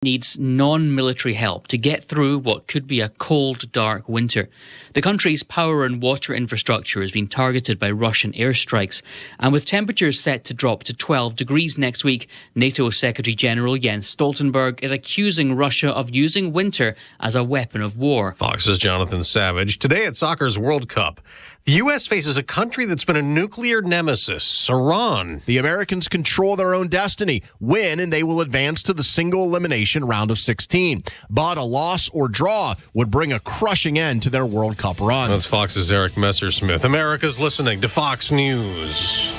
needs non-military help to get through what could be a cold, dark winter. The country's power and water infrastructure has been targeted by Russian airstrikes, and with temperatures set to drop to 12 degrees next week, NATO Secretary-General Jens Stoltenberg is accusing Russia of using winter as a weapon of war. Fox's Jonathan Savage. Today at soccer's World Cup, the U.S. faces a country that's been a nuclear nemesis, Iran. The Americans control their own destiny. Win, and they will advance to the single elimination round of 16. But a loss or draw would bring a crushing end to their World Cup run. That's Fox's Eric Messersmith. America's listening to Fox News.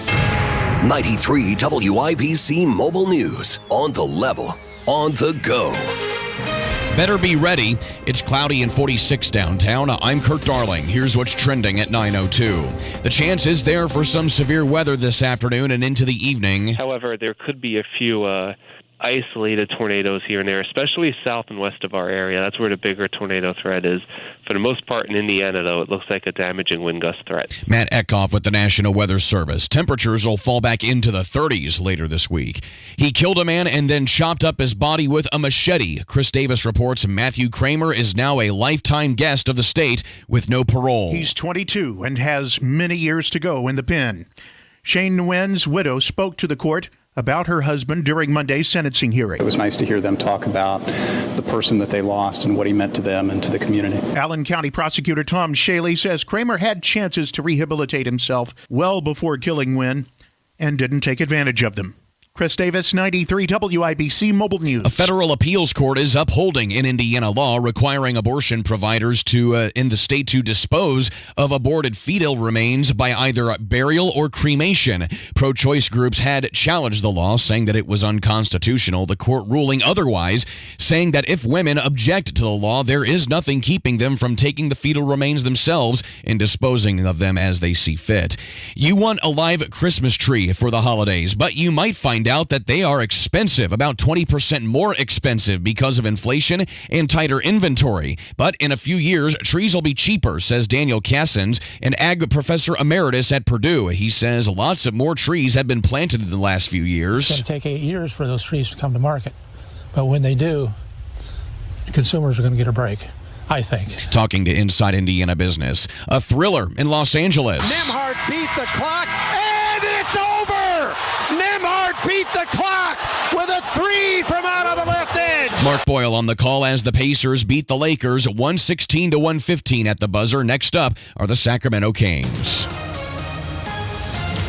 93 WIBC Mobile News. On the level, on the go. Better be ready. It's cloudy and 46 downtown. I'm Kurt Darling. Here's what's trending at 9:02. The chance is there for some severe weather this afternoon and into the evening. However, there could be a few isolated tornadoes here and there, especially south and west of our area. That's where the bigger tornado threat is. For the most part in Indiana, though, it looks like a damaging wind gust threat. Matt Eckhoff with the National Weather Service. Temperatures will fall back into the 30s later this week. He killed a man and then chopped up his body with a machete. Chris Davis reports Matthew Kramer is now a lifetime guest of the state with no parole. He's 22 and has many years to go in the pen. Shane Nguyen's widow spoke to the court about her husband during Monday's sentencing hearing. It was nice to hear them talk about the person that they lost and what he meant to them and to the community. Allen County Prosecutor Tom Shaley says Kramer had chances to rehabilitate himself well before killing Nguyen and didn't take advantage of them. Chris Davis, 93 WIBC Mobile News. A federal appeals court is upholding an Indiana law requiring abortion providers in the state to dispose of aborted fetal remains by either burial or cremation. Pro-choice groups had challenged the law, saying that it was unconstitutional. The court ruling otherwise, saying that if women object to the law, there is nothing keeping them from taking the fetal remains themselves and disposing of them as they see fit. You want a live Christmas tree for the holidays, but you might find out that they are expensive, about 20% more expensive because of inflation and tighter inventory. But in a few years, trees will be cheaper, says Daniel Cassens, an ag professor emeritus at Purdue. He says lots of more trees have been planted in the last few years. It's going to take 8 years for those trees to come to market. But when they do, consumers are going to get a break, I think. Talking to Inside Indiana Business, a thriller in Los Angeles. Nembhard beat the clock, and it's over! Nembhard beat the clock with a three from out on the left edge. Mark Boyle on the call as the Pacers beat the Lakers 116-115 at the buzzer. Next up are the Sacramento Kings.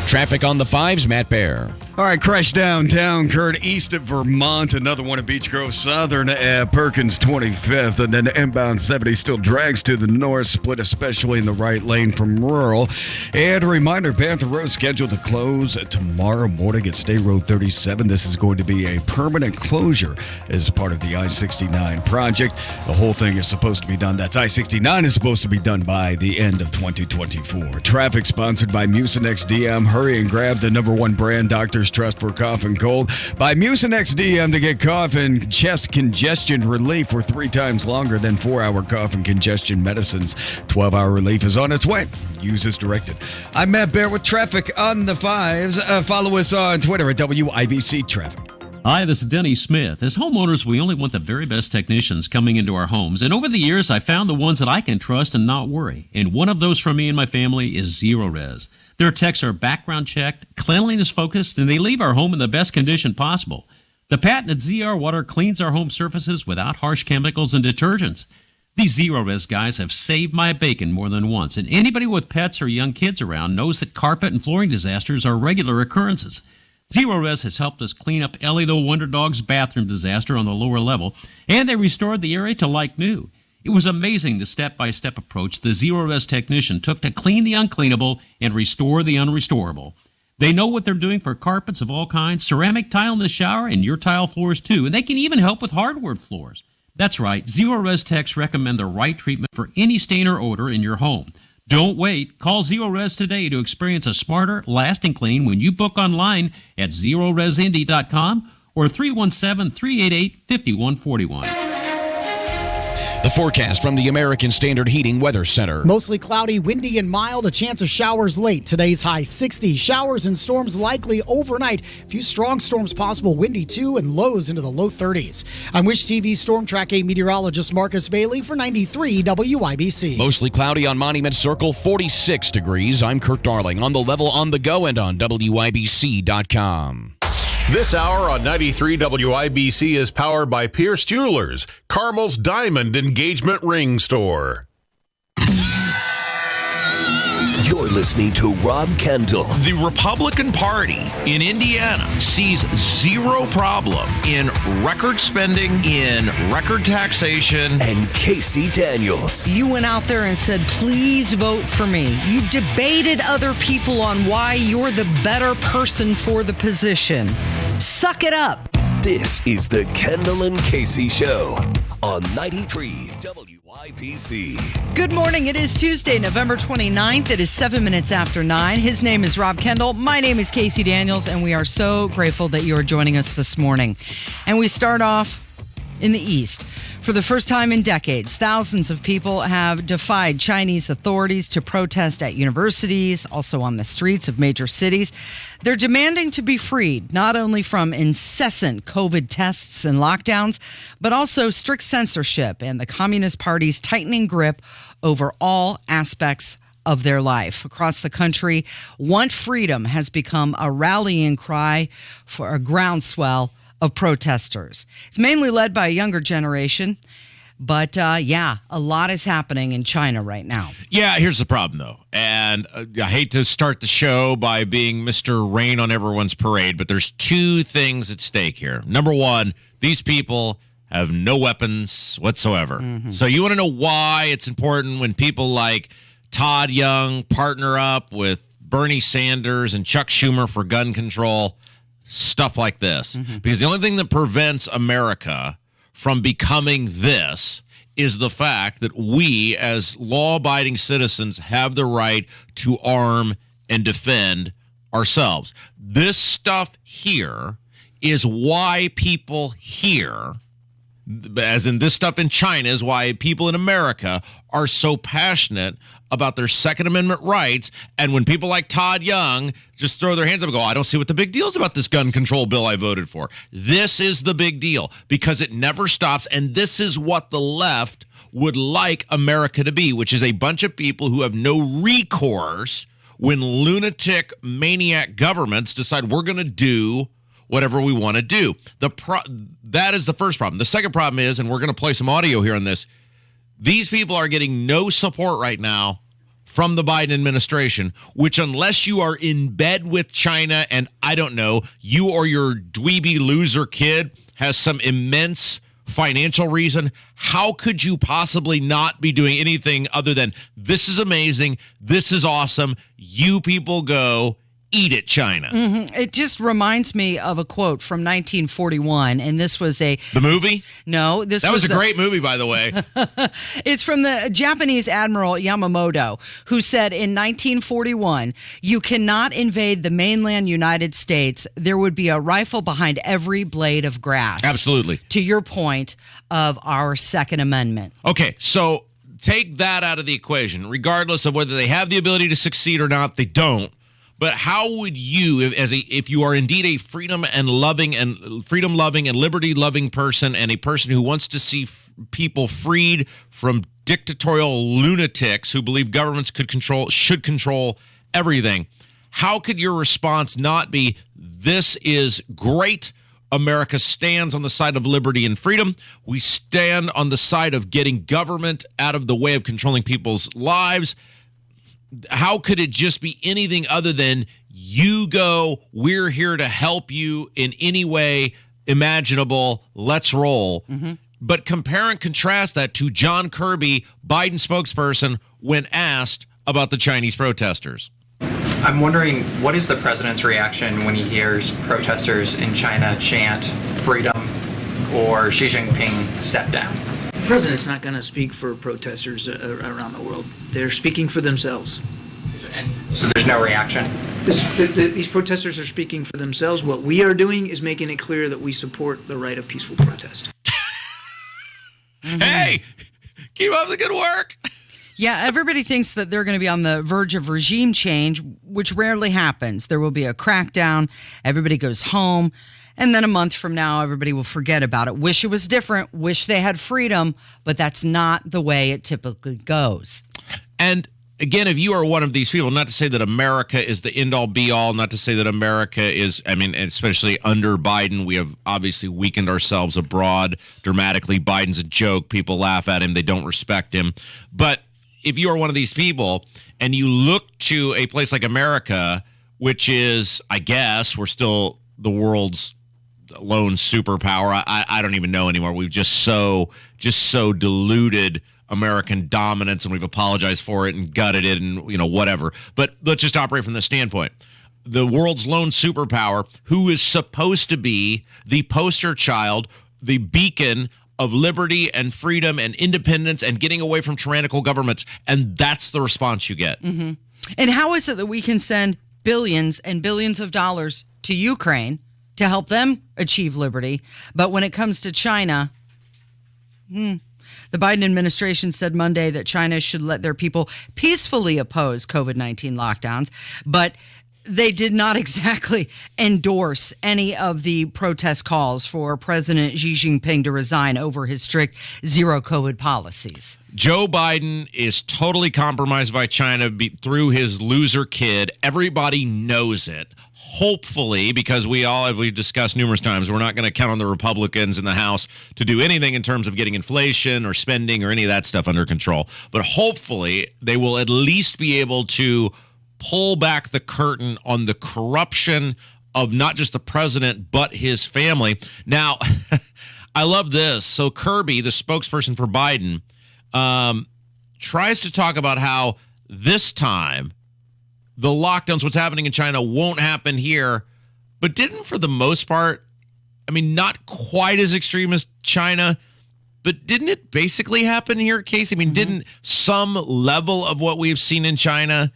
Traffic on the 5s, Matt Baer. All right, crash downtown, Kurt, east of Vermont. Another one at Beech Grove Southern at Perkins 25th. And then inbound 70 still drags to the north, split especially in the right lane from rural. And a reminder, Panther Road scheduled to close tomorrow morning at State Road 37. This is going to be a permanent closure as part of the I-69 project. The whole thing is supposed to be done. That's I-69 is supposed to be done by the end of 2024. Traffic sponsored by Mucinex DM. Hurry and grab the #1 brand Doctor's Trust for cough and cold. Buy Mucinex DM to get cough and chest congestion relief for 3 times longer than 4-hour cough and congestion medicines. 12-hour relief is on its way. Use as directed. I'm Matt Baer with traffic on the 5s. Follow us on Twitter at WIBC Traffic. Hi, this is Denny Smith. As homeowners, we only want the very best technicians coming into our homes. And over the years, I found the ones that I can trust and not worry. And one of those for me and my family is Zero Res. Their techs are background checked, cleanliness focused, and they leave our home in the best condition possible. The patented ZR water cleans our home surfaces without harsh chemicals and detergents. These Zero Res guys have saved my bacon more than once, and anybody with pets or young kids around knows that carpet and flooring disasters are regular occurrences. Zero Res has helped us clean up Ellie the Wonder Dog's bathroom disaster on the lower level, and they restored the area to like new. It was amazing the step-by-step approach the Zero Res technician took to clean the uncleanable and restore the unrestorable. They know what they're doing for carpets of all kinds, ceramic tile in the shower, and your tile floors too, and they can even help with hardwood floors. That's right, Zero Res techs recommend the right treatment for any stain or odor in your home. Don't wait. Call Zero Res today to experience a smarter, lasting clean when you book online at ZeroResIndy.com or 317-388-5141. The forecast from the American Standard Heating Weather Center. Mostly cloudy, windy, and mild. A chance of showers late. Today's high 60. Showers and storms likely overnight. A few strong storms possible, windy too, and lows into the low 30s. I'm Wish TV Storm Track 8 meteorologist Marcus Bailey for 93 WIBC. Mostly cloudy on Monument Circle, 46 degrees. I'm Kurt Darling on the level on the go and on WIBC.com. This hour on 93 WIBC is powered by Pierce Jewelers, Carmel's Diamond Engagement Ring Store. You're listening to Rob Kendall. The Republican Party in Indiana sees zero problem in record spending, in record taxation. And Casey Daniels. You went out there and said, please vote for me. You debated other people on why you're the better person for the position. Suck it up. This is the Kendall and Casey Show on 93 WIBC. Good morning. It is Tuesday, November 29th. It is 7 minutes after 9. His name is Rob Kendall. My name is Casey Daniels, and we are so grateful that you are joining us this morning. And we start off in the East. For the first time in decades, thousands of people have defied Chinese authorities to protest at universities, also on the streets of major cities. They're demanding to be freed, not only from incessant COVID tests and lockdowns, but also strict censorship and the Communist Party's tightening grip over all aspects of their life. Across the country, Want Freedom has become a rallying cry for a groundswell of protesters. It's mainly led by a younger generation, but a lot is happening in China right now. Yeah, here's the problem, though. And I hate to start the show by being Mr. Rain on everyone's parade, but there's two things at stake here. Number one, these people have no weapons whatsoever. Mm-hmm. So you want to know why it's important when people like Todd Young partner up with Bernie Sanders and Chuck Schumer for gun control? Stuff like this. Mm-hmm. Because the only thing that prevents America from becoming this is the fact that we, as law-abiding citizens, have the right to arm and defend ourselves. This stuff here is why people here, as in this stuff in China, is why people in America are so passionate about their Second Amendment rights. And when people like Todd Young just throw their hands up and go, I don't see what the big deal is about this gun control bill I voted for. This is the big deal because it never stops. And this is what the left would like America to be, which is a bunch of people who have no recourse when lunatic maniac governments decide we're going to do whatever we want to do. That is the first problem. The second problem is, and we're going to play some audio here on this, these people are getting no support right now from the Biden administration, which unless you are in bed with China and, I don't know, you or your dweeby loser kid has some immense financial reason, how could you possibly not be doing anything other than this is amazing, this is awesome, you people go eat it, China. Mm-hmm. It just reminds me of a quote from 1941, and this was the movie? No, that was a great movie, by the way. It's from the Japanese Admiral Yamamoto, who said in 1941, "You cannot invade the mainland United States. There would be a rifle behind every blade of grass." Absolutely. To your point of our Second Amendment. Okay, so take that out of the equation. Regardless of whether they have the ability to succeed or not, they don't. But how would you, if you are indeed a freedom-loving and liberty-loving person and a person who wants to see people freed from dictatorial lunatics who believe governments should control everything, how could your response not be, this is great, America stands on the side of liberty and freedom, we stand on the side of getting government out of the way of controlling people's lives? How could it just be anything other than you go, we're here to help you in any way imaginable, let's roll. Mm-hmm. But compare and contrast that to John Kirby, Biden spokesperson, when asked about the Chinese protesters. I'm wondering, what is the president's reaction when he hears protesters in China chant freedom or Xi Jinping step down? The president's not going to speak for protesters around the world. They're speaking for themselves. And so there's no reaction? These protesters are speaking for themselves. What we are doing is making it clear that we support the right of peaceful protest. Hey, Keep up the good work. Yeah, everybody thinks that they're going to be on the verge of regime change, which rarely happens. There will be a crackdown. Everybody goes home. And then a month from now, everybody will forget about it. Wish it was different. Wish they had freedom. But that's not the way it typically goes. And again, if you are one of these people, not to say that America is the end-all, be-all, not to say that America is, I mean, especially under Biden, we have obviously weakened ourselves abroad dramatically. Biden's a joke. People laugh at him. They don't respect him. But if you are one of these people and you look to a place like America, which is, I guess, we're still the world's lone superpower. I don't even know anymore. We've just so diluted American dominance, and we've apologized for it and gutted it and, whatever. But let's just operate from this standpoint. The world's lone superpower, who is supposed to be the poster child, the beacon of liberty and freedom and independence and getting away from tyrannical governments. And that's the response you get. Mm-hmm. And how is it that we can send billions and billions of dollars to Ukraine to help them achieve liberty, but when it comes to China, the Biden administration said Monday that China should let their people peacefully oppose COVID-19 lockdowns, but they did not exactly endorse any of the protest calls for President Xi Jinping to resign over his strict zero COVID policies. Joe Biden is totally compromised by China through his loser kid. Everybody knows it. Hopefully, because we've discussed numerous times, we're not going to count on the Republicans in the House to do anything in terms of getting inflation or spending or any of that stuff under control. But hopefully, they will at least be able to pull back the curtain on the corruption of not just the president, but his family. Now, I love this. So Kirby, the spokesperson for Biden, tries to talk about how this time the lockdowns, what's happening in China, won't happen here, but didn't for the most part, I mean, not quite as extreme as China, but didn't it basically happen here, Casey? I mean, didn't some level of what we've seen in China?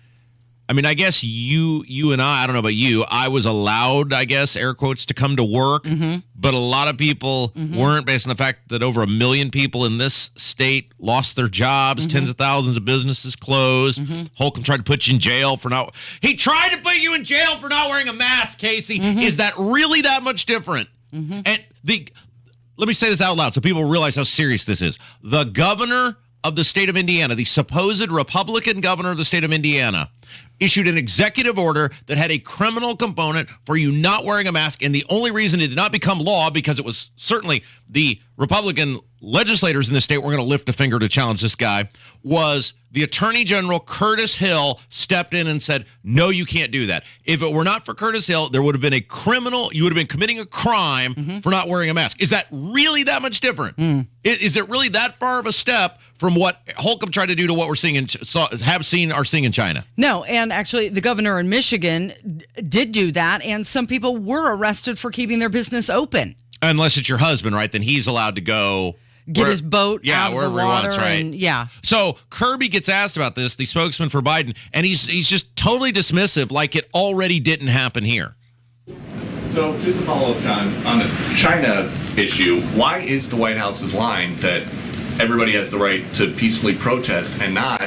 I mean, I guess you and I don't know about you, I was allowed, I guess, air quotes, to come to work, but a lot of people weren't, based on the fact that over 1 million people in this state lost their jobs, tens of thousands of businesses closed. Holcomb tried to put you in jail for not, he tried to put you in jail for not wearing a mask, Casey. Is that really that much different? And let me say this out loud so people realize how serious this is. The governor of the state of Indiana, the supposed Republican governor of the state of Indiana, issued an executive order that had a criminal component for you not wearing a mask. And the only reason it did not become law, because it was certainly the Republican legislators in the state were going to lift a finger to challenge this guy, was the Attorney General Curtis Hill stepped in and said, no, you can't do that. If it were not for Curtis Hill, there would have been a criminal, you would have been committing a crime for not wearing a mask. Is that really that much different? Is it really that far of a step from what Holcomb tried to do to what we're seeing are seeing in China? No, and actually the governor in Michigan did do that, and some people were arrested for keeping their business open. Unless it's your husband, right? Then he's allowed to go get his boat out of the wherever water, he wants, right? Yeah. So Kirby gets asked about this, the spokesman for Biden, and he's just totally dismissive, like it already didn't happen here. So just to follow up, John, on the China issue, why is the White House's line that everybody has the right to peacefully protest and not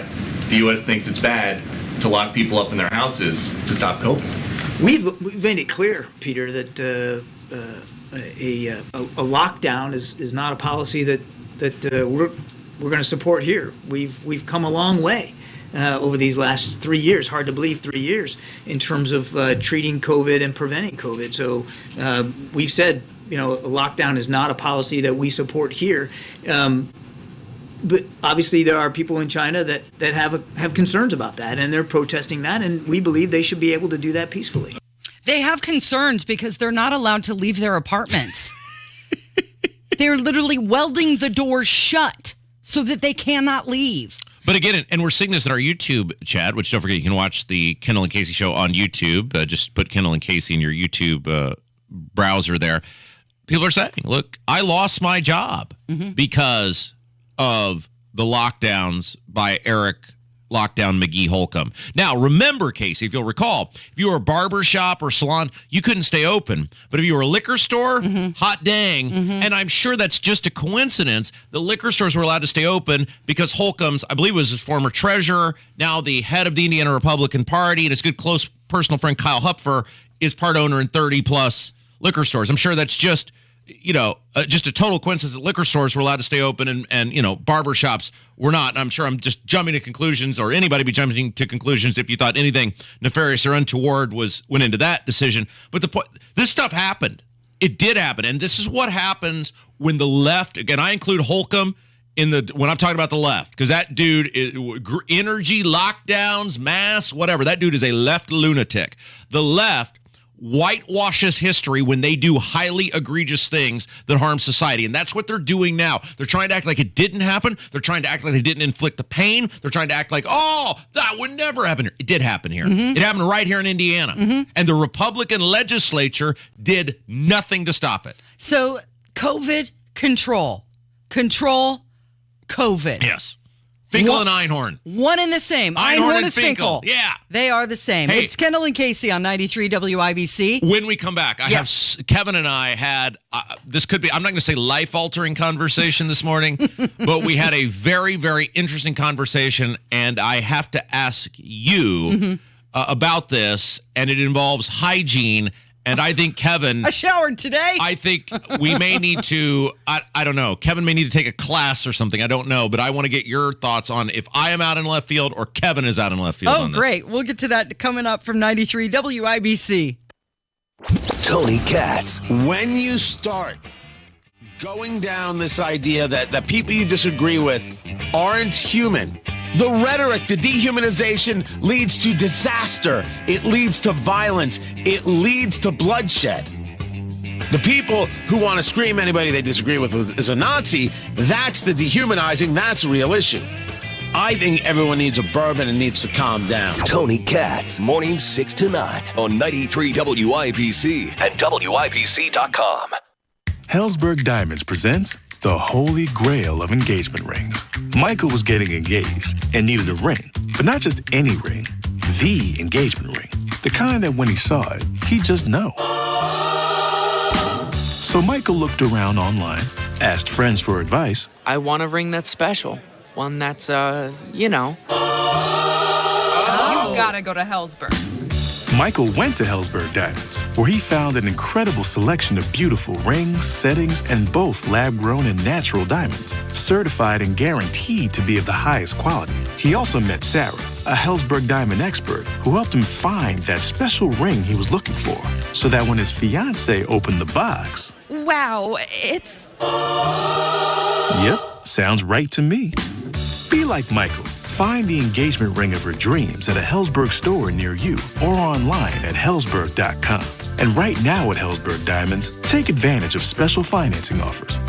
the U.S. thinks it's bad to lock people up in their houses to stop COVID? We've made it clear, Peter, that a lockdown is not a policy that we're going to support here. We've come a long way over these last 3 years. Hard to believe, 3 years in terms of treating COVID and preventing COVID. So we've said, a lockdown is not a policy that we support here. But obviously, there are people in China that have concerns about that, and they're protesting that, and we believe they should be able to do that peacefully. They have concerns because they're not allowed to leave their apartments. They're literally welding the doors shut so that they cannot leave. But again, and we're seeing this in our YouTube chat, which don't forget, you can watch the Kendall and Casey show on YouTube. Just put Kendall and Casey in your YouTube browser there. People are saying, look, I lost my job because of the lockdowns by Eric lockdown McGee Holcomb. Now, remember, Casey, if you'll recall, if you were a barber shop or salon, you couldn't stay open. But if you were a liquor store, hot dang. And I'm sure that's just a coincidence. The liquor stores were allowed to stay open because Holcomb's, I believe, was his former treasurer, now the head of the Indiana Republican Party, and his good close personal friend Kyle Hupfer is part owner in 30-plus liquor stores. I'm sure that's just, just a total coincidence that liquor stores were allowed to stay open and barber shops were not. And I'm sure I'm just jumping to conclusions, or anybody be jumping to conclusions if you thought anything nefarious or untoward went into that decision. But the point, this stuff happened. It did happen. And this is what happens when the left, again, I include Holcomb when I'm talking about the left, because that dude is energy, lockdowns, masks, whatever. That dude is a left lunatic. The left whitewashes history when they do highly egregious things that harm society. And that's what they're doing now. They're trying to act like it didn't happen. They're trying to act like they didn't inflict the pain. They're trying to act like, that would never happen here. It did happen here. It happened right here in Indiana. And the Republican legislature did nothing to stop it. So COVID control. Control COVID. Yes. Finkel and Einhorn. One and the same. Einhorn is Finkel. Yeah. They are the same. Hey, it's Kendall and Casey on 93 WIBC. When we come back, Kevin and I had, this could be, I'm not going to say life-altering conversation this morning, but we had a very, very interesting conversation, and I have to ask you about this, and it involves hygiene. And I think Kevin... I showered today. I think we may need to... I don't know. Kevin may need to take a class or something. I don't know. But I want to get your thoughts on if I am out in left field or Kevin is out in left field on this. Oh, great. We'll get to that coming up from 93 WIBC. Tony Katz. When you start going down this idea that the people you disagree with aren't human... The rhetoric, the dehumanization leads to disaster. It leads to violence. It leads to bloodshed. The people who want to scream anybody they disagree with is a Nazi, that's the dehumanizing. That's a real issue. I think everyone needs a bourbon and needs to calm down. Tony Katz, mornings 6 to 9 on 93 WIBC and WIBC.com. Helzberg Diamonds presents the holy grail of engagement rings. Michael was getting engaged and needed a ring, but not just any ring, the engagement ring. The kind that when he saw it, he'd just know. So Michael looked around online, asked friends for advice. I want a ring that's special. One that's, You gotta go to Helzberg. Michael went to Helzberg Diamonds, where he found an incredible selection of beautiful rings, settings, and both lab-grown and natural diamonds, certified and guaranteed to be of the highest quality. He also met Sarah, a Helzberg Diamond expert, who helped him find that special ring he was looking for, so that when his fiancée opened the box... Wow, it's... Yep, sounds right to me. Be like Michael. Find the engagement ring of her dreams at a Helzberg store near you or online at Helzberg.com. And right now at Helzberg Diamonds, take advantage of special financing offers.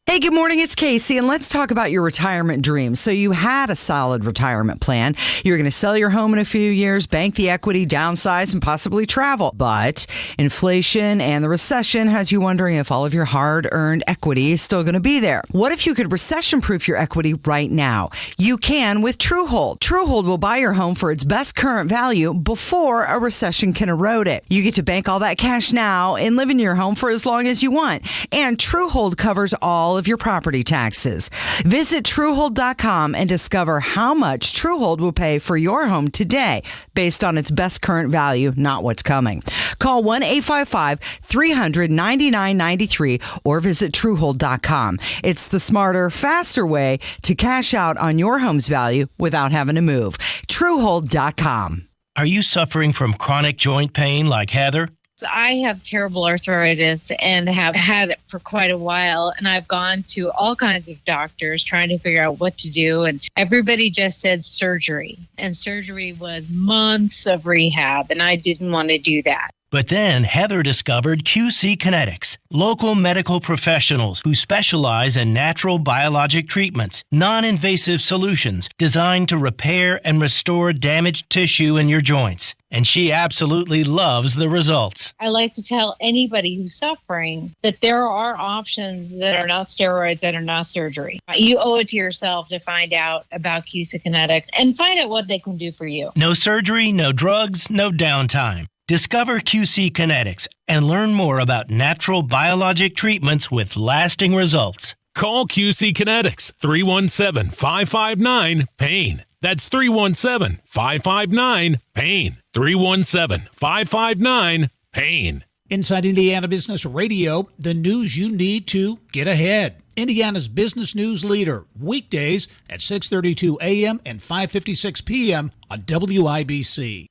Hey, good morning. It's Casey, and let's talk about your retirement dreams. So you had a solid retirement plan. You're going to sell your home in a few years, bank the equity, downsize, and possibly travel. But inflation and the recession has you wondering if all of your hard-earned equity is still going to be there. What if you could recession-proof your equity right now? You can with Truehold. Truehold will buy your home for its best current value before a recession can erode it. You get to bank all that cash now and live in your home for as long as you want. And Truehold covers all of your property taxes. Visit Truehold.com and discover how much Truehold will pay for your home today based on its best current value, not what's coming. Call 1-855-300-9993 or visit Truehold.com. It's the smarter, faster way to cash out on your home's value without having to move. Truehold.com. Are you suffering from chronic joint pain like Heather? I have terrible arthritis and have had it for quite a while. And I've gone to all kinds of doctors trying to figure out what to do. And everybody just said surgery. And surgery was months of rehab. And I didn't want to do that. But then Heather discovered QC Kinetics, local medical professionals who specialize in natural biologic treatments, non-invasive solutions designed to repair and restore damaged tissue in your joints. and she absolutely loves the results. I like to tell anybody who's suffering that there are options that are not steroids, that are not surgery. You owe it to yourself to find out about QC Kinetics and find out what they can do for you. No surgery, no drugs, no downtime. Discover QC Kinetics and learn more about natural biologic treatments with lasting results. Call QC Kinetics 317-559-PAIN. That's 317-559-PAIN. 317-559-PAIN. Inside Indiana Business Radio, the news you need to get ahead. Indiana's business news leader, weekdays at 6:32 a.m. and 5:56 p.m. on WIBC.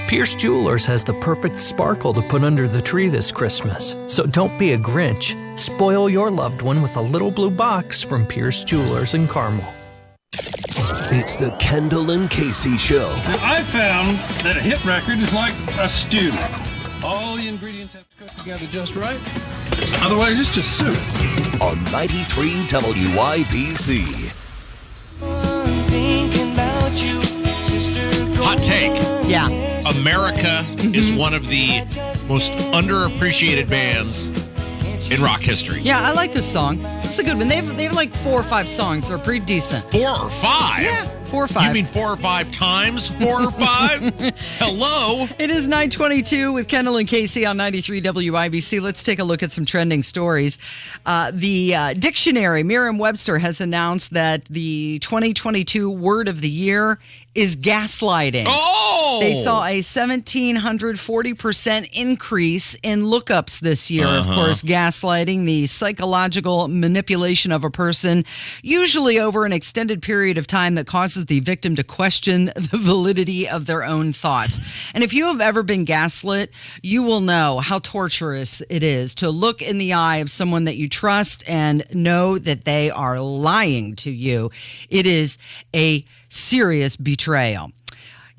Pierce Jewelers has the perfect sparkle to put under the tree this Christmas. So don't be a Grinch. Spoil your loved one with a little blue box from Pierce Jewelers in Carmel. It's the Kendall and Casey Show. Now, I found that a hit record is like a stew. All the ingredients have to cook together just right. Otherwise, it's just soup. On 93 WIBC. Hot take. Yeah. America is one of the most underappreciated bands in rock history. Yeah, I like this song. It's a good one. They have like 4 or 5 songs. They're pretty decent. 4 or 5? Yeah, 4 or 5. You mean 4 or 5 times 4 or 5? Hello? It is 9:22 with Kendall and Casey on 93 WIBC. Let's take a look at some trending stories. The dictionary, Merriam-Webster, has announced that the 2022 word of the year is gaslighting. Oh! They saw a 1,740% increase in lookups this year. Of course, gaslighting, the psychological manipulation of a person, usually over an extended period of time, that causes the victim to question the validity of their own thoughts. And if you have ever been gaslit, you will know how torturous it is to look in the eye of someone that you trust and know that they are lying to you. It is a serious betrayal.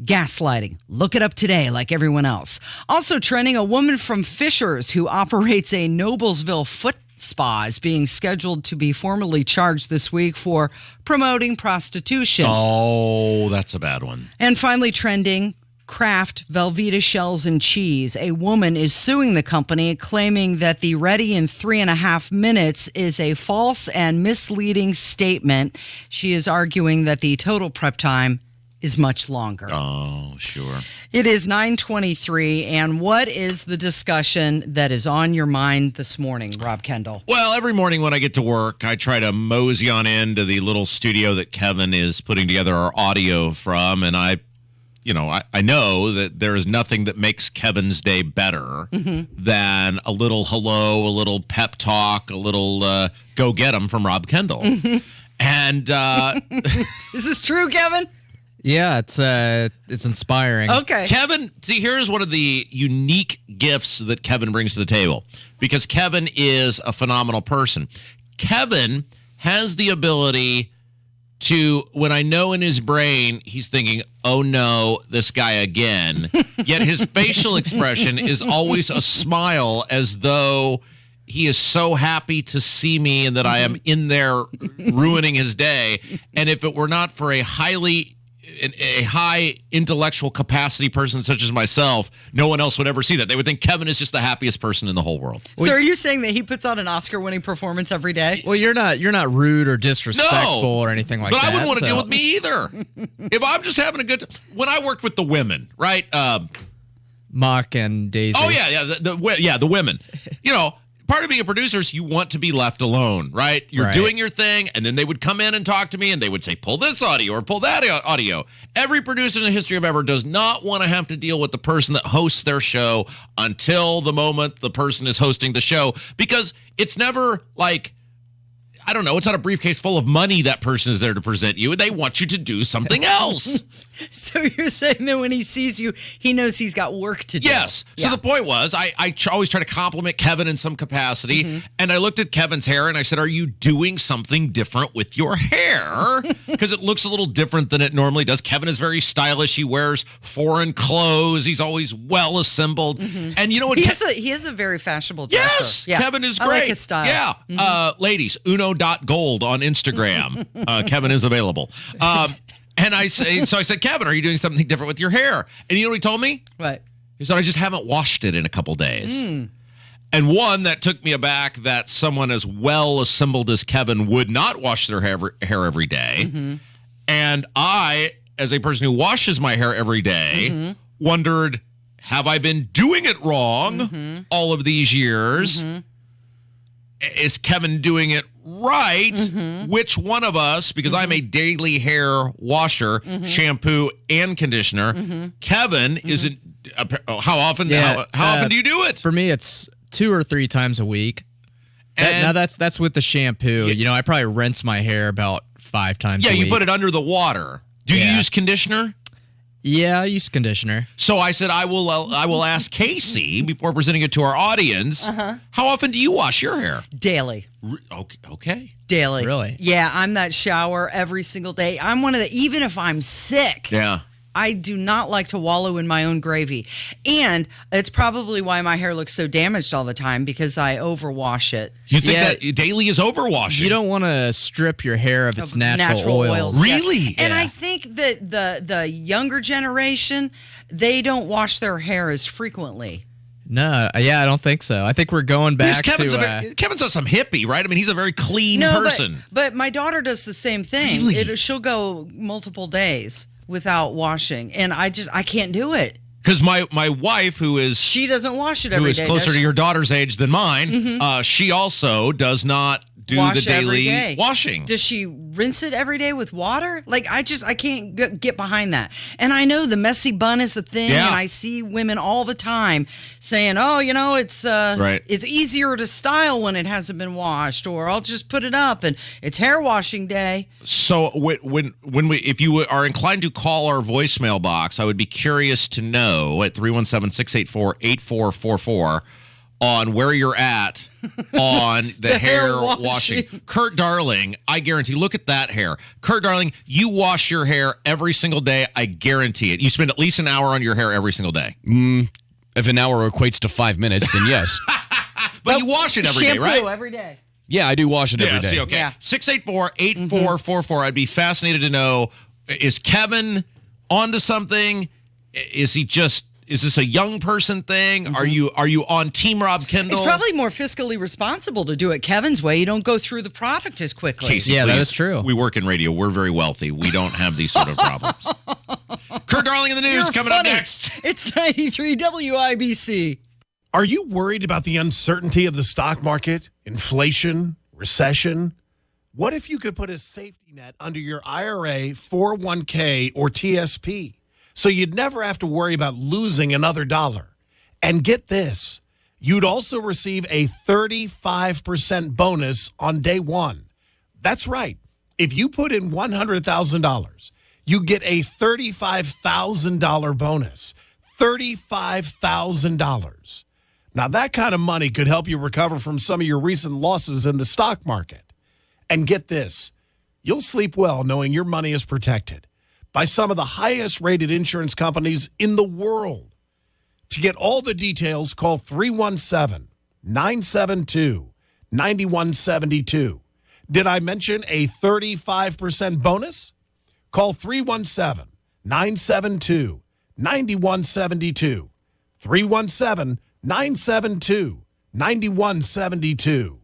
Gaslighting. Look it up today like everyone else. Also trending, a woman from Fishers who operates a Noblesville foot spa is being scheduled to be formally charged this week for promoting prostitution. Oh, that's a bad one. And finally trending, Kraft Velveeta shells and cheese. A woman is suing the company, claiming that the ready in 3.5 minutes is a false and misleading statement. She is arguing that the total prep time is much longer. Oh, sure. It is 9:23, and what is the discussion that is on your mind this morning, Rob Kendall? Well, every morning when I get to work, I try to mosey on into the little studio that Kevin is putting together our audio from, and I know that there is nothing that makes Kevin's day better than a little hello, a little pep talk, a little go get 'em from Rob Kendall. And is this true, Kevin? Yeah, it's inspiring. Okay. Kevin, see, here's one of the unique gifts that Kevin brings to the table, because Kevin is a phenomenal person. Kevin has the ability to, when I know in his brain he's thinking, oh no, this guy again, yet his facial expression is always a smile, as though he is so happy to see me and that I am in there ruining his day. And if it were not for a high intellectual capacity person such as myself, no one else would ever see that. They would think Kevin is just the happiest person in the whole world. So are you saying that he puts on an Oscar-winning performance every day? Well, you're not rude or disrespectful or anything like that. But I wouldn't want to deal with me either. If I'm just having a good time. When I worked with the women, right? Mock and Daisy. Oh, yeah, the women. You know, part of being a producer is you want to be left alone, right? You're doing your thing, and then they would come in and talk to me, and they would say, pull this audio or pull that audio. Every producer in the history of ever does not want to have to deal with the person that hosts their show until the moment the person is hosting the show, because it's never like, I don't know, it's not a briefcase full of money that person is there to present you. They want you to do something else. So you're saying that when he sees you, he knows he's got work to do. Yes. So the point was, I always try to compliment Kevin in some capacity. And I looked at Kevin's hair and I said, are you doing something different with your hair? Because it looks a little different than it normally does. Kevin is very stylish. He wears foreign clothes. He's always well assembled. And you know what? He is a very fashionable dresser. Yes. Yeah. Kevin is great. I like his style. Yeah. Ladies, uno.gold on Instagram. Kevin is available. And I said, Kevin, are you doing something different with your hair? And you know what he told me? What? He said, I just haven't washed it in a couple days. And one that took me aback that someone as well assembled as Kevin would not wash their hair every day. And I, as a person who washes my hair every day, wondered, have I been doing it wrong all of these years? Is Kevin doing it right? Which one of us, because I'm a daily hair washer, shampoo and conditioner. Kevin isn't. How often? How often do you do it? For me, it's 2 or 3 times a week. Now that's with the shampoo. I probably rinse my hair about 5 times. Yeah, a week. you put it under the water. Do you use conditioner? Yeah, I use conditioner. So I said I will ask Casey before presenting it to our audience. How often do you wash your hair? Daily. Okay. Daily. Really? Yeah, I'm that shower every single day. I'm one of the, even if I'm sick. Yeah. I do not like to wallow in my own gravy. And it's probably why my hair looks so damaged all the time, because I overwash it. You think that daily is overwashing? You don't want to strip your hair of its natural oils. Really? Yeah. And I think that the younger generation, they don't wash their hair as frequently. No, I don't think so. I think we're going back to... Kevin's some hippie, right? I mean, he's a very clean person. But my daughter does the same thing. Really? She'll go multiple days without washing, and I can't do it. Because my wife, she doesn't wash it every day. Who is closer to your daughter's age than mine, she also does not do the daily washing. Does she rinse it every day with water? Like, I can't get behind that. And I know the messy bun is a thing, and I see women all the time saying, oh, it's easier to style when it hasn't been washed, or I'll just put it up and it's hair washing day. So if you are inclined to call our voicemail box, I would be curious to know at 317-684-8444 on where you're at on the hair washing. Kurt Darling, I guarantee, look at that hair. Kurt Darling, you wash your hair every single day. I guarantee it. You spend at least an hour on your hair every single day. If an hour equates to 5 minutes, then yes. But you wash it every day, right? Shampoo every day. Yeah, I do wash it every day. See, okay. 684-8444. I'd be fascinated to know, is Kevin onto something? Is this a young person thing? Are you on Team Rob Kendall? It's probably more fiscally responsible to do it Kevin's way. You don't go through the product as quickly. Casey, that please. is true. We work in radio. We're very wealthy. We don't have these sort of problems. Kurt Darling in the news coming up next. It's 93 WIBC. Are you worried about the uncertainty of the stock market, inflation, recession? What if you could put a safety net under your IRA, 401k, or TSP? So you'd never have to worry about losing another dollar. And get this, you'd also receive a 35% bonus on day one. That's right. If you put in $100,000, you get a $35,000 bonus. $35,000. Now, that kind of money could help you recover from some of your recent losses in the stock market. And get this, you'll sleep well knowing your money is protected by some of the highest rated insurance companies in the world. To get all the details, call 317-972-9172. Did I mention a 35% bonus? Call 317-972-9172. 317-972-9172.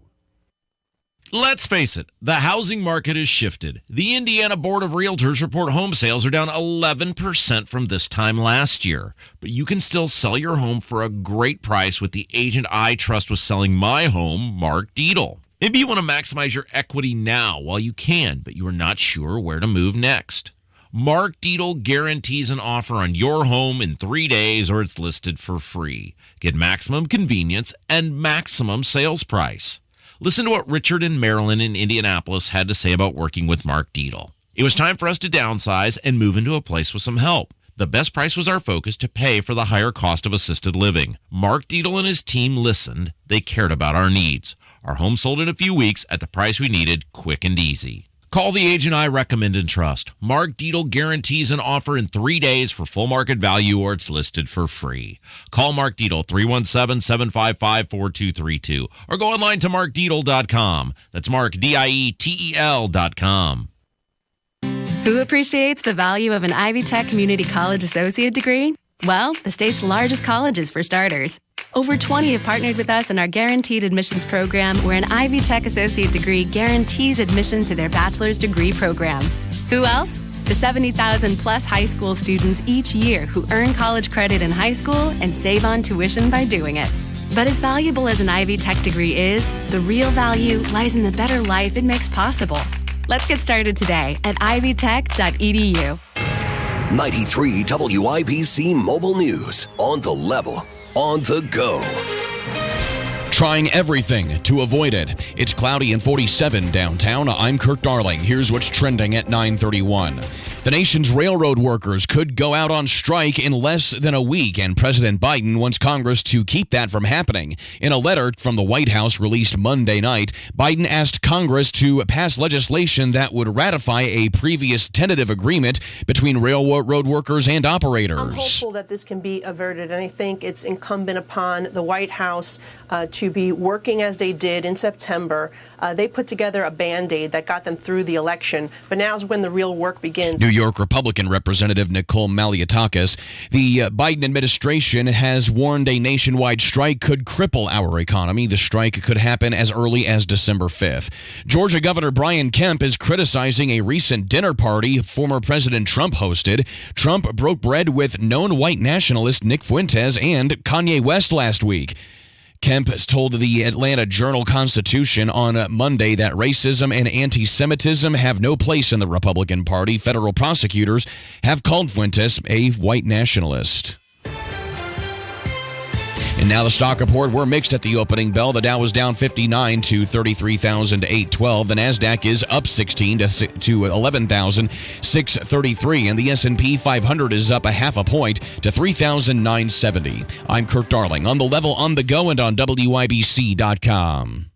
Let's face it, the housing market has shifted. The Indiana Board of Realtors report home sales are down 11% from this time last year. But you can still sell your home for a great price with the agent I trust with selling my home, Mark Dietl. Maybe you want to maximize your equity now while you can, but you are not sure where to move next. Mark Dietl guarantees an offer on your home in 3 days or it's listed for free. Get maximum convenience and maximum sales price. Listen to what Richard and Marilyn in Indianapolis had to say about working with Mark Dietl. It was time for us to downsize and move into a place with some help. The best price was our focus to pay for the higher cost of assisted living. Mark Dietl and his team listened. They cared about our needs. Our home sold in a few weeks at the price we needed, quick and easy. Call the agent I recommend and trust. Mark Dietl guarantees an offer in 3 days for full market value or it's listed for free. Call Mark Dietl, 317-755-4232 or go online to markdietl.com. That's Mark, Dietel.com. Who appreciates the value of an Ivy Tech Community College Associate degree? Well, the state's largest colleges, for starters. Over 20 have partnered with us in our Guaranteed Admissions Program, where an Ivy Tech Associate degree guarantees admission to their bachelor's degree program. Who else? The 70,000 plus high school students each year who earn college credit in high school and save on tuition by doing it. But as valuable as an Ivy Tech degree is, the real value lies in the better life it makes possible. Let's get started today at ivytech.edu. 93 WIBC Mobile News. On the level, on the go. Trying everything to avoid it. It's cloudy and 47 downtown. I'm Kurt Darling. Here's what's trending at 9:31. The nation's railroad workers could go out on strike in less than a week, and President Biden wants Congress to keep that from happening. In a letter from the White House released Monday night, Biden asked Congress to pass legislation that would ratify a previous tentative agreement between railroad workers and operators. I'm hopeful that this can be averted, and I think it's incumbent upon the White House to be working as they did in September. They put together a Band-Aid that got them through the election, but now's when the real work begins. New York Republican Representative Nicole Maliotakis. The Biden administration has warned a nationwide strike could cripple our economy. The strike could happen as early as December 5th. Georgia Governor Brian Kemp is criticizing a recent dinner party former President Trump hosted. Trump broke bread with known white nationalist Nick Fuentes and Kanye West last week. Kemp has told the Atlanta Journal-Constitution on Monday that racism and anti-Semitism have no place in the Republican Party. Federal prosecutors have called Fuentes a white nationalist. And now the stock report. We're mixed at the opening bell. The Dow was down 59 to 33,812. The Nasdaq is up 16 to 11,633. And the S&P 500 is up a half a point to 3,970. I'm Kurt Darling on the level, on the go, and on WIBC.com.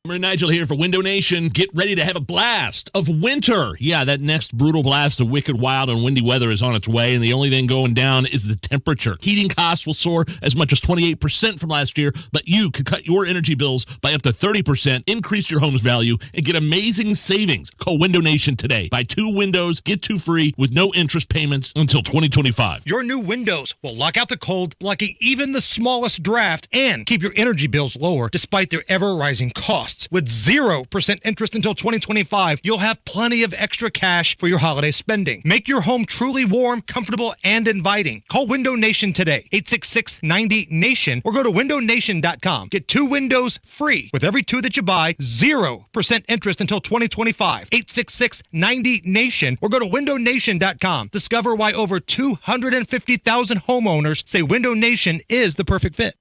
Nigel here for Window Nation. Get ready to have a blast of winter. Yeah, that next brutal blast of wicked, wild, and windy weather is on its way, and the only thing going down is the temperature. Heating costs will soar as much as 28% from last year, but you could cut your energy bills by up to 30%, increase your home's value, and get amazing savings. Call Window Nation today. Buy 2 windows, get 2 free with no interest payments until 2025. Your new windows will lock out the cold, blocking even the smallest draft, and keep your energy bills lower despite their ever-rising costs. With 0% interest until 2025, you'll have plenty of extra cash for your holiday spending. Make your home truly warm, comfortable, and inviting. Call Window Nation today, 866-90-NATION, or go to windownation.com. Get 2 windows free with every 2 that you buy, 0% interest until 2025. 866-90-NATION, or go to windownation.com. Discover why over 250,000 homeowners say Window Nation is the perfect fit.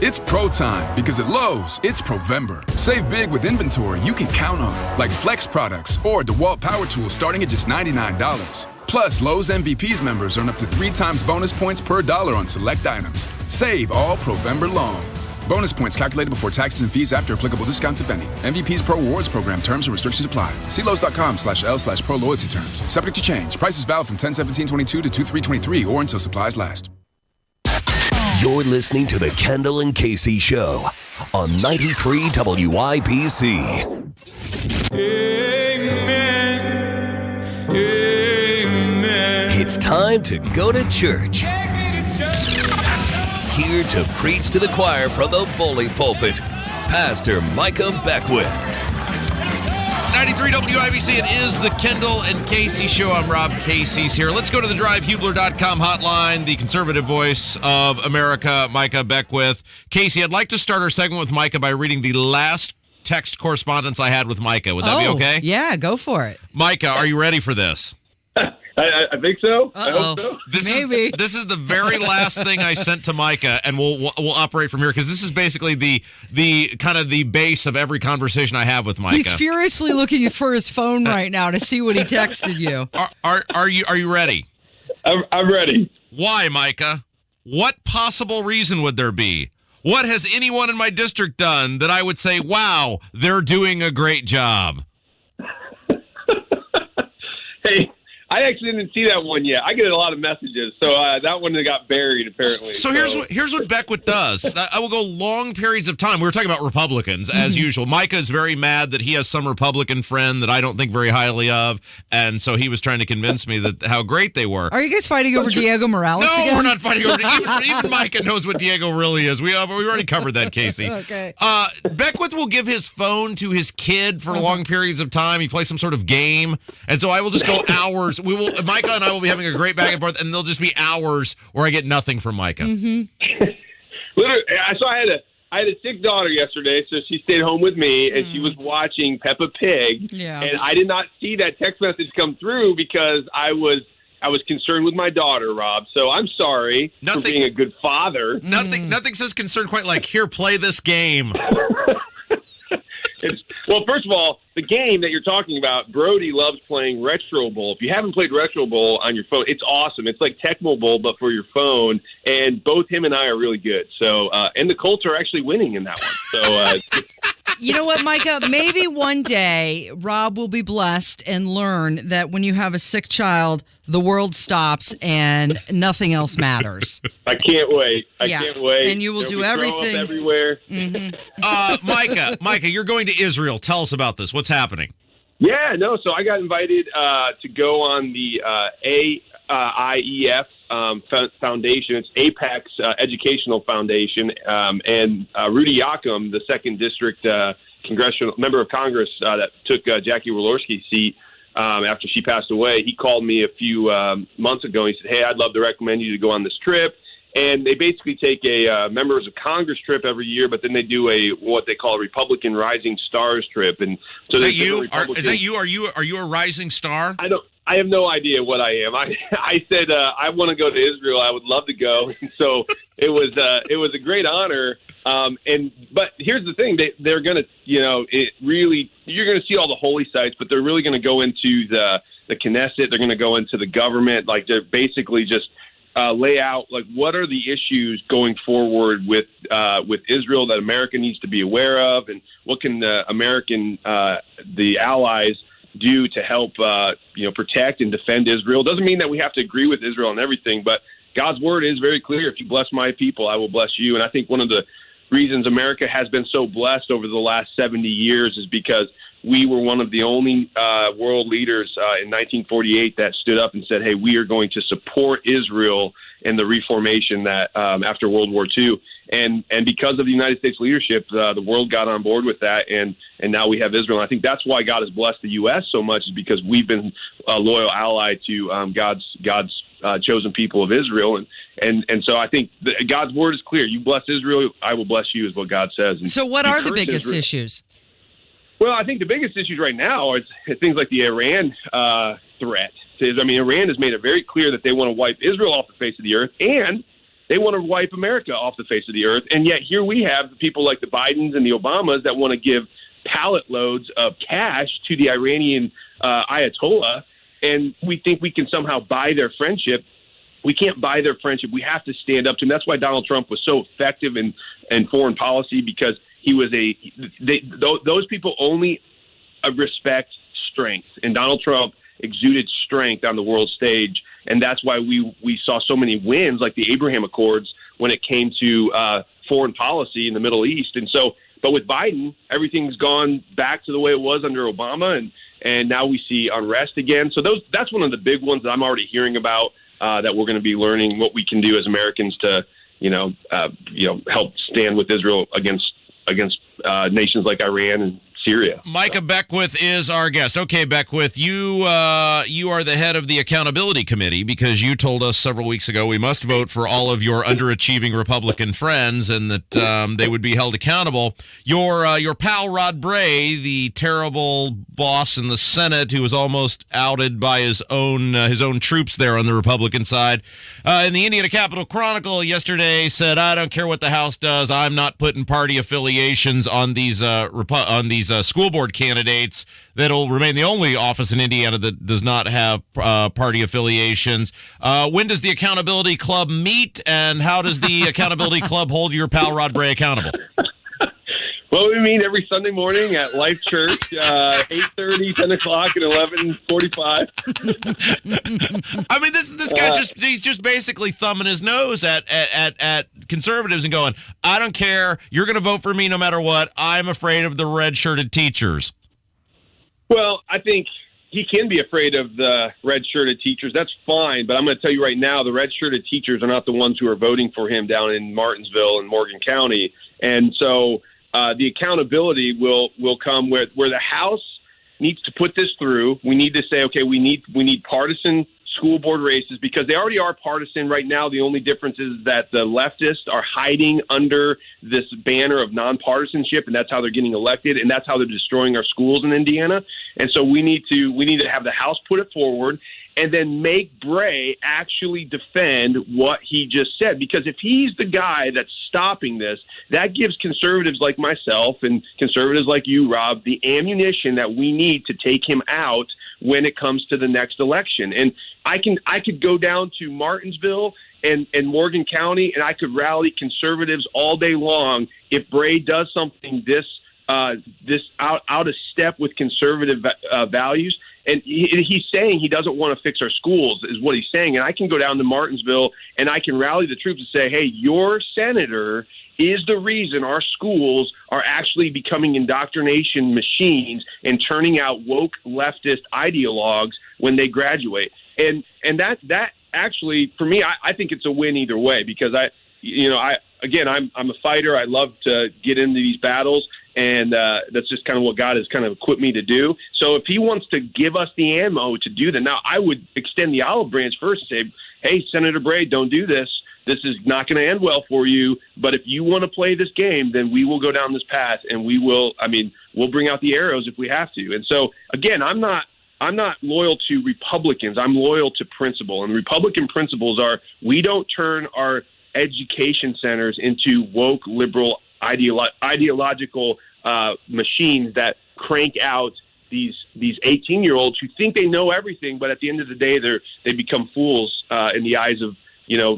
It's pro time because at Lowe's, it's Provember. Save big with inventory you can count on, like Flex products or DeWalt power tools starting at just $99. Plus, Lowe's MVPs members earn up to 3 times bonus points per dollar on select items. Save all Provember long. Bonus points calculated before taxes and fees after applicable discounts, if any. MVP's Pro Rewards Program terms and restrictions apply. See Lowe's.com/L/Pro Loyalty terms. Subject to change. Prices valid from 10/17/22 to 2/3/23 or until supplies last. You're listening to the Kendall and Casey Show on 93 WIBC. Amen. Amen. It's time to go to church. Here to preach to the choir from the bully pulpit, Pastor Micah Beckwith. 93 WIBC, it is the Kendall and Casey Show. I'm Rob Casey's here. Let's go to the drivehubler.com hotline, the conservative voice of America, Micah Beckwith. Casey, I'd like to start our segment with Micah by reading the last text correspondence I had with Micah. Would that be okay? Yeah, go for it. Micah, are you ready for this? I think so. I hope so. Maybe. This is the very last thing I sent to Micah, and we'll operate from here because this is basically the kind of the base of every conversation I have with Micah. He's furiously looking for his phone right now to see what he texted you. Are you ready? I'm ready. Why, Micah? What possible reason would there be? What has anyone in my district done that I would say, wow, they're doing a great job? Hey, I actually didn't see that one yet. I get a lot of messages, so that one got buried apparently. So here's what Beckwith does. I will go long periods of time. We were talking about Republicans as usual. Micah is very mad that he has some Republican friend that I don't think very highly of, and so he was trying to convince me that how great they were. Are you guys fighting over Diego Morales? No, again? we're not fighting over even Micah knows what Diego really is. We already covered that, Casey. Okay. Beckwith will give his phone to his kid for long periods of time. He plays some sort of game, and so I will just go hours. Micah and I will be having a great back and forth, and there'll just be hours where I get nothing from Micah. Literally, so I had a sick daughter yesterday, so she stayed home with me, and she was watching Peppa Pig. Yeah. And I did not see that text message come through because I was concerned with my daughter, Rob. So I'm sorry for being a good father. Nothing says concern quite like, here, play this game. Well, first of all, the game that you're talking about, Brody loves playing Retro Bowl. If you haven't played Retro Bowl on your phone, it's awesome. It's like Tecmo Bowl, but for your phone. And both him and I are really good. So, and the Colts are actually winning in that one. So, you know what, Micah? Maybe one day Rob will be blessed and learn that when you have a sick child, the world stops and nothing else matters. I can't wait. I can't wait. And you will do everything everywhere. Micah, you're going to Israel. Tell us about this. What's happening? Yeah, no. So I got invited to go on the AIEF Foundation. It's Apex Educational Foundation, and Rudy Yakum, the 2nd District congressional member of Congress that took Jackie Walorski's seat after she passed away. He called me a few months ago. He said, "Hey, I'd love to recommend you to go on this trip." And they basically take a members of Congress trip every year, but then they do what they call a Republican Rising Stars trip. And so is that you? Is that you? Are you a rising star? I have no idea what I am. I said I want to go to Israel. I would love to go. And so it was a great honor. But here's the thing: they're going to you're going to see all the holy sites, but they're really going to go into the Knesset. They're going to go into the government. Like they're basically just lay out like what are the issues going forward with Israel that America needs to be aware of, and what can the allies do to help protect and defend Israel. Doesn't mean that we have to agree with Israel on everything, but God's word is very clear. If you bless my people, I will bless you. And I think one of the reasons America has been so blessed over the last 70 years is because we were one of the only world leaders in 1948 that stood up and said, hey, we are going to support Israel in the reformation that after World War II. And because of the United States leadership, the world got on board with that, and now we have Israel. And I think that's why God has blessed the U.S. so much, is because we've been a loyal ally to God's chosen people of Israel. And so I think God's word is clear. You bless Israel, I will bless you, is what God says. And so what are the biggest issues? Well, I think the biggest issues right now are things like the Iran threat. I mean, Iran has made it very clear that they want to wipe Israel off the face of the earth, and they want to wipe America off the face of the earth. And yet here we have people like the Bidens and the Obamas that want to give pallet loads of cash to the Iranian Ayatollah, and we think we can somehow buy their friendship. We can't buy their friendship. We have to stand up to them. That's why Donald Trump was so effective in foreign policy, because he was those people only respect strength, and Donald Trump exuded strength on the world stage, and that's why we saw so many wins, like the Abraham Accords, when it came to foreign policy in the Middle East. And so, but with Biden, everything's gone back to the way it was under Obama, and now we see unrest again. So that's one of the big ones that I'm already hearing about, that we're going to be learning what we can do as Americans to help stand with Israel against nations like Iran and Syria. Micah Beckwith is our guest. Okay, Beckwith, you are the head of the Accountability Committee, because you told us several weeks ago we must vote for all of your underachieving Republican friends, and that they would be held accountable. Your pal Rod Bray, the terrible boss in the Senate who was almost outed by his own troops there on the Republican side, in the Indiana Capital Chronicle yesterday said, "I don't care what the House does. I'm not putting party affiliations on these school board candidates. That'll remain the only office in Indiana that does not have party affiliations." When does the Accountability Club meet, and how does the Accountability Club hold your pal Rod Bray accountable? Well, we meet every Sunday morning at Life Church, 8:30, 10 o'clock, and 11:45. I mean, this guy's he's just basically thumbing his nose at conservatives and going, I don't care. You're going to vote for me no matter what. I'm afraid of the red-shirted teachers. Well, I think he can be afraid of the red-shirted teachers. That's fine, but I'm going to tell you right now, the red-shirted teachers are not the ones who are voting for him down in Martinsville and Morgan County. And so the accountability will come where the House needs to put this through. We need to say, okay, we need partisan school board races because they already are partisan right now. The only difference is that the leftists are hiding under this banner of nonpartisanship, and that's how they're getting elected, and that's how they're destroying our schools in Indiana. And so we need to have the House put it forward and then make Bray actually defend what he just said. Because if he's the guy that's stopping this, that gives conservatives like myself and conservatives like you, Rob, the ammunition that we need to take him out when it comes to the next election. And I could go down to Martinsville and Morgan County, and I could rally conservatives all day long if Bray does something this out of step with conservative values. And he's saying he doesn't want to fix our schools, is what he's saying. And I can go down to Martinsville and I can rally the troops and say, hey, your senator is the reason our schools are actually becoming indoctrination machines and turning out woke leftist ideologues when they graduate. And that actually, for me, I think it's a win either way because I'm a fighter. I love to get into these battles. And that's just kind of what God has kind of equipped me to do. So if he wants to give us the ammo to do that, now I would extend the olive branch first and say, hey, Senator Bray, don't do this. This is not going to end well for you. But if you want to play this game, then we will go down this path and we'll bring out the arrows if we have to. And so, again, I'm not loyal to Republicans. I'm loyal to principle. And Republican principles are we don't turn our education centers into woke, liberal, ideological machines that crank out these 18-year-olds who think they know everything, but at the end of the day, they become fools in the eyes of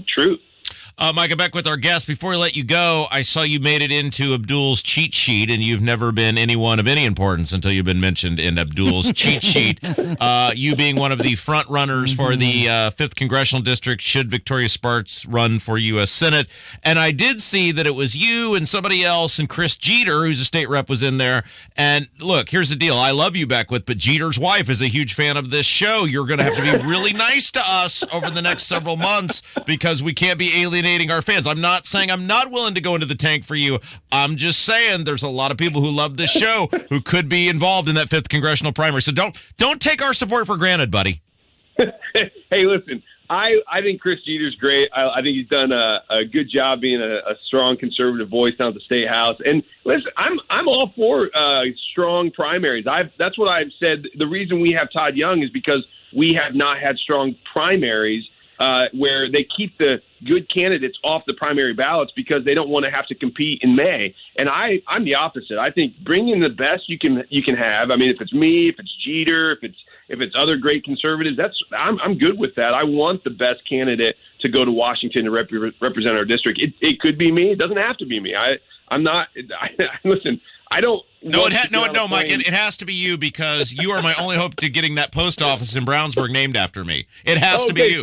truth. Micah Beckwith, our guest. Before we let you go, I saw you made it into Abdul's cheat sheet, and you've never been anyone of any importance until you've been mentioned in Abdul's cheat sheet. You being one of the front runners for the 5th Congressional District, should Victoria Sparks run for U.S. Senate. And I did see that it was you and somebody else, and Chris Jeter, who's a state rep, was in there. And look, here's the deal. I love you, Beckwith, but Jeter's wife is a huge fan of this show. You're going to have to be really nice to us over the next several months because we can't be alienating our fans. I'm not saying I'm not willing to go into the tank for you. I'm just saying there's a lot of people who love this show who could be involved in that 5th congressional primary. So don't take our support for granted, buddy. Hey, listen, I think Chris Jeter's great. I think he's done a good job being a strong conservative voice down at the State House. And listen, I'm all for strong primaries. That's what I've said. The reason we have Todd Young is because we have not had strong primaries where they keep the good candidates off the primary ballots because they don't want to have to compete in May. And I'm the opposite. I think bring in the best you can have. I mean, if it's me, if it's Jeter, if it's other great conservatives, I'm good with that. I want the best candidate to go to Washington to represent our district. It could be me. It doesn't have to be me. Listen. I don't. No, Mike. It has to be you because you are my only hope to getting that post office in Brownsburg named after me. It has to be you.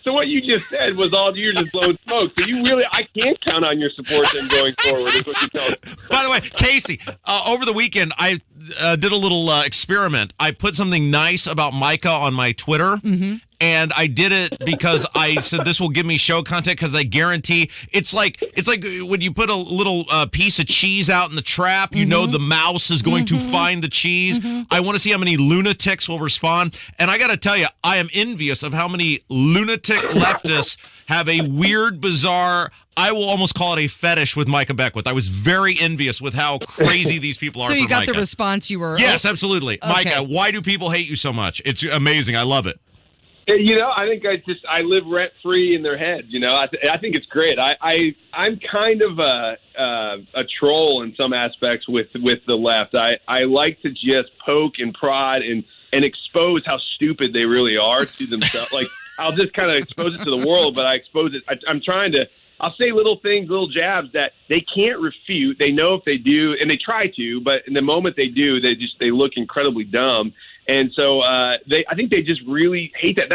So what you just said was all you're just blowing smoke. So I can't count on your support then going forward. Is what you tell me. By the way, Casey, over the weekend I did a little experiment. I put something nice about Micah on my Twitter. Mm-hmm. And I did it because I said this will give me show content because I guarantee it's like when you put a little piece of cheese out in the trap, you know the mouse is going to find the cheese. I want to see how many lunatics will respond. And I got to tell you, I am envious of how many lunatic leftists have a weird, bizarre, I will almost call it a fetish with Micah Beckwith. I was very envious with how crazy these people are. So you for got Micah. The response you were. Yes, absolutely. Okay. Micah, why do people hate you so much? It's amazing. I love it. I think I live rent free in their head. I think it's great. I'm kind of a troll in some aspects with the left. I like to just poke and prod and expose how stupid they really are to themselves. Like I'll just kind of expose it to the world, but I expose it. I'll say little things, little jabs that they can't refute. They know if they do, and they try to, but in the moment they do, they look incredibly dumb. And so I think they just really hate that.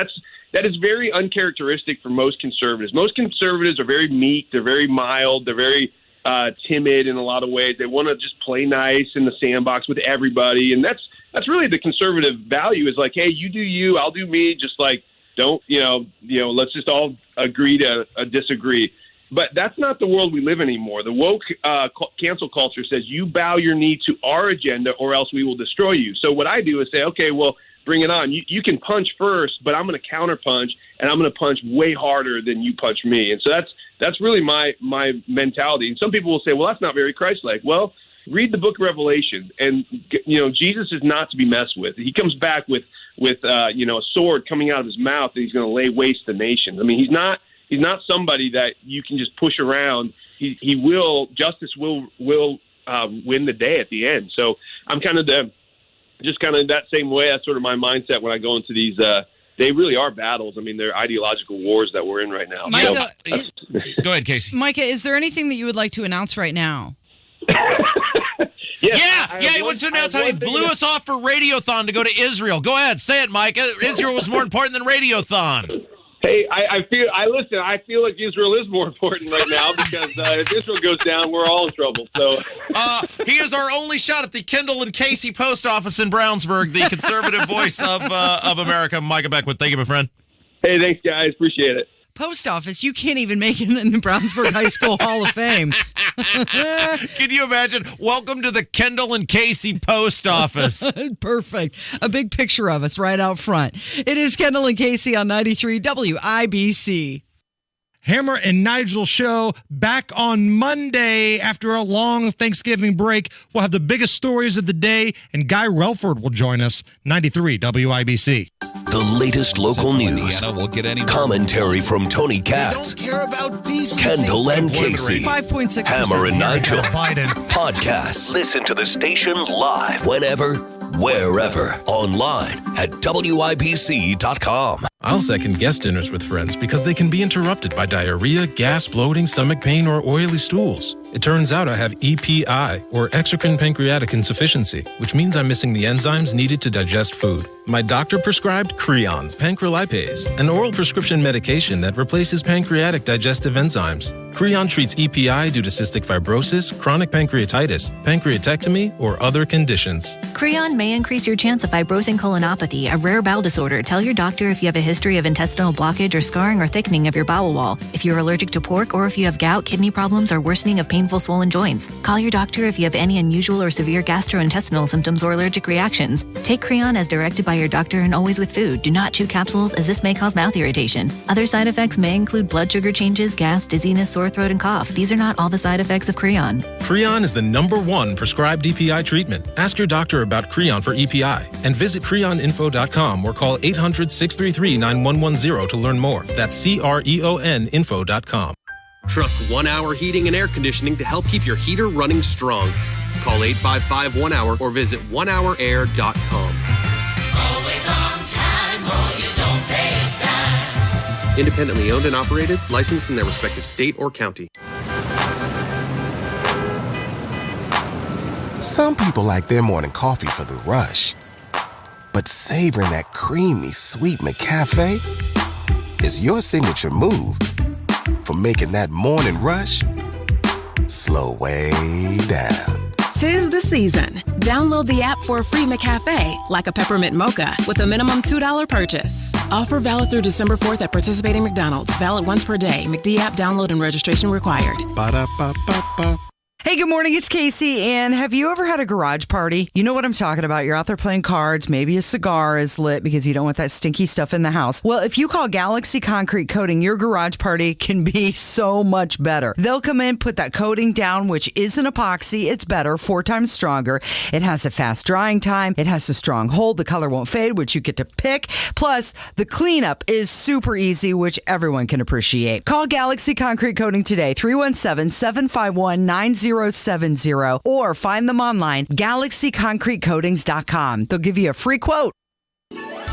That is very uncharacteristic for most conservatives. Most conservatives are very meek. They're very mild. They're very timid in a lot of ways. They want to just play nice in the sandbox with everybody. And that's really the conservative value is like, hey, you do you, I'll do me. Just like, don't, let's just all agree to disagree. But that's not the world we live in anymore. The woke cancel culture says you bow your knee to our agenda or else we will destroy you. So what I do is say, okay, well, bring it on. You can punch first, but I'm going to counter punch, and I'm going to punch way harder than you punch me. And so that's really my mentality. And some people will say, well, that's not very Christ-like. Well, read the book of Revelation, and Jesus is not to be messed with. He comes back with a sword coming out of his mouth, and he's going to lay waste the nations. I mean, he's not somebody that you can just push around. Justice will win the day at the end. So I'm kind of that same way. That's sort of my mindset when I go into these. They really are battles. I mean, they're ideological wars that we're in right now. Micah, go ahead, Casey. Micah, is there anything that you would like to announce right now? He wants to announce how he blew us off for Radiothon to go to Israel. Go ahead, say it, Micah. Israel was more important than Radiothon. Hey, I feel like Israel is more important right now because if Israel goes down, we're all in trouble. So he is our only shot at the Kendall and Casey post office in Brownsburg, the conservative voice of America. Micah Beckwith, thank you, my friend. Hey, thanks, guys. Appreciate it. Post office, you can't even make it in the Brownsburg High School Hall of Fame. Can you imagine? Welcome to the Kendall and Casey post office. Perfect. A big picture of us right out front. It is Kendall and Casey on 93 WIBC. Hammer and Nigel show back on Monday after a long Thanksgiving break. We'll have the biggest stories of the day, and Guy Relford will join us. 93 WIBC. The latest local news, commentary from Tony Katz, Kendall and Casey, 5.6%. Hammer and Nigel, podcasts. Listen to the station live whenever, wherever, online at WIBC.com. I'll second guest dinners with friends because they can be interrupted by diarrhea, gas, bloating, stomach pain, or oily stools. It turns out I have EPI, or exocrine pancreatic insufficiency, which means I'm missing the enzymes needed to digest food. My doctor prescribed Creon, pancrelipase, an oral prescription medication that replaces pancreatic digestive enzymes. Creon treats EPI due to cystic fibrosis, chronic pancreatitis, pancreatectomy, or other conditions. Creon may increase your chance of fibrosing colonopathy, a rare bowel disorder. Tell your doctor if you have a history of intestinal blockage or scarring or thickening of your bowel wall, if you're allergic to pork, or if you have gout, kidney problems, or worsening of painful swollen joints. Call your doctor if you have any unusual or severe gastrointestinal symptoms or allergic reactions. Take Creon as directed by your doctor and always with food. Do not chew capsules as this may cause mouth irritation. Other side effects may include blood sugar changes, gas, dizziness, sore throat, and cough. These are not all the side effects of Creon. Creon is the #1 prescribed EPI treatment. Ask your doctor about Creon for EPI and visit creoninfo.com or call 800-633-9110 to learn more. That's CREONinfo.com. Trust 1 Hour Heating and Air Conditioning to help keep your heater running strong. Call 855-1HOUR or visit onehourair.com. Always on time or you don't pay a dime. Independently owned and operated, licensed in their respective state or county. Some people like their morning coffee for the rush. But savoring that creamy, sweet McCafe is your signature move for making that morning rush slow way down. 'Tis the season. Download the app for a free McCafe, like a peppermint mocha, with a minimum $2 purchase. Offer valid through December 4th at participating McDonald's. Valid once per day. McD app download and registration required. Ba-da-ba-ba-ba. Hey, good morning. It's Casey. And have you ever had a garage party? You know what I'm talking about. You're out there playing cards. Maybe a cigar is lit because you don't want that stinky stuff in the house. Well, if you call Galaxy Concrete Coating, your garage party can be so much better. They'll come in, put that coating down, which is an epoxy. It's better, 4 times stronger. It has a fast drying time. It has a strong hold. The color won't fade, which you get to pick. Plus, the cleanup is super easy, which everyone can appreciate. Call Galaxy Concrete Coating today, 317-751-9070, or find them online, galaxyconcretecoatings.com. They'll give you a free quote.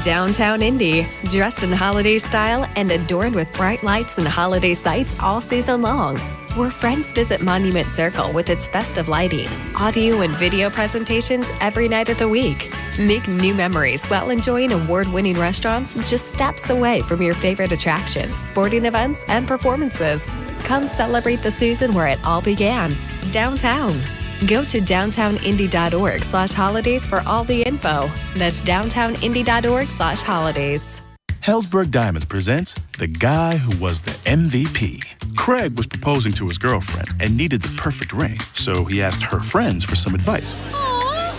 Downtown Indy, dressed in holiday style and adorned with bright lights and holiday sights all season long. Where friends visit Monument Circle with its festive lighting, audio and video presentations every night of the week. Make new memories while enjoying award-winning restaurants just steps away from your favorite attractions, sporting events, and performances. Come celebrate the season where it all began, downtown. Go to downtownindy.org/holidays for all the info. That's downtownindy.org/holidays. Helzberg Diamonds presents The Guy Who Was the MVP. Craig was proposing to his girlfriend and needed the perfect ring, so he asked her friends for some advice.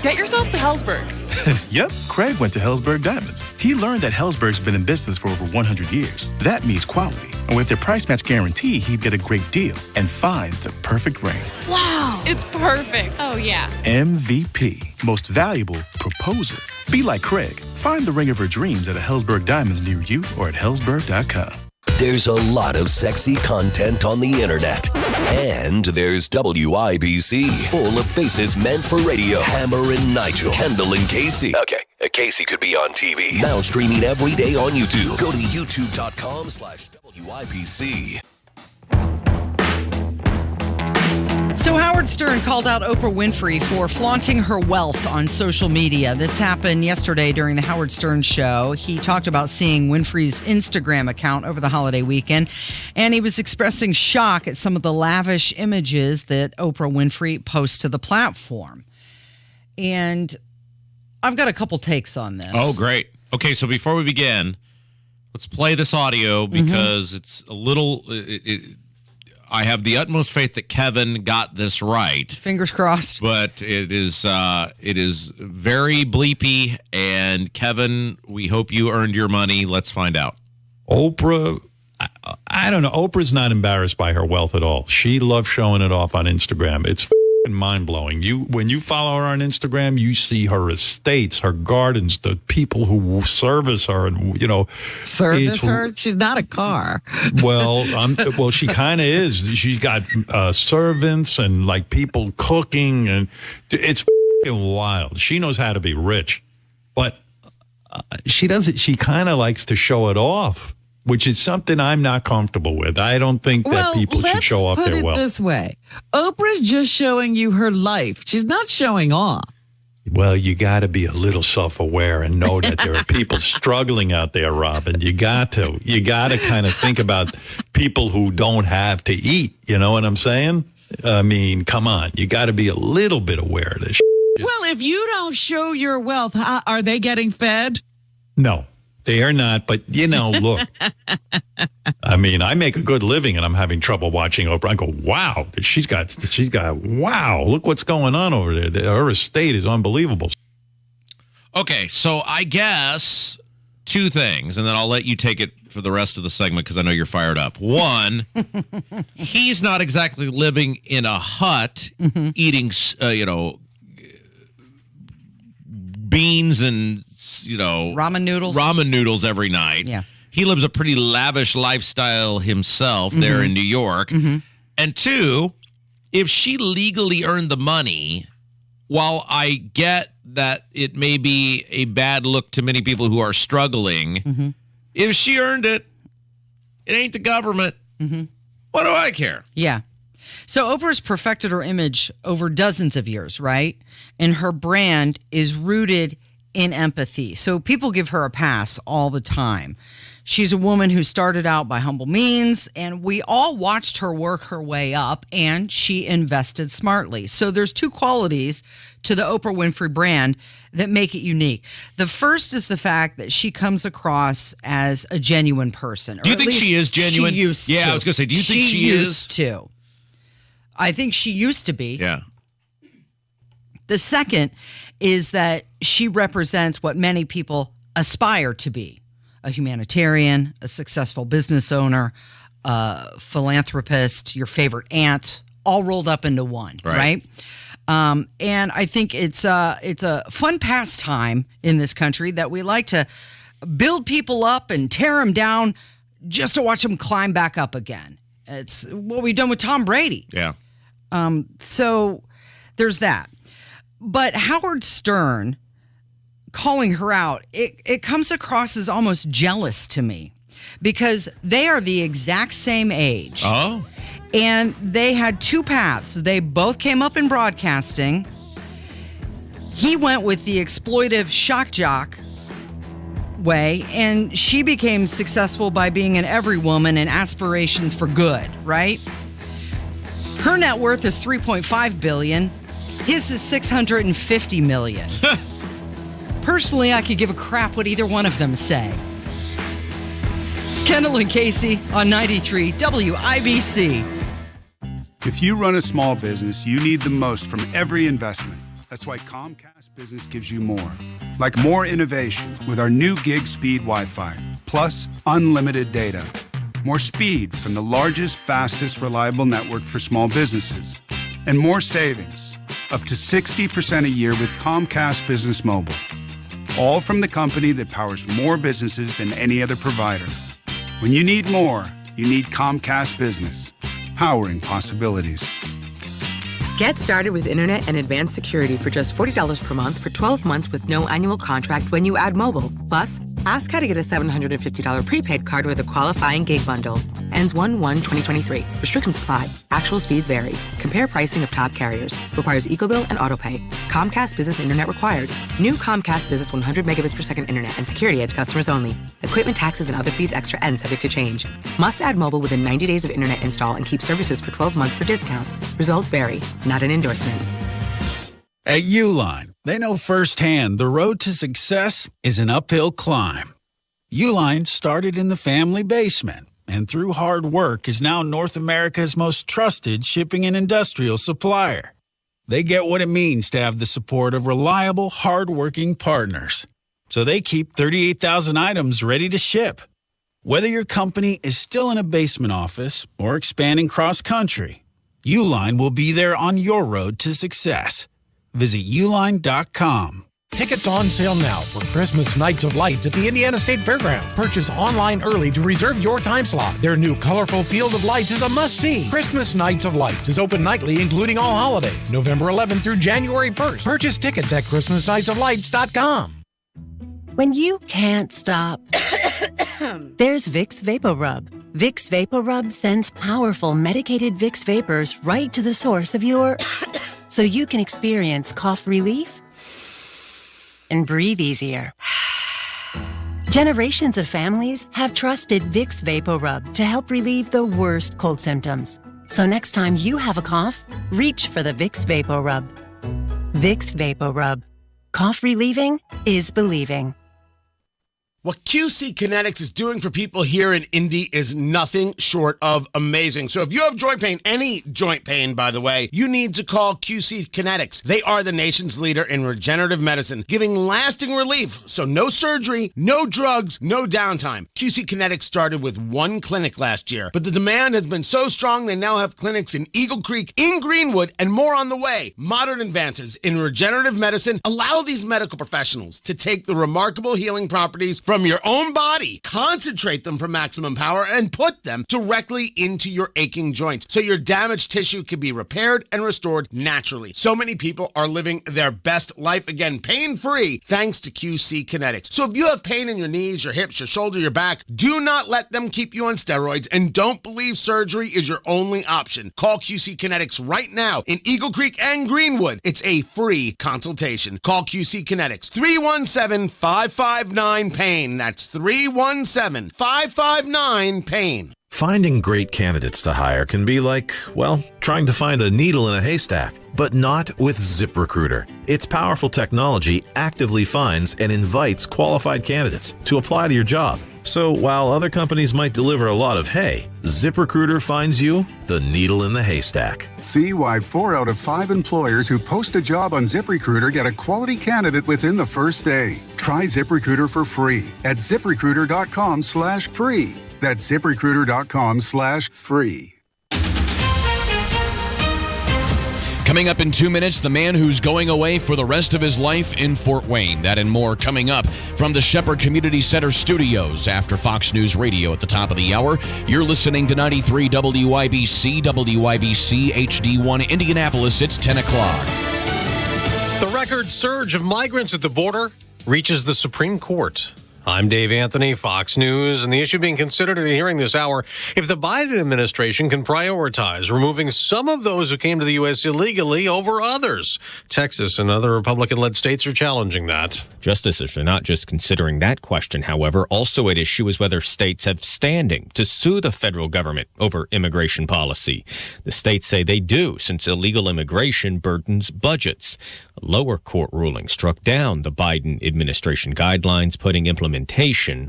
Get yourself to Helzberg. Yep, Craig went to Helzberg Diamonds. He learned that Helzberg's been in business for over 100 years. That means quality. And with their price match guarantee, he'd get a great deal and find the perfect ring. Wow, it's perfect. Oh, yeah. MVP, most valuable proposer. Be like Craig. Find the ring of her dreams at a Helzberg Diamonds near you or at Helzberg.com. There's a lot of sexy content on the internet. And there's WIBC, full of faces meant for radio. Hammer and Nigel, Kendall and Casey. Okay, Casey could be on TV. Now streaming every day on YouTube. Go to youtube.com/WIBC. So Howard Stern called out Oprah Winfrey for flaunting her wealth on social media. This happened yesterday during the Howard Stern show. He talked about seeing Winfrey's Instagram account over the holiday weekend, and he was expressing shock at some of the lavish images that Oprah Winfrey posts to the platform. And I've got a couple takes on this. Oh, great. Okay, so before we begin, let's play this audio because it's a little... I have the utmost faith that Kevin got this right. Fingers crossed. But it is very bleepy. And Kevin, we hope you earned your money. Let's find out. Oprah, I don't know. Oprah's not embarrassed by her wealth at all. She loves showing it off on Instagram. It's mind-blowing. When you follow her on Instagram, you see her estates, her gardens, the people who service her, and service her. She's not a car. Well, she kind of is. She's got servants and like people cooking, and it's wild. She knows how to be rich, but she doesn't. She kind of likes to show it off, which is something I'm not comfortable with. I don't think that people should show off their wealth. This way. Oprah's just showing you her life. She's not showing off. Well, you got to be a little self-aware and know that there are people struggling out there, Robin. You got to kind of think about people who don't have to eat. You know what I'm saying? I mean, come on. You got to be a little bit aware of this. Well, if you don't show your wealth, are they getting fed? No. They are not, but, look, I mean, I make a good living and I'm having trouble watching Oprah. I go, wow, she's got, wow, look what's going on over there. Her estate is unbelievable. Okay, so I guess two things, and then I'll let you take it for the rest of the segment because I know you're fired up. One, he's not exactly living in a hut eating, beans and ramen noodles every night. Yeah. He lives a pretty lavish lifestyle himself there in New York. And two, if she legally earned the money, while I get that it may be a bad look to many people who are struggling, if she earned it, it ain't the government. What do I care? Yeah. So Oprah's perfected her image over dozens of years, right? And her brand is rooted in empathy. So people give her a pass all the time. She's a woman who started out by humble means, and we all watched her work her way up, and she invested smartly. So there's two qualities to the Oprah Winfrey brand that make it unique. The first is the fact that she comes across as a genuine person. Do you think she is genuine? She used to. Yeah, I was going to say, do you think she is? Used to. I think she used to be. Yeah. The second is that she represents what many people aspire to be: a humanitarian, a successful business owner, a philanthropist, your favorite aunt, all rolled up into one, right? And I think it's a fun pastime in this country that we like to build people up and tear them down just to watch them climb back up again. It's what we've done with Tom Brady. Yeah. So there's that. But Howard Stern calling her out, it comes across as almost jealous to me because they are the exact same age. Oh. And they had two paths. They both came up in broadcasting. He went with the exploitive shock jock way, and she became successful by being an every woman and aspiration for good, right? Her net worth is $3.5 billion. His is $650 million. Personally, I could give a crap what either one of them say. It's Kendall and Casey on 93 WIBC. If you run a small business, you need the most from every investment. That's why Comcast Business gives you more. Like more innovation with our new gig speed Wi-Fi, plus unlimited data. More speed from the largest, fastest, reliable network for small businesses. And more savings, up to 60% a year with Comcast Business Mobile. All from the company that powers more businesses than any other provider. When you need more, you need Comcast Business. Powering possibilities. Get started with internet and advanced security for just $40 per month for 12 months with no annual contract when you add mobile. Plus, ask how to get a $750 prepaid card with a qualifying gig bundle. Ends 1/1/2023. Restrictions apply. Actual speeds vary. Compare pricing of top carriers. Requires EcoBill and AutoPay. Comcast Business Internet required. New Comcast Business 100 megabits per second internet and security edge customers only. Equipment taxes and other fees extra and subject to change. Must add mobile within 90 days of internet install and keep services for 12 months for discount. Results vary. Not an endorsement. At Uline, they know firsthand the road to success is an uphill climb. Uline started in the family basement and through hard work is now North America's most trusted shipping and industrial supplier. They get what it means to have the support of reliable, hard-working partners. So they keep 38,000 items ready to ship. Whether your company is still in a basement office or expanding cross-country, Uline will be there on your road to success. Visit uline.com. Tickets on sale now for Christmas Nights of Lights at the Indiana State Fairgrounds. Purchase online early to reserve your time slot. Their new colorful field of lights is a must-see. Christmas Nights of Lights is open nightly, including all holidays, November 11th through January 1st. Purchase tickets at ChristmasNightsOfLights.com. When you can't stop, there's Vicks VapoRub. Vicks VapoRub sends powerful medicated Vicks vapors right to the source of your... so you can experience cough relief and breathe easier. Generations of families have trusted Vicks VapoRub to help relieve the worst cold symptoms. So next time you have a cough, reach for the Vicks VapoRub. Vicks VapoRub. Cough relieving is believing. What QC Kinetics is doing for people here in Indy is nothing short of amazing. So if you have joint pain, any joint pain, by the way, you need to call QC Kinetics. They are the nation's leader in regenerative medicine, giving lasting relief. So no surgery, no drugs, no downtime. QC Kinetics started with one clinic last year, but the demand has been so strong they now have clinics in Eagle Creek, in Greenwood, and more on the way. Modern advances in regenerative medicine allow these medical professionals to take the remarkable healing properties from your own body, concentrate them for maximum power, and put them directly into your aching joints so your damaged tissue can be repaired and restored naturally. So many people are living their best life again, pain-free, thanks to QC Kinetics. So if you have pain in your knees, your hips, your shoulder, your back, do not let them keep you on steroids, and don't believe surgery is your only option. Call QC Kinetics right now in Eagle Creek and Greenwood. It's a free consultation. Call QC Kinetics, 317-559-PAIN. That's 317-559-PAIN. Finding great candidates to hire can be like, well, trying to find a needle in a haystack, but not with ZipRecruiter. Its powerful technology actively finds and invites qualified candidates to apply to your job. So while other companies might deliver a lot of hay, ZipRecruiter finds you the needle in the haystack. See why 4 out of 5 employers who post a job on ZipRecruiter get a quality candidate within the first day. Try ZipRecruiter for free at ZipRecruiter.com/free. That's ZipRecruiter.com/free. Coming up in 2 minutes, the man who's going away for the rest of his life in Fort Wayne. That and more coming up from the Shepherd Community Center studios after Fox News Radio at the top of the hour. You're listening to 93 WIBC, WIBC HD1 Indianapolis. It's 10 o'clock. The record surge of migrants at the border reaches the Supreme Court. I'm Dave Anthony, Fox News, and the issue being considered in a hearing this hour, if the Biden administration can prioritize removing some of those who came to the U.S. illegally over others. Texas and other Republican-led states are challenging that. Justices are not just considering that question, however. Also at issue is whether states have standing to sue the federal government over immigration policy. The states say they do, since illegal immigration burdens budgets. A lower court ruling struck down the Biden administration guidelines, putting implementation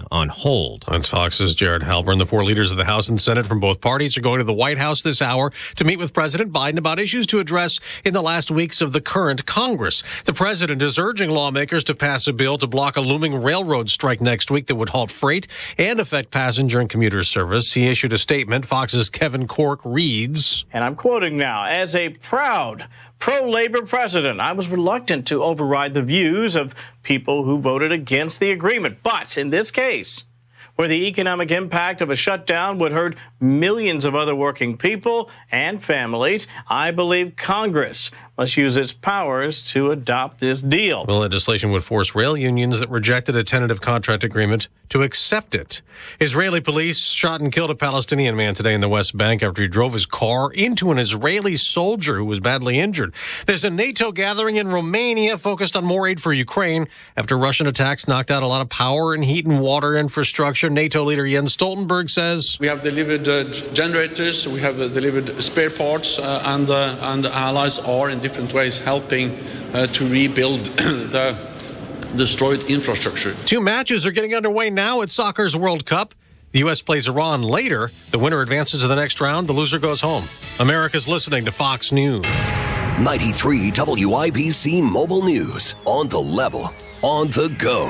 on hold. That's Fox's Jared Halpern. The four leaders of the House and Senate from both parties are going to the White House this hour to meet with President Biden about issues to address in the last weeks of the current Congress. The president is urging lawmakers to pass a bill to block a looming railroad strike next week that would halt freight and affect passenger and commuter service. He issued a statement. Fox's Kevin Corke reads, and I'm quoting now, as a proud pro-labor president, I was reluctant to override the views of people who voted against the agreement. But in this case, where the economic impact of a shutdown would hurt millions of other working people and families, I believe Congress must use its powers to adopt this deal. The legislation would force rail unions that rejected a tentative contract agreement to accept it. Israeli police shot and killed a Palestinian man today in the West Bank after he drove his car into an Israeli soldier who was badly injured. There's a NATO gathering in Romania focused on more aid for Ukraine after Russian attacks knocked out a lot of power and heat and water infrastructure. NATO leader Jens Stoltenberg says, we have delivered generators, we have delivered spare parts, and the allies are in different ways helping to rebuild the destroyed infrastructure. Two matches are getting underway now at soccer's World Cup. The U.S. plays Iran later. The winner advances to the next round. The loser goes home. America's listening to Fox News. 93 WIBC Mobile News. On the level, on the go.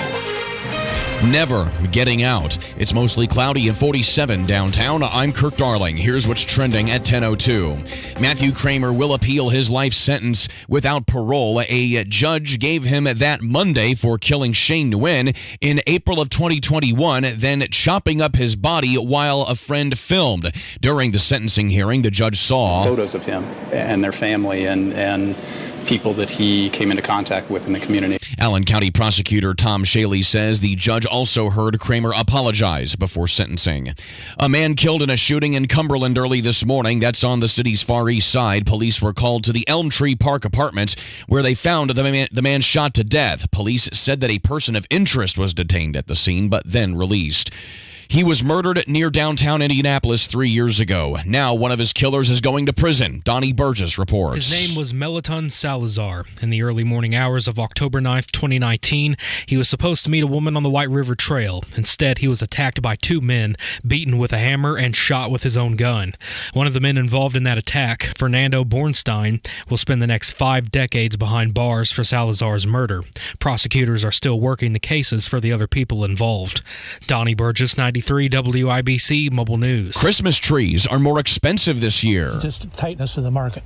Never getting out. It's mostly cloudy and 47 downtown. I'm Kurt Darling. Here's what's trending at 10:02. Matthew Kramer will appeal his life sentence without parole. A judge gave him that Monday for killing Shane Nguyen in April of 2021, then chopping up his body while a friend filmed. During the sentencing hearing, the judge saw photos of him and their family and people that he came into contact with in the community. Allen County Prosecutor Tom Shaley says the judge also heard Kramer apologize before sentencing. A man killed in a shooting in Cumberland early this morning. That's on the city's far east side. Police were called to the Elm Tree Park apartments where they found the man shot to death. Police said that a person of interest was detained at the scene but then released. He was murdered near downtown Indianapolis 3 years ago. Now one of his killers is going to prison. Donnie Burgess reports. His name was Melaton Salazar. In the early morning hours of October 9th, 2019, he was supposed to meet a woman on the White River Trail. Instead, he was attacked by two men, beaten with a hammer, and shot with his own gun. One of the men involved in that attack, Fernando Bornstein, will spend the next 5 decades behind bars for Salazar's murder. Prosecutors are still working the cases for the other people involved. Donnie Burgess, 93 WIBC Mobile News. Christmas trees are more expensive this year. Just the tightness of the market.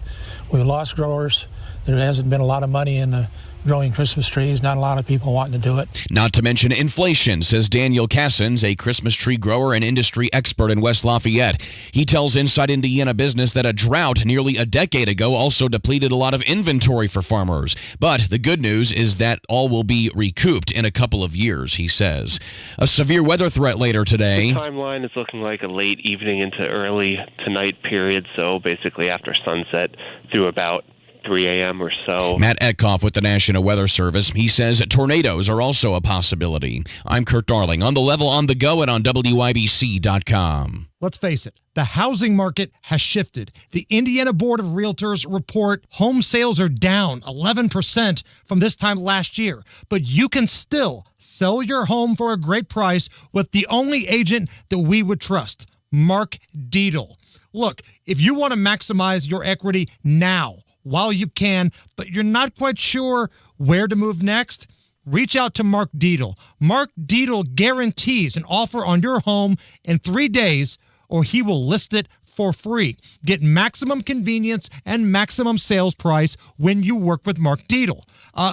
We've lost growers. There hasn't been a lot of money in growing Christmas trees. Not a lot of people wanting to do it. Not to mention inflation, says Daniel Cassins, a Christmas tree grower and industry expert in West Lafayette. He tells Inside Indiana Business that a drought nearly a decade ago also depleted a lot of inventory for farmers. But the good news is that all will be recouped in a couple of years, he says. A severe weather threat later today. The timeline is looking like a late evening into early tonight period, so basically after sunset through about 3 a.m. or so. Matt Etkoff with the National Weather Service. He says tornadoes are also a possibility. I'm Kurt Darling. On the level, on the go, and on WIBC.com. Let's face it, the housing market has shifted. The Indiana Board of Realtors report home sales are down 11% from this time last year. But you can still sell your home for a great price with the only agent that we would trust, Mark Dietl. Look, if you want to maximize your equity now, while you can, but you're not quite sure where to move next, reach out to Mark Dietl. Mark Dietl guarantees an offer on your home in 3 days, or he will list it for free. Get maximum convenience and maximum sales price when you work with Mark Dietl.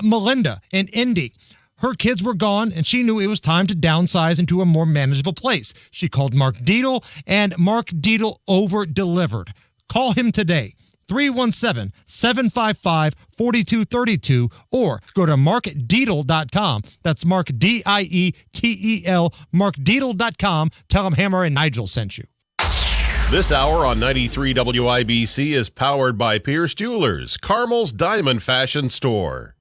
Melinda in Indy, her kids were gone, and she knew it was time to downsize into a more manageable place. She called Mark Dietl, and Mark Dietl over-delivered. Call him today. 317-755-4232 or go to markdeedle.com. That's Mark, D-I-E-T-E-L, markdeedle.com. Tell them Hammer and Nigel sent you. This hour on 93 WIBC is powered by Pierce Jewelers, Carmel's Diamond Fashion Store.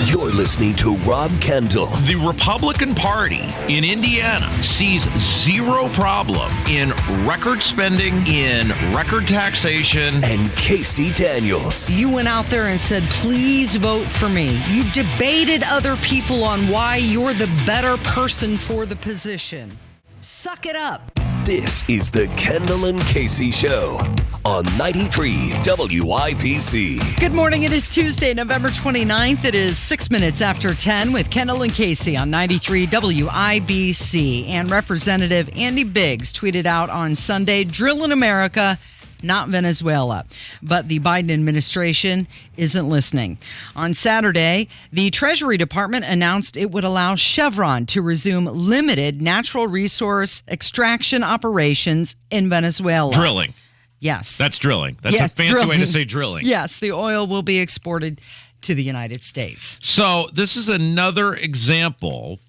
You're listening to Rob Kendall. The Republican Party in Indiana sees zero problem in record spending, in record taxation. And Casey Daniels. You went out there and said, please vote for me. You debated other people on why you're the better person for the position. Suck it up. This is the Kendall and Casey Show on 93 WIBC. Good morning. It is Tuesday, November 29th. It is 6 minutes after 10 with Kendall and Casey on 93 WIBC. And Representative Andy Biggs tweeted out on Sunday, drill in America, not Venezuela. But the Biden administration isn't listening. On Saturday, the Treasury Department announced it would allow Chevron to resume limited natural resource extraction operations in Venezuela. Drilling. Yes. That's drilling. That's a fancy way to say drilling. Yes, the oil will be exported to the United States. So this is another example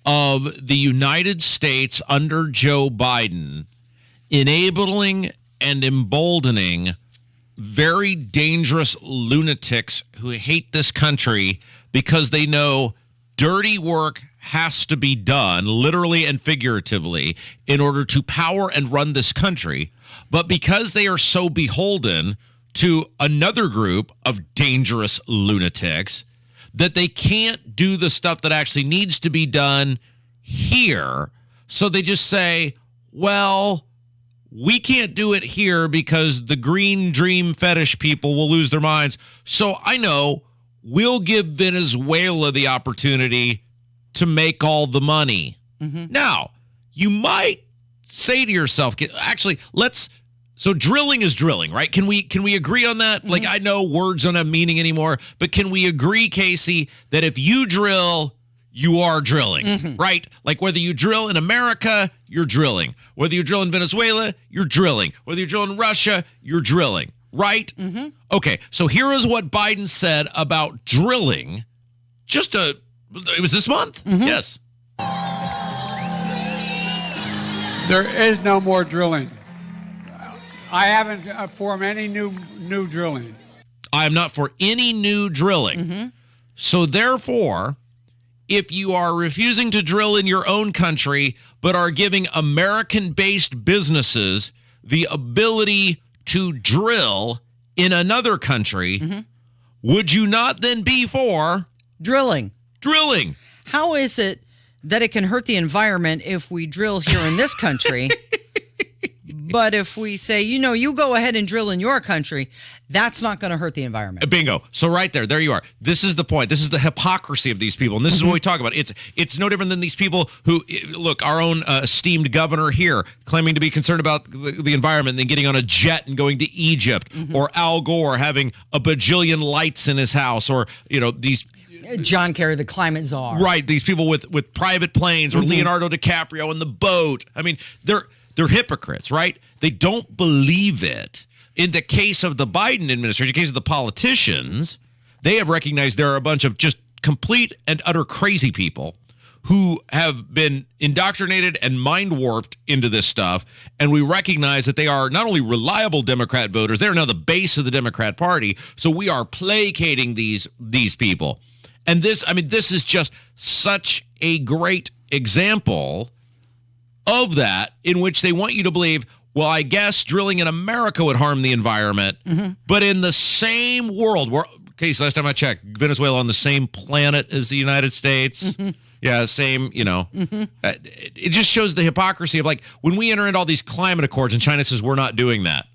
of the United States under Joe Biden enabling and emboldening very dangerous lunatics who hate this country because they know dirty work has to be done, literally and figuratively, in order to power and run this country. But because they are so beholden to another group of dangerous lunatics that they can't do the stuff that actually needs to be done here, so they just say, well, we can't do it here because the green dream fetish people will lose their minds. So I know we'll give Venezuela the opportunity to make all the money. Mm-hmm. Now, you might say to yourself, actually, so drilling is drilling, right? Can we agree on that? Mm-hmm. Like, I know words don't have meaning anymore, but can we agree, Casey, that if you drill, you are drilling, right? Like whether you drill in America, you're drilling. Whether you drill in Venezuela, you're drilling. Whether you drill in Russia, you're drilling, right? Mm-hmm. Okay, so here is what Biden said about drilling. It was this month? Mm-hmm. Yes. There is no more drilling. I haven't for any new drilling. I am not for any new drilling. Mm-hmm. So therefore, if you are refusing to drill in your own country, but are giving American-based businesses the ability to drill in another country, would you not then be for drilling? Drilling. How is it that it can hurt the environment if we drill here in this country? But if we say, you go ahead and drill in your country, that's not going to hurt the environment. Bingo. So right there you are. This is the point. This is the hypocrisy of these people. And this is what we talk about. It's no different than these people who, look, our own esteemed governor here claiming to be concerned about the environment and then getting on a jet and going to Egypt, or Al Gore having a bajillion lights in his house, or, these John Kerry, the climate czar. Right. These people with private planes, or Leonardo DiCaprio in the boat. I mean, they're hypocrites, right? They don't believe it. In the case of the Biden administration, in the case of the politicians, they have recognized there are a bunch of just complete and utter crazy people who have been indoctrinated and mind warped into this stuff. And we recognize that they are not only reliable Democrat voters, they're now the base of the Democrat Party. So we are placating these people. And this is just such a great example of that, in which they want you to believe, well, I guess drilling in America would harm the environment, but in the same world, Casey, last time I checked, Venezuela on the same planet as the United States. Yeah, same, It just shows the hypocrisy of, like, when we enter into all these climate accords and China says we're not doing that,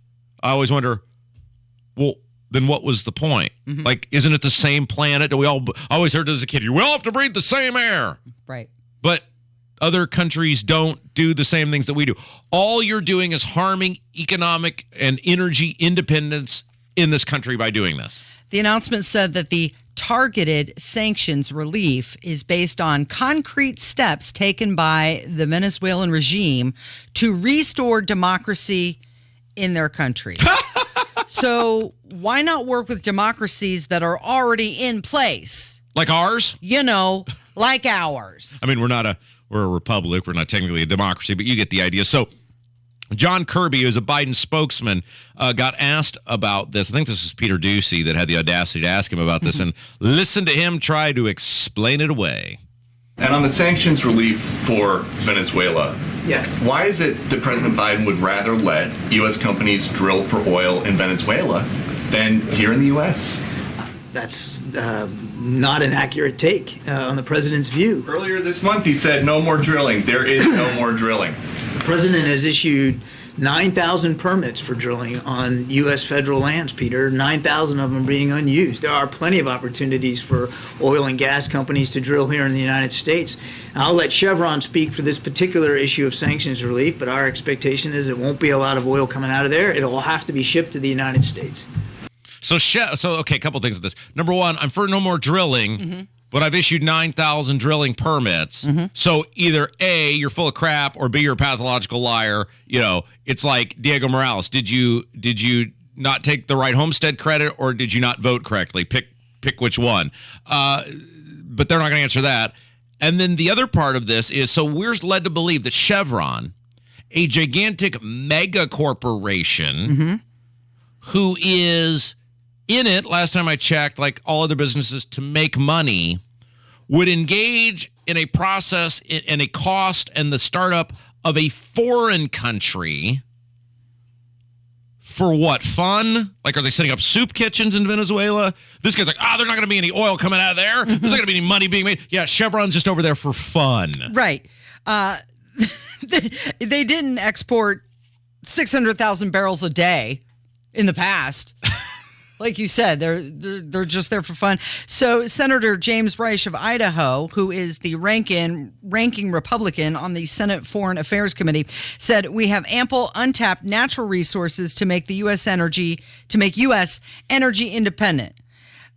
I always wonder, well, then what was the point? Like, isn't it the same planet? I always heard as a kid, you all have to breathe the same air. Right. But other countries don't do the same things that we do. All you're doing is harming economic and energy independence in this country by doing this. The announcement said that the targeted sanctions relief is based on concrete steps taken by the Venezuelan regime to restore democracy in their country. So why not work with democracies that are already in place? Like ours? Like ours. I mean, we're a republic. We're not technically a democracy, but you get the idea. So John Kirby, who's a Biden spokesman, got asked about this. I think this was Peter Doocy that had the audacity to ask him about this. And listen to him try to explain it away. And on the sanctions relief for Venezuela, why is it that President Biden would rather let U.S. companies drill for oil in Venezuela than here in the U.S.? That's not an accurate take on the president's view. Earlier this month, he said no more drilling. There is no more drilling. The president has issued 9,000 permits for drilling on U.S. federal lands, Peter. 9,000 of them being unused. There are plenty of opportunities for oil and gas companies to drill here in the United States. I'll let Chevron speak for this particular issue of sanctions relief, but our expectation is it won't be a lot of oil coming out of there. It'll all have to be shipped to the United States. So okay, a couple things with this. Number one, I'm for no more drilling, but I've issued 9,000 drilling permits. So either A, you're full of crap, or B, you're a pathological liar. It's like Diego Morales. Did you not take the right homestead credit, or did you not vote correctly? Pick which one. But they're not going to answer that. And then the other part of this is, so we're led to believe that Chevron, a gigantic mega corporation, who is in it, last time I checked, like all other businesses, to make money, would engage in a process and a cost and the startup of a foreign country for what? Fun? Like, are they setting up soup kitchens in Venezuela? This guy's like, there's not going to be any oil coming out of there. There's not going to be any money being made. Yeah, Chevron's just over there for fun. Right. They didn't export 600,000 barrels a day in the past. Like you said, they're just there for fun. So Senator James Reich of Idaho, who is the ranking Republican on the Senate Foreign Affairs Committee, said we have ample untapped natural resources to make U.S. energy independent.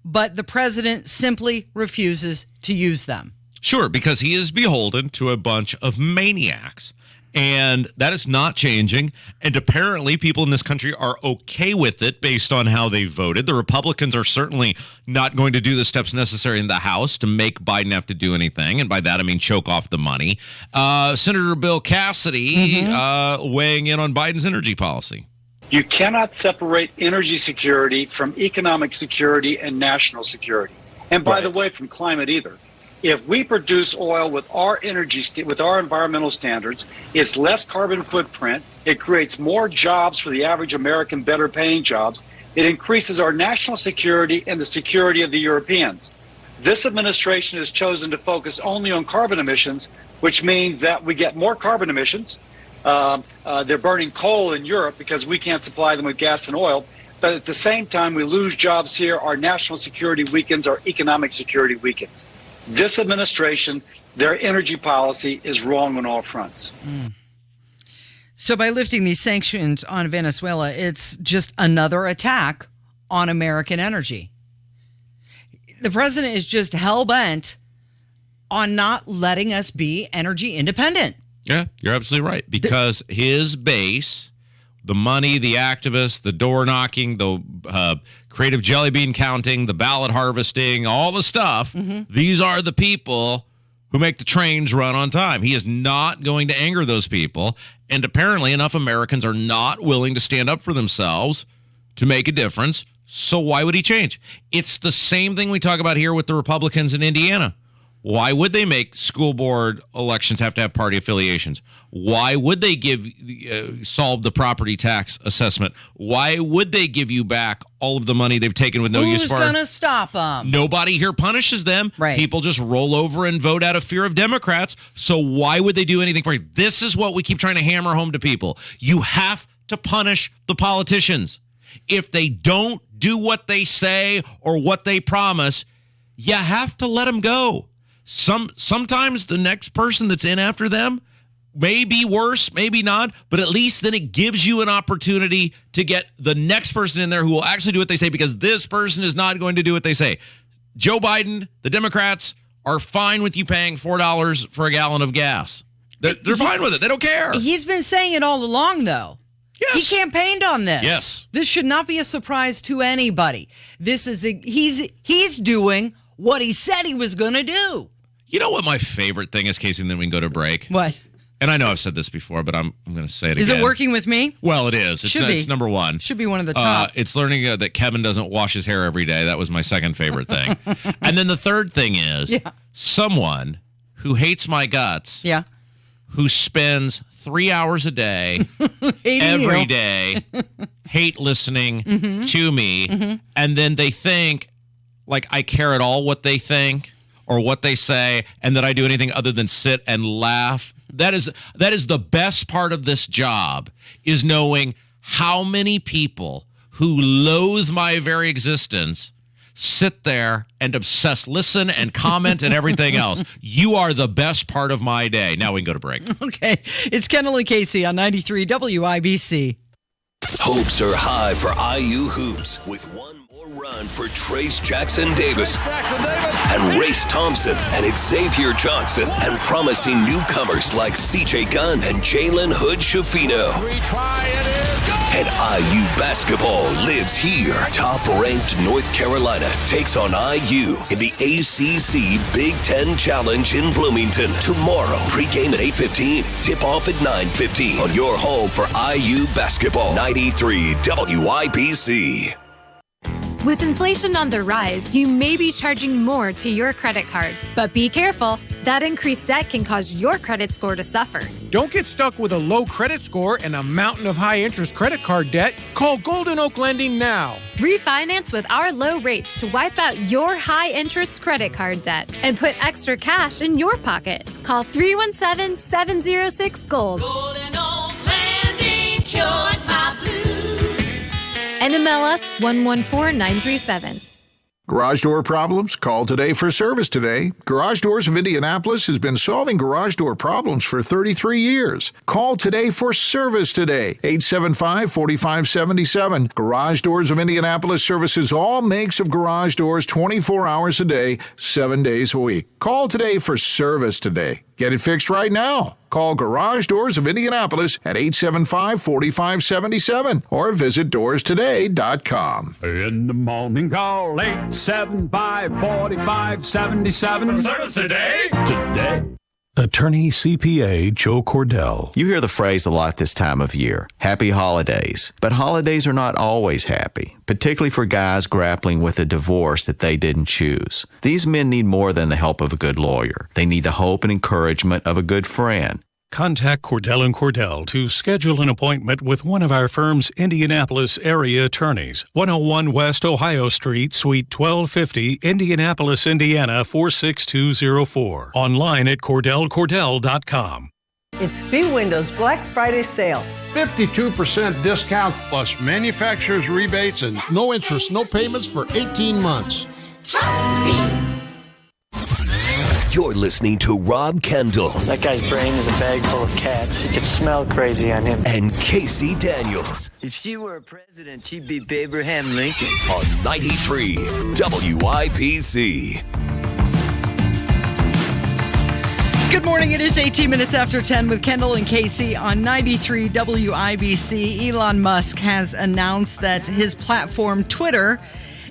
But the president simply refuses to use them. Sure, because he is beholden to a bunch of maniacs. And that is not changing. And apparently people in this country are okay with it based on how they voted. The Republicans are certainly not going to do the steps necessary in the House to make Biden have to do anything. And by that, I mean choke off the money. Senator Bill Cassidy weighing in on Biden's energy policy. You cannot separate energy security from economic security and national security. And by the way, from climate either. If we produce oil with our with our environmental standards, it's less carbon footprint. It creates more jobs for the average American, better paying jobs. It increases our national security and the security of the Europeans. This administration has chosen to focus only on carbon emissions, which means that we get more carbon emissions. They're burning coal in Europe because we can't supply them with gas and oil. But at the same time, we lose jobs here. Our national security weakens. Our economic security weakens. This administration, their energy policy is wrong on all fronts. So by lifting these sanctions on Venezuela, it's just another attack on American energy. The president is just hell-bent on not letting us be energy independent. Yeah, you're absolutely right. Because his base, the money, the activists, the door knocking, the creative jelly bean counting, the ballot harvesting, all the stuff, these are the people who make the trains run on time. He is not going to anger those people. And apparently enough Americans are not willing to stand up for themselves to make a difference. So why would he change? It's the same thing we talk about here with the Republicans in Indiana. Why would they make school board elections have to have party affiliations? Why would they solve the property tax assessment? Why would they give you back all of the money they've taken with no use for? Who's going to stop them? Nobody here punishes them. Right. People just roll over and vote out of fear of Democrats. So why would they do anything for you? This is what we keep trying to hammer home to people. You have to punish the politicians. If they don't do what they say or what they promise, you have to let them go. Sometimes the next person that's in after them may be worse, maybe not, but at least then it gives you an opportunity to get the next person in there who will actually do what they say, because this person is not going to do what they say. Joe Biden, the Democrats are fine with you paying $4 for a gallon of gas. They're fine with it. They don't care. He's been saying it all along, though. He campaigned on this. Yes. This should not be a surprise to anybody. This is he's doing what he said he was going to do. You know what my favorite thing is, Casey, and then we can go to break? What? And I know I've said this before, but I'm going to say it again. Is it working with me? Well, it is. It's number one. Should be one of the top. It's learning that Kevin doesn't wash his hair every day. That was my second favorite thing. And then the third thing is someone who hates my guts, who spends 3 hours a day, every day, hate listening to me, and then they think like I care at all what they think or what they say, and that I do anything other than sit and laugh. That is the best part of this job, is knowing how many people who loathe my very existence sit there and obsess, listen and comment and everything else. You are the best part of my day. Now we can go to break. Okay. It's Kendall and Casey on 93 WIBC. Hopes are high for IU Hoops with one more run for Trace Jackson-Davis and Race Thompson and Xavier Johnson and promising newcomers like CJ Gunn and Jalen Hood-Schifino. And IU basketball lives here. Top-ranked North Carolina takes on IU in the ACC Big Ten Challenge in Bloomington tomorrow. Pre-game at 8:15, tip-off at 9:15 on your home for IU basketball. 93 WIBC. With inflation on the rise, you may be charging more to your credit card. But be careful. That increased debt can cause your credit score to suffer. Don't get stuck with a low credit score and a mountain of high-interest credit card debt. Call Golden Oak Lending now. Refinance with our low rates to wipe out your high-interest credit card debt and put extra cash in your pocket. Call 317-706-GOLD. Golden Oak Lending cured my blues. NMLS 114937. Garage door problems? Call today for service today. Garage Doors of Indianapolis has been solving garage door problems for 33 years. Call today for service today. 875-4577. Garage Doors of Indianapolis services all makes of garage doors 24 hours a day, 7 days a week. Call today for service today. Get it fixed right now. Call Garage Doors of Indianapolis at 875-4577 or visit doorstoday.com. In the morning, call 875-4577. Service today. Today. Attorney CPA Joe Cordell. You hear the phrase a lot this time of year, happy holidays. But holidays are not always happy, particularly for guys grappling with a divorce that they didn't choose. These men need more than the help of a good lawyer. They need the hope and encouragement of a good friend. Contact Cordell & Cordell to schedule an appointment with one of our firm's Indianapolis area attorneys. 101 West Ohio Street, Suite 1250, Indianapolis, Indiana 46204. Online at CordellCordell.com. It's B Windows Black Friday sale. 52% discount plus manufacturer's rebates and no interest, no payments for 18 months. Trust me. You're listening to Rob Kendall. That guy's brain is a bag full of cats. You could smell crazy on him. And Casey Daniels. If she were a president, she'd be Abraham Lincoln. On 93 WIBC. Good morning. It is 18 minutes after 10 with Kendall and Casey on 93 WIBC. Elon Musk has announced that his platform, Twitter,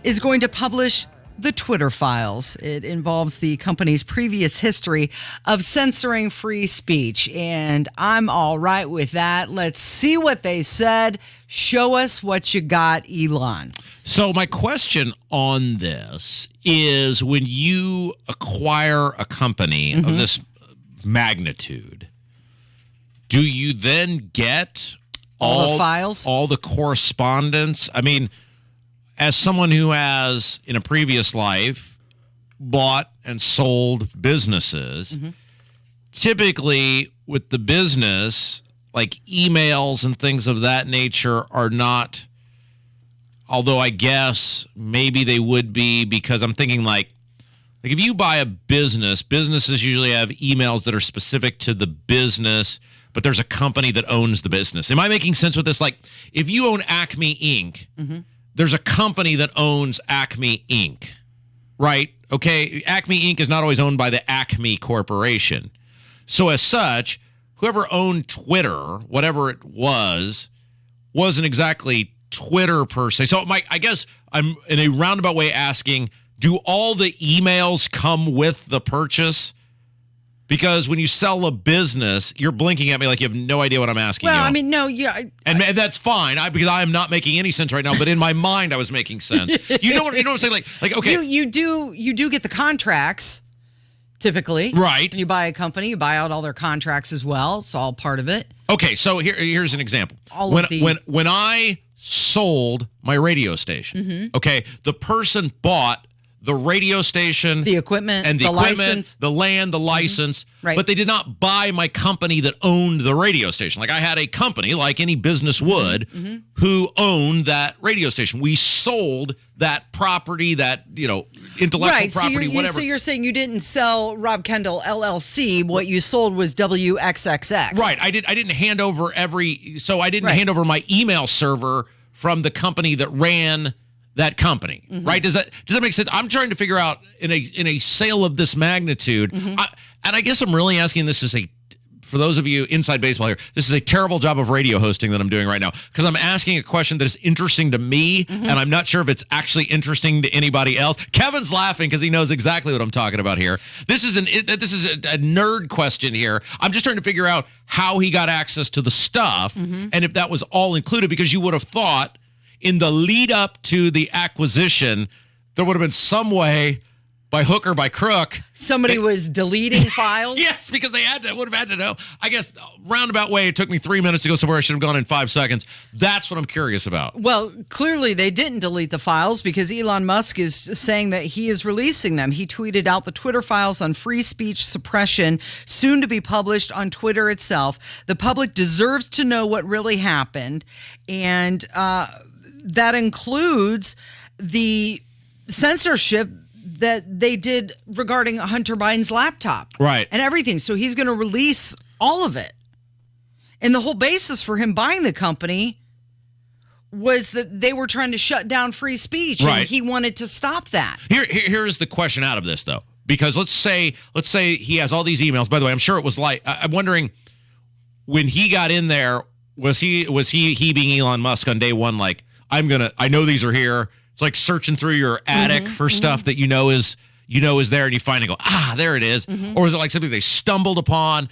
is going to publish the Twitter files. It involves the company's previous history of censoring free speech, and I'm all right with that. Let's see what they said. Show us what you got, Elon. So my question on this is, when you acquire a company of this magnitude, do you then get all the files, all the correspondence? I mean, as someone who has, in a previous life, bought and sold businesses, typically with the business, like emails and things of that nature are not, although I guess maybe they would be, because I'm thinking like if you buy a business, businesses usually have emails that are specific to the business, but there's a company that owns the business. Am I making sense with this? Like if you own Acme Inc., there's a company that owns Acme Inc., right? Okay, Acme Inc. is not always owned by the Acme Corporation. So as such, whoever owned Twitter, whatever it was, wasn't exactly Twitter per se. So, Mike, I guess I'm in a roundabout way asking, do all the emails come with the purchase? Because when you sell a business, you're blinking at me like you have no idea what I'm asking you. Well, I mean, no, yeah. And that's fine because I am not making any sense right now. But in my mind, I was making sense. You know what I'm saying? Like okay, you do get the contracts typically, right? When you buy a company, you buy out all their contracts as well. It's all part of it. Okay, so here's an example. When I sold my radio station, okay, the person bought the radio station, the equipment, and the license, the land, the license, right. But they did not buy my company that owned the radio station. Like I had a company, like any business would, who owned that radio station. We sold that property, that intellectual property, whatever. So you're saying you didn't sell Rob Kendall LLC. What you sold was WXXX. Right. I didn't hand over hand over my email server from the company that ran that company, right? Does that make sense? I'm trying to figure out in a sale of this magnitude, and I guess I'm really asking this for those of you inside baseball here, this is a terrible job of radio hosting that I'm doing right now because I'm asking a question that is interesting to me, and I'm not sure if it's actually interesting to anybody else. Kevin's laughing because he knows exactly what I'm talking about here. This is a nerd question here. I'm just trying to figure out how he got access to the stuff and if that was all included, because you would have thought in the lead up to the acquisition, there would have been some way, by hook or by crook, somebody was deleting files. Yes, because they would have had to know. I guess roundabout way, it took me 3 minutes to go somewhere I should have gone in 5 seconds. That's what I'm curious about. Well, clearly they didn't delete the files because Elon Musk is saying that he is releasing them. He tweeted out the Twitter files on free speech suppression, soon to be published on Twitter itself. The public deserves to know what really happened, and that includes the censorship that they did regarding Hunter Biden's laptop. Right. And everything. So he's going to release all of it. And the whole basis for him buying the company was that they were trying to shut down free speech. Right. And he wanted to stop that. Here's the question out of this, though. Because let's say he has all these emails. By the way, I'm sure it was I'm wondering, when he got in there, was he being Elon Musk on day one, like, I know these are here. It's like searching through your attic for stuff that you know is there, and you finally go, there it is. Or is it like something they stumbled upon?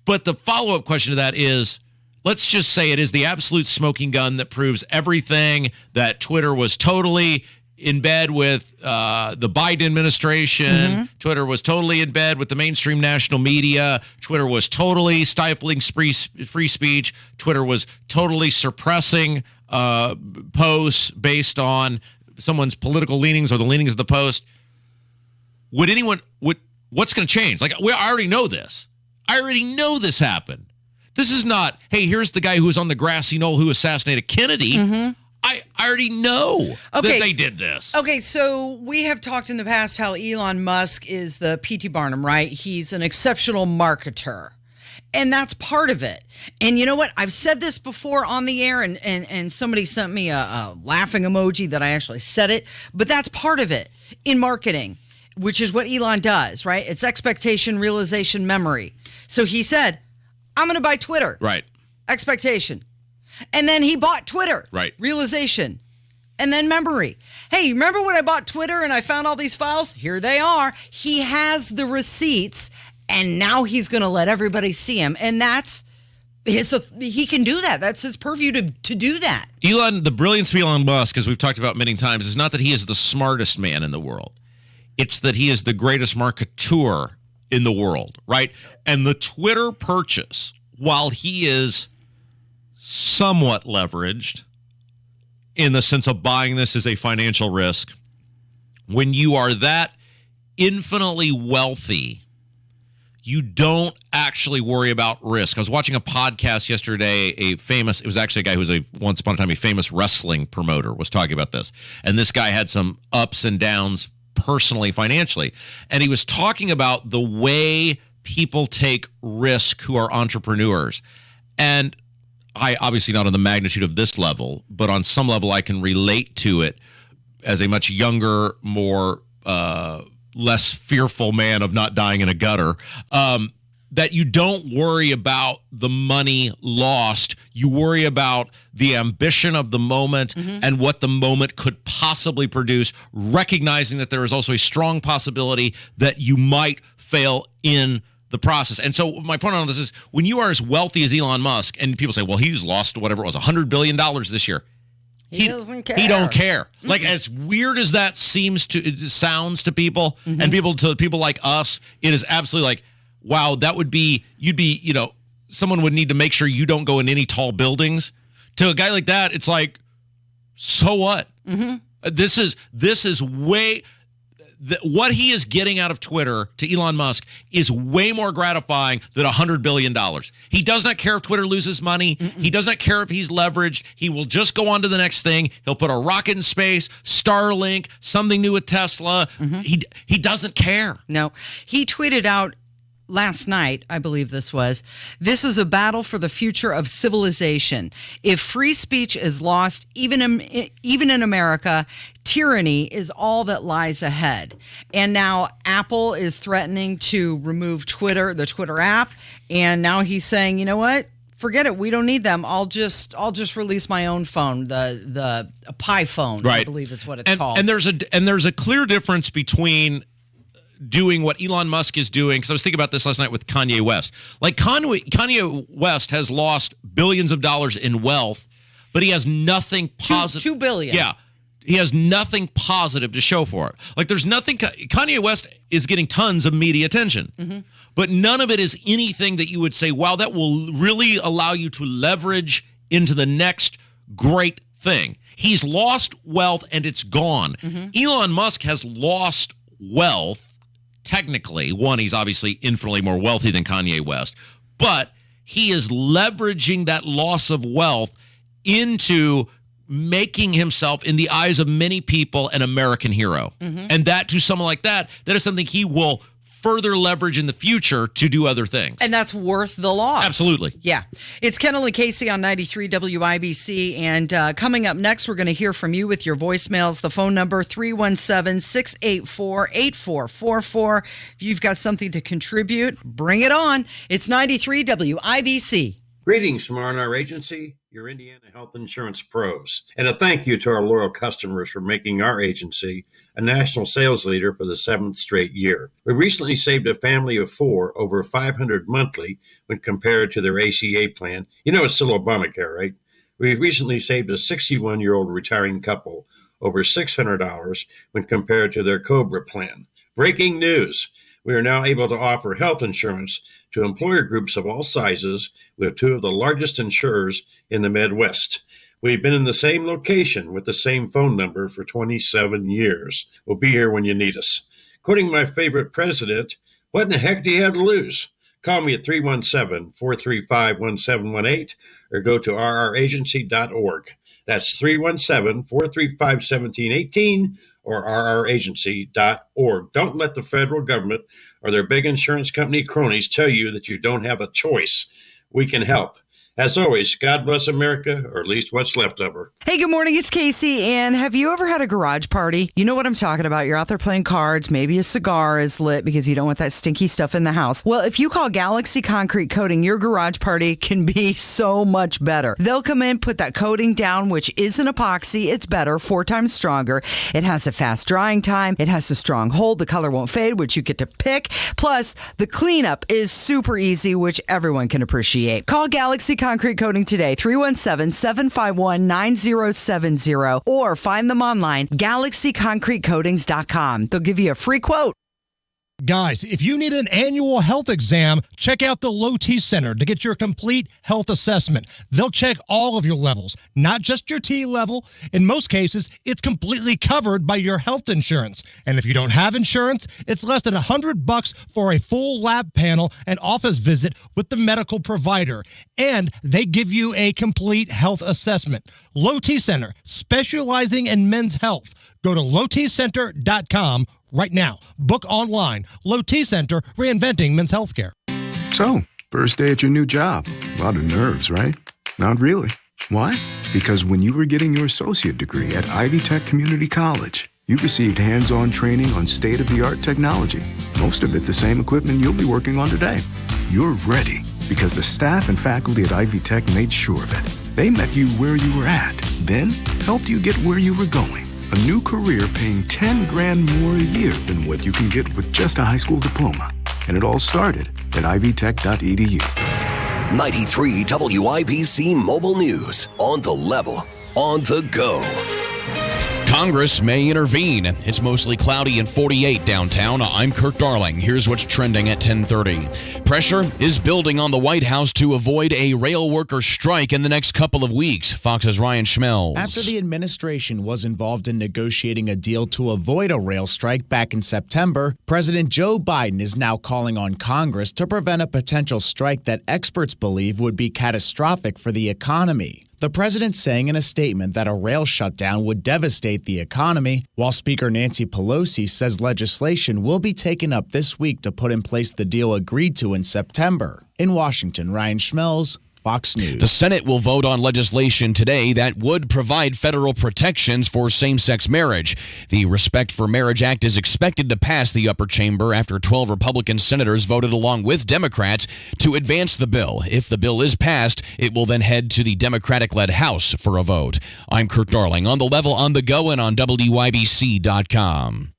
But the follow-up question to that is, let's just say it is the absolute smoking gun that proves everything, that Twitter was totally in bed with the Biden administration. Twitter was totally in bed with the mainstream national media. Twitter was totally stifling free speech. Twitter was totally suppressing posts based on someone's political leanings or the leanings of the post. What's going to change? Like, I already know this. I already know this happened. This is not, hey, here's the guy who was on the grassy knoll who assassinated Kennedy. I already know that they did this. Okay, so we have talked in the past how Elon Musk is the P.T. Barnum, right? He's an exceptional marketer. And that's part of it. And you know what? I've said this before on the air, and somebody sent me a laughing emoji that I actually said it. But that's part of it in marketing, which is what Elon does, right? It's expectation, realization, memory. So he said, I'm going to buy Twitter. Right. Expectation. And then he bought Twitter. Right. Realization. And then memory. Hey, remember when I bought Twitter and I found all these files? Here they are. He has the receipts. And now he's going to let everybody see him. And he can do that. That's his purview to do that. Elon, the brilliance of Elon Musk, as we've talked about many times, is not that he is the smartest man in the world. It's that he is the greatest marketeur in the world, right? And the Twitter purchase, while he is somewhat leveraged in the sense of buying this as a financial risk, when you are that infinitely wealthy, you don't actually worry about risk. I was watching a podcast yesterday. It was actually a guy who was once upon a time a famous wrestling promoter was talking about this. And this guy had some ups and downs personally, financially. And he was talking about the way people take risk who are entrepreneurs. And I obviously not on the magnitude of this level, but on some level I can relate to it as a much younger, more less fearful man of not dying in a gutter. that you don't worry about the money lost. You worry about the ambition of the moment and what the moment could possibly produce, recognizing that there is also a strong possibility that you might fail in the process. And so my point on this is, when you are as wealthy as Elon Musk, and people say, well, he's lost whatever it was, $100 billion this year. He doesn't care. He don't care. Like, as weird as that sounds to people, and people like us, it is absolutely like, wow, that would be, someone would need to make sure you don't go in any tall buildings. To a guy like that, it's like, so what? This is way, what he is getting out of Twitter to Elon Musk is way more gratifying than $100 billion. He does not care if Twitter loses money. He does not care if he's leveraged. He will just go on to the next thing. He'll put a rocket in space, Starlink, something new with Tesla. He doesn't care. No, he tweeted out last night, I believe this is a battle for the future of civilization. If free speech is lost, even in America, tyranny is all that lies ahead. And now Apple is threatening to remove Twitter, the Twitter app. And now he's saying, you know what? Forget it. We don't need them. I'll just release my own phone, the Pi phone, right. I believe is what it's called. And there's a clear difference between doing what Elon Musk is doing, because I was thinking about this last night with Kanye West. Like, Kanye West has lost billions of dollars in wealth, but he has nothing positive. $2 billion. Yeah. He has nothing positive to show for it. Like, there's nothing. Kanye West is getting tons of media attention, but none of it is anything that you would say, wow, that will really allow you to leverage into the next great thing. He's lost wealth and it's gone. Elon Musk has lost wealth. Technically, one, he's obviously infinitely more wealthy than Kanye West, but he is leveraging that loss of wealth into making himself, in the eyes of many people, an American hero. And that, to someone like that is something he will further leverage in the future to do other things. And that's worth the loss. Absolutely. Yeah. It's Kendall and Casey on 93 WIBC. And coming up next, we're going to hear from you with your voicemails. The phone number, 317-684-8444. If you've got something to contribute, bring it on. It's 93 WIBC. Greetings from R&R Agency, your Indiana health insurance pros. And a thank you to our loyal customers for making our agency a national sales leader for the 7th straight year. We recently saved a family of 4 over $500 monthly when compared to their ACA plan. You know, it's still Obamacare, right? We recently saved a 61-year-old retiring couple over $600 when compared to their COBRA plan. Breaking news. We are now able to offer health insurance to employer groups of all sizes with 2 of the largest insurers in the Midwest. We've been in the same location with the same phone number for 27 years. We'll be here when you need us. Quoting my favorite president, what in the heck do you have to lose? Call me at 317-435-1718 or go to rragency.org. That's 317-435-1718 or rragency.org. Don't let the federal government or their big insurance company cronies tell you that you don't have a choice. We can help. As always, God bless America, or at least what's left of her. Hey, good morning. It's Casey. And have you ever had a garage party? You know what I'm talking about. You're out there playing cards. Maybe a cigar is lit because you don't want that stinky stuff in the house. Well, if you call Galaxy Concrete Coating, your garage party can be so much better. They'll come in, put that coating down, which isn't epoxy. It's better, 4 times stronger. It has a fast drying time. It has a strong hold. The color won't fade, which you get to pick. Plus, the cleanup is super easy, which everyone can appreciate. Call Galaxy Concrete Coating today, 317-751-9070, or find them online, galaxyconcretecoatings.com. They'll give you a free quote. Guys, if you need an annual health exam, check out the Low T Center to get your complete health assessment. They'll check all of your levels, not just your T level. In most cases, it's completely covered by your health insurance. And if you don't have insurance, it's less than $100 for a full lab panel and office visit with the medical provider. And they give you a complete health assessment. Low T Center, specializing in men's health. Go to lowtcenter.com right now. Book online. Low T Center, reinventing men's healthcare. So, first day at your new job. A lot of nerves, right? Not really. Why? Because when you were getting your associate degree at Ivy Tech Community College, you received hands-on training on state-of-the-art technology. Most of it the same equipment you'll be working on today. you're ready because the staff and faculty at Ivy Tech made sure of it. They met you where you were at, then helped you get where you were going. A new career paying $10,000 more a year than what you can get with just a high school diploma. And it all started at ivytech.edu. 93 WIBC Mobile News. On the level, on the go. Congress may intervene. It's mostly cloudy and 48 downtown. I'm Kirk Darling. Here's what's trending at 10:30. Pressure is building on the White House to avoid a rail worker strike in the next couple of weeks. Fox's Ryan Schmelz. After the administration was involved in negotiating a deal to avoid a rail strike back in September, President Joe Biden is now calling on Congress to prevent a potential strike that experts believe would be catastrophic for the economy. The president saying in a statement that a rail shutdown would devastate the economy, while Speaker Nancy Pelosi says legislation will be taken up this week to put in place the deal agreed to in September. In Washington, Ryan Schmelz, Fox News. The Senate will vote on legislation today that would provide federal protections for same-sex marriage. The Respect for Marriage Act is expected to pass the upper chamber after 12 Republican senators voted along with Democrats to advance the bill. If the bill is passed, it will then head to the Democratic-led House for a vote. I'm Kurt Darling, on the level, on the go, and on WIBC.com.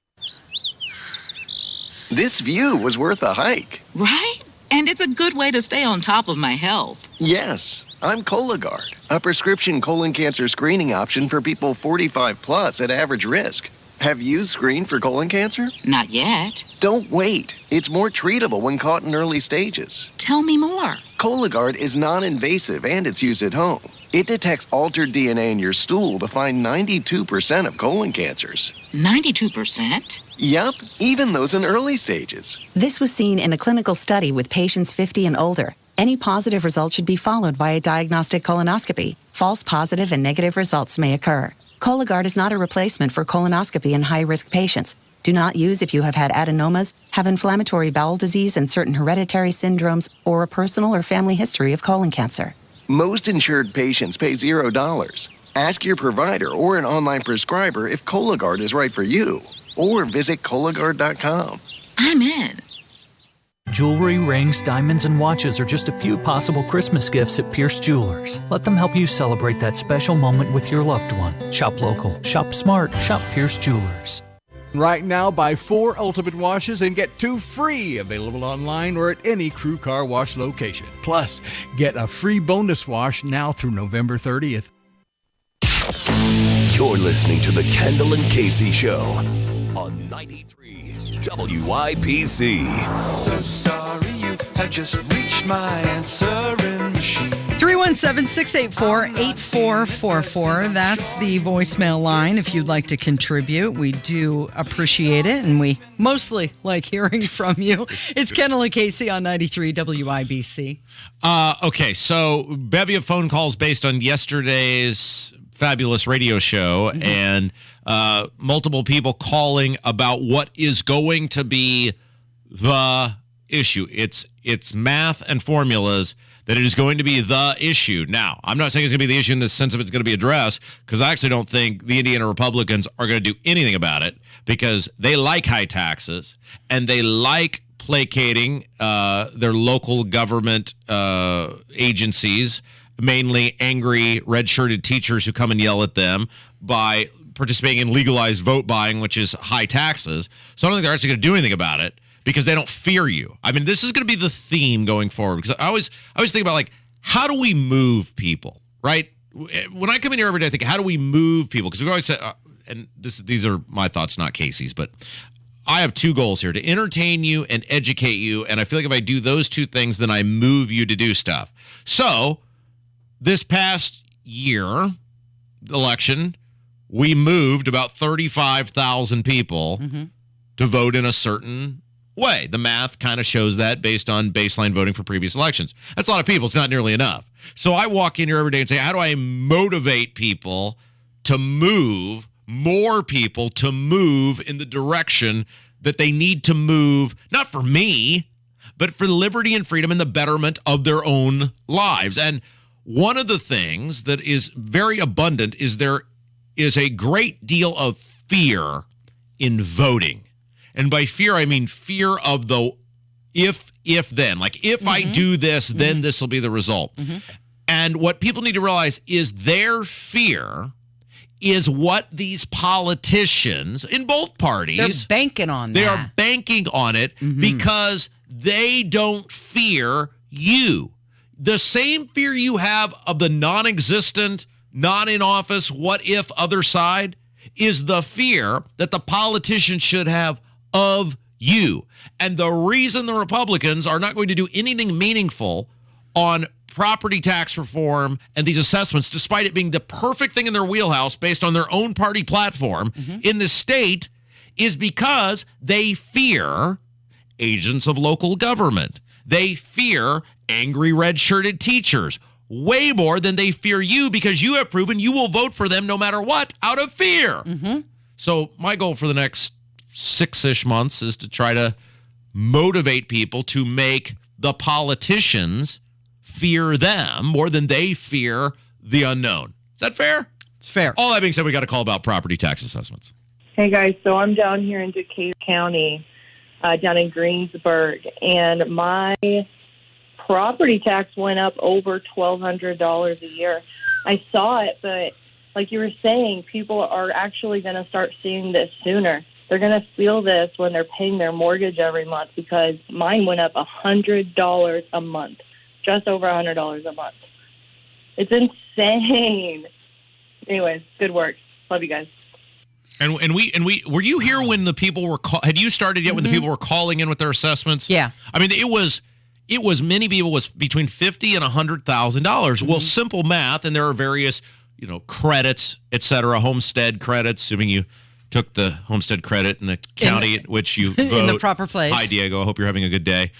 This view was worth a hike. Right? And it's a good way to stay on top of my health. Yes, I'm Cologuard, a prescription colon cancer screening option for people 45 plus at average risk. Have you screened for colon cancer? Not yet. Don't wait. It's more treatable when caught in early stages. Tell me more. Cologuard is non-invasive and it's used at home. It detects altered DNA in your stool to find 92% of colon cancers. 92%? Yup, even those in early stages. This was seen in a clinical study with patients 50 and older. Any positive result should be followed by a diagnostic colonoscopy. False positive and negative results may occur. Cologuard is not a replacement for colonoscopy in high-risk patients. Do not use if you have had adenomas, have inflammatory bowel disease and certain hereditary syndromes, or a personal or family history of colon cancer. Most insured patients pay $0. Ask your provider or an online prescriber if Cologuard is right for you, or visit Cologuard.com. I'm in. Jewelry, rings, diamonds, and watches are just a few possible Christmas gifts at Pierce Jewelers. Let them help you celebrate that special moment with your loved one. Shop local, shop smart, shop Pierce Jewelers. Right now, buy 4 Ultimate washes and get 2 free, available online or at any Crew Car Wash location. Plus, get a free bonus wash now through November 30th. You're listening to the Kendall and Casey Show on 93 WIBC. So sorry you have just reached my answering machine. 317-684-8444. That's the voicemail line if you'd like to contribute. We do appreciate it, and we mostly like hearing from you. It's Kendall and Casey on 93 WIBC. Okay, so bevy of phone calls based on yesterday's fabulous radio show, and multiple people calling about what is going to be the issue. It's math and formulas that it is going to be the issue. Now, I'm not saying it's going to be the issue in the sense of it's going to be addressed, because I actually don't think the Indiana Republicans are going to do anything about it, because they like high taxes and they like placating their local government agencies, mainly angry red-shirted teachers who come and yell at them, by participating in legalized vote buying, which is high taxes. So I don't think they're actually going to do anything about it, because they don't fear you. I mean, this is going to be the theme going forward, because I always think about, like, how do we move people, right? When I come in here every day, I think, how do we move people? Because we've always said, and these are my thoughts, not Casey's, but I have 2 goals here: to entertain you and educate you. And I feel like if I do those 2 things, then I move you to do stuff. So this past year election, we moved about 35,000 people to vote in a certain way. The math kind of shows that based on baseline voting for previous elections. That's a lot of people. It's not nearly enough. So I walk in here every day and say, how do I motivate people to move, more people to move in the direction that they need to move, not for me, but for liberty and freedom and the betterment of their own lives? And one of the things that is very abundant is there is a great deal of fear in voting. And by fear, I mean fear of the if then, like if I do this, then this will be the result. And what people need to realize is their fear is what these politicians in both parties, they're banking on they that. are banking on it because they don't fear you. The same fear you have of the non-existent, not in office, what if other side is the fear that the politicians should have of you. And the reason the Republicans are not going to do anything meaningful on property tax reform and these assessments, despite it being the perfect thing in their wheelhouse based on their own party platform in the state, is because they fear agents of local government. They fear angry red-shirted teachers way more than they fear you, because you have proven you will vote for them no matter what out of fear. So my goal for the next 6-ish months is to try to motivate people to make the politicians fear them more than they fear the unknown. Is that fair? It's fair. All that being said, we got a call about property tax assessments. Hey, guys. So I'm down here in Decatur County, down in Greensburg, and my property tax went up over $1,200 a year. I saw it, but like you were saying, people are actually going to start seeing this sooner. They're going to feel this when they're paying their mortgage every month, because mine went up $100 a month, just over $100 a month. It's insane. Anyways, good work. Love you guys. And we were you here when the people were had you started yet when the people were calling in with their assessments? Yeah. I mean, it was many people was between $50,000 and $100,000. Well, simple math, and there are various, credits, et cetera, homestead credits, assuming you took the homestead credit in the county at which you vote. In the proper place. Hi, Diego. I hope you're having a good day.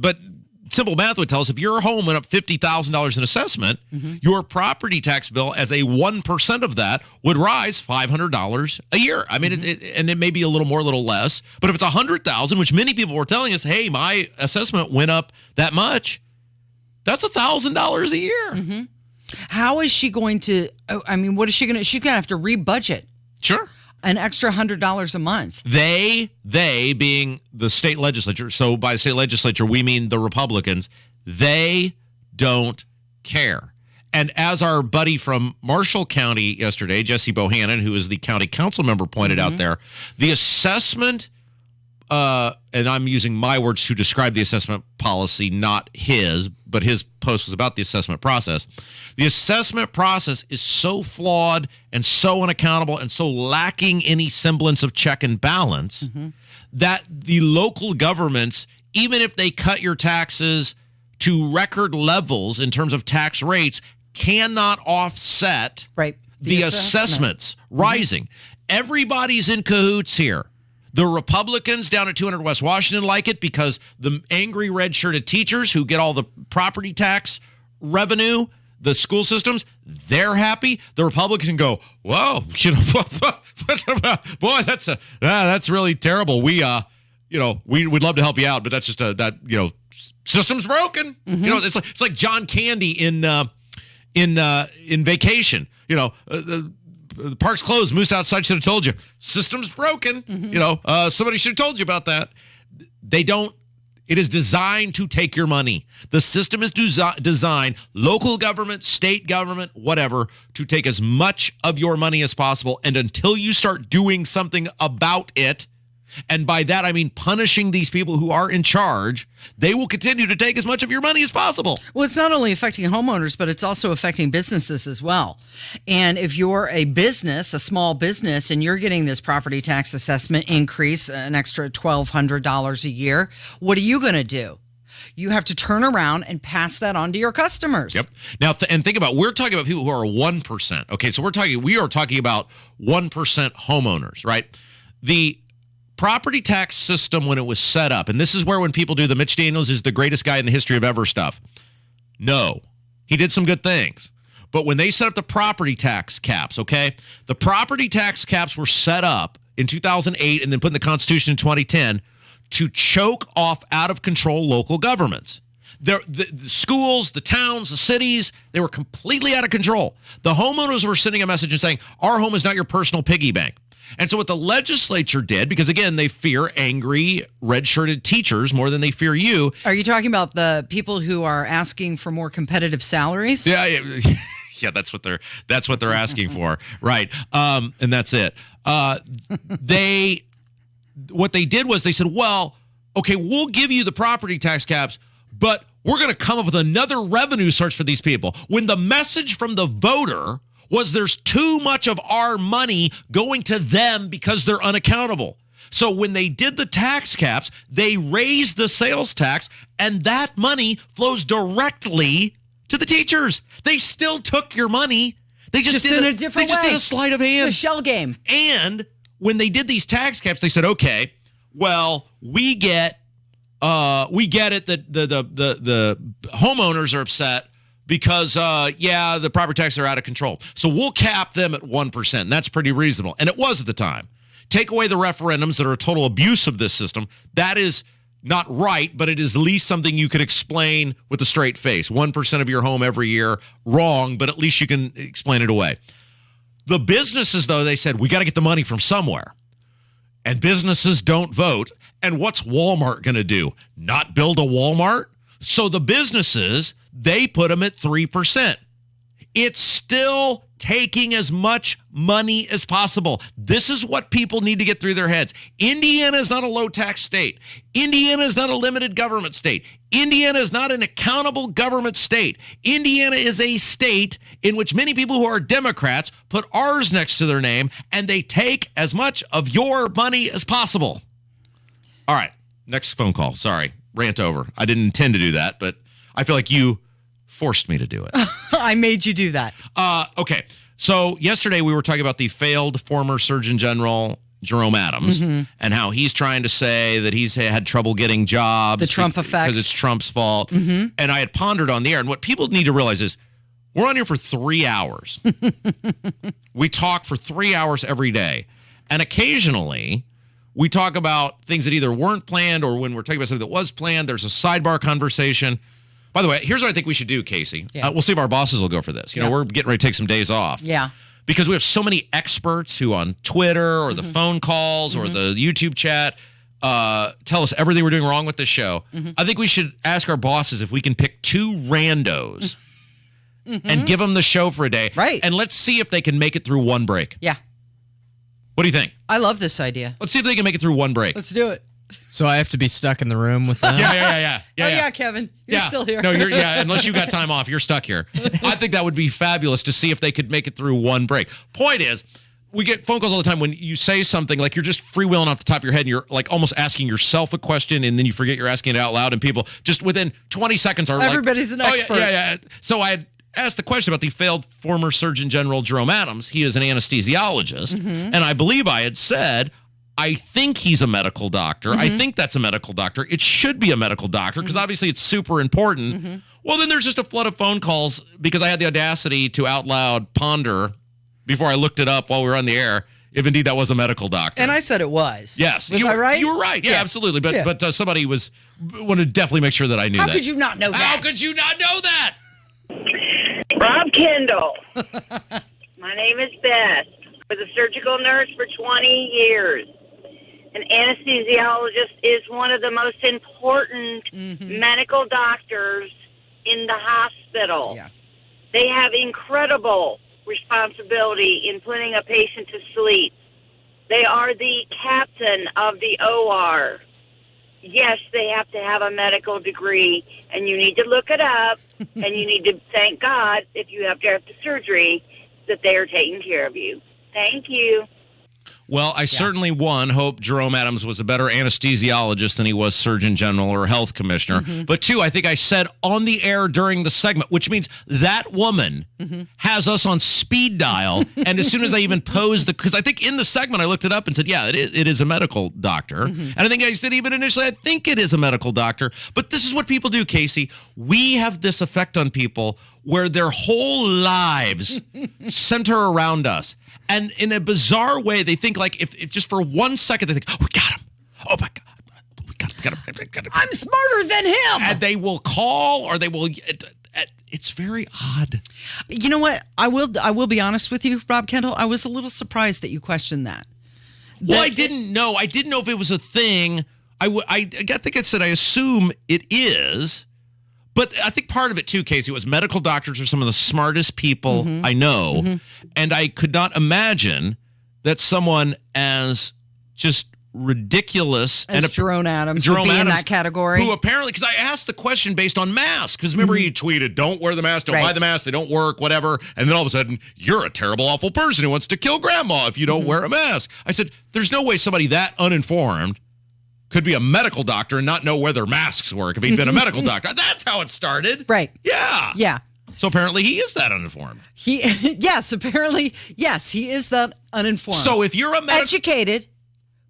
But simple math would tell us if your home went up $50,000 in assessment, your property tax bill as a 1% of that would rise $500 a year. I mean, and it may be a little more, a little less. But if it's $100,000, which many people were telling us, hey, my assessment went up that much, that's $1,000 a year. How is she going to? I mean, what is she going to? She's going to have to re-budget. Sure. An extra $100 a month. They being the state legislature. So by state legislature, we mean the Republicans. They don't care. And as our buddy from Marshall County yesterday, Jesse Bohannon, who is the county council member, pointed out there, the assessment, and I'm using my words to describe the assessment policy, not his, but his post was about the assessment process. The assessment process is so flawed and so unaccountable and so lacking any semblance of check and balance that the local governments, even if they cut your taxes to record levels in terms of tax rates, cannot offset the assessments rising. Everybody's in cahoots here. The Republicans down at 200 West Washington like it because the angry red-shirted teachers who get all the property tax revenue, the school systems, they're happy. The Republicans go, whoa, boy, that's really terrible. We would love to help you out, but that's just system's broken. It's like John Candy in Vacation. The park's closed. Moose outside should have told you. System's broken. Somebody should have told you about that. They don't. It is designed to take your money. The system is designed, local government, state government, whatever, to take as much of your money as possible. And until you start doing something about it, and by that I mean punishing these people who are in charge, they will continue to take as much of your money as possible. Well, it's not only affecting homeowners, but it's also affecting businesses as well. And if you're a business, a small business, and you're getting this property tax assessment increase, an extra $1,200 a year, what are you going to do? You have to turn around and pass that on to your customers. Yep. Now, and think about, we're talking about people who are 1%. Okay, so we are talking about 1% homeowners, right? The property tax system, when it was set up, and this is where when people do the Mitch Daniels is the greatest guy in the history of ever stuff. No, he did some good things. But when they set up the property tax caps, okay, the property tax caps were set up in 2008 and then put in the Constitution in 2010 to choke off out of control local governments. The schools, the towns, the cities, they were completely out of control. The homeowners were sending a message and saying, our home is not your personal piggy bank. And so what the legislature did, because again, they fear angry red-shirted teachers more than they fear you. Are you talking about the people who are asking for more competitive salaries? Yeah, yeah, that's what they're asking for, right? And that's it. What they did was they said, well, okay, we'll give you the property tax caps, but we're going to come up with another revenue source for these people. When the message from the voter was there's too much of our money going to them because they're unaccountable. So when they did the tax caps, they raised the sales tax, and that money flows directly to the teachers. They still took your money. They just did in a different way. They just did a sleight of hand. The shell game. And when they did these tax caps, they said, okay, well, we get it that the homeowners are upset because, the property taxes are out of control. So we'll cap them at 1%. And that's pretty reasonable. And it was at the time. Take away the referendums that are a total abuse of this system. That is not right, but it is at least something you could explain with a straight face. 1% of your home every year, wrong, but at least you can explain it away. The businesses, though, they said, we got to get the money from somewhere. And businesses don't vote. And what's Walmart going to do? Not build a Walmart? So the businesses, they put them at 3%. It's still taking as much money as possible. This is what people need to get through their heads. Indiana is not a low-tax state. Indiana is not a limited government state. Indiana is not an accountable government state. Indiana is a state in which many people who are Democrats put ours next to their name, and they take as much of your money as possible. All right, next phone call. Sorry, rant over. I didn't intend to do that, but I feel like you forced me to do it. I made you do that. Okay. So yesterday we were talking about the failed former Surgeon General Jerome Adams and how he's trying to say that he's had trouble getting jobs. The Trump effect. Because it's Trump's fault. And I had pondered on the air. And what people need to realize is we're on here for 3 hours. We talk for 3 hours every day. And occasionally we talk about things that either weren't planned or when we're talking about something that was planned, there's a sidebar conversation. By the way, here's what I think we should do, Casey. Yeah. We'll see if our bosses will go for this. You know, we're getting ready to take some days off. Yeah. Because we have so many experts who on Twitter or the phone calls or the YouTube chat tell us everything we're doing wrong with this show. I think we should ask our bosses if we can pick 2 randos and give them the show for a day. Right. And let's see if they can make it through one break. Yeah. What do you think? I love this idea. Let's see if they can make it through one break. Let's do it. So I have to be stuck in the room with them? Yeah, Kevin. You're still here. No, unless you got time off, you're stuck here. I think that would be fabulous to see if they could make it through one break. Point is, we get phone calls all the time when you say something like you're just freewheeling off the top of your head and you're like almost asking yourself a question and then you forget you're asking it out loud and people just within 20 seconds are Everybody's an expert. Yeah. So I had asked the question about the failed former Surgeon General Jerome Adams. He is an anesthesiologist. And I believe I had said, I think he's a medical doctor. I think that's a medical doctor. It should be a medical doctor because obviously it's super important. Well, then there's just a flood of phone calls because I had the audacity to out loud ponder before I looked it up while we were on the air if indeed that was a medical doctor. And I said it was. Yes. Was I right? You were right. Yeah, absolutely. But somebody wanted to definitely make sure that I knew that. How could you not know that? How could you not know that? Rob Kendall. My name is Beth. I was a surgical nurse for 20 years. An anesthesiologist is one of the most important medical doctors in the hospital. Yeah. They have incredible responsibility in putting a patient to sleep. They are the captain of the OR. Yes, they have to have a medical degree, and you need to look it up, and you need to thank God if you have to have the surgery that they are taking care of you. Thank you. Well, I certainly, hope Jerome Adams was a better anesthesiologist than he was Surgeon General or Health Commissioner. But 2, I think I said on the air during the segment, which means that woman has us on speed dial. And as soon as I even posed because I think in the segment I looked it up and said, yeah, it is a medical doctor. And I think I said even initially, I think it is a medical doctor. But this is what people do, Casey. We have this effect on people where their whole lives center around us. And in a bizarre way, they think like if just for 1 second, they think, oh, we got him. Oh, my God. We got him. I'm smarter than him. And they will call or they will. It's very odd. You know what? I will be honest with you, Rob Kendall. I was a little surprised that you questioned that Well, I didn't know. I didn't know if it was a thing. I think I said I assume it is. But I think part of it, too, Casey, was medical doctors are some of the smartest people I know. And I could not imagine that someone as just ridiculous as Jerome Adams would be in that category. Who apparently, because I asked the question based on masks, because remember he tweeted, don't wear the mask, don't buy the mask, they don't work, whatever. And then all of a sudden, you're a terrible, awful person who wants to kill grandma if you don't wear a mask. I said, there's no way somebody that uninformed could be a medical doctor and not know whether masks work if he'd been a medical doctor. That's how it started. Right. Yeah. Yeah. So apparently he is that uninformed. Apparently, yes, he is that uninformed. So if you're educated,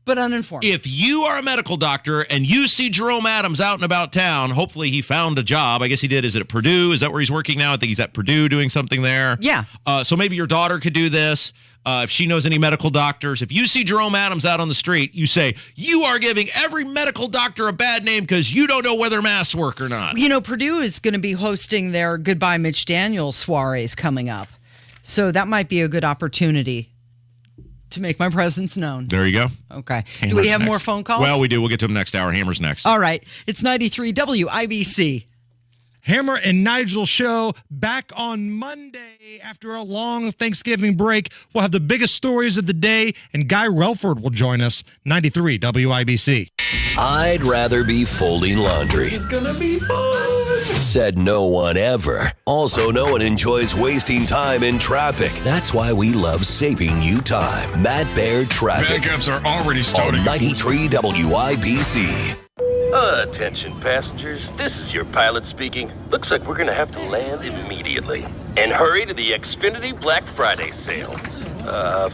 but uninformed. If you are a medical doctor and you see Jerome Adams out and about town, hopefully he found a job. I guess he did. Is it at Purdue? Is that where he's working now? I think he's at Purdue doing something there. Yeah. So maybe your daughter could do this. If she knows any medical doctors, if you see Jerome Adams out on the street, you say, you are giving every medical doctor a bad name because you don't know whether masks work or not. You know, Purdue is going to be hosting their Goodbye Mitch Daniels soirees coming up. So that might be a good opportunity to make my presence known. There you go. Okay. Hammer's do we have next. more phone calls? Well, we do. We'll get to them next hour. Hammer's next. All right. It's 93 WIBC. Hammer and Nigel show back on Monday after a long Thanksgiving break. We'll have the biggest stories of the day, and Guy Relford will join us. 93 WIBC. I'd rather be folding laundry. This is gonna be fun. Said no one ever. Also, no one enjoys wasting time in traffic. That's why we love saving you time. Matt Baird Traffic. Backups are already starting. On 93 WIBC. Attention passengers, this is your pilot speaking. Looks like we're gonna have to land immediately. And hurry to the Xfinity Black Friday sale.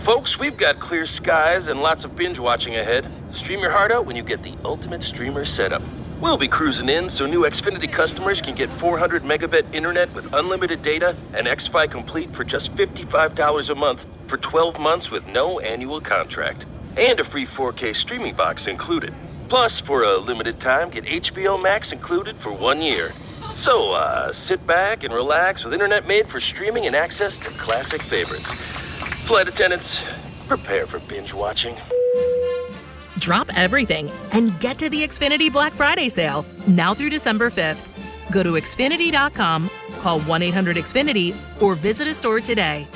Folks, we've got clear skies and lots of binge watching ahead. Stream your heart out when you get the ultimate streamer setup. We'll be cruising in so new Xfinity customers can get 400 megabit internet with unlimited data and X-Fi Complete for just $55 a month for 12 months with no annual contract. And a free 4K streaming box included. Plus, for a limited time, get HBO Max included for 1 year. So, sit back and relax with internet made for streaming and access to classic favorites. Flight attendants, prepare for binge watching. Drop everything and get to the Xfinity Black Friday sale, now through December 5th. Go to Xfinity.com, call 1-800-XFINITY, or visit a store today.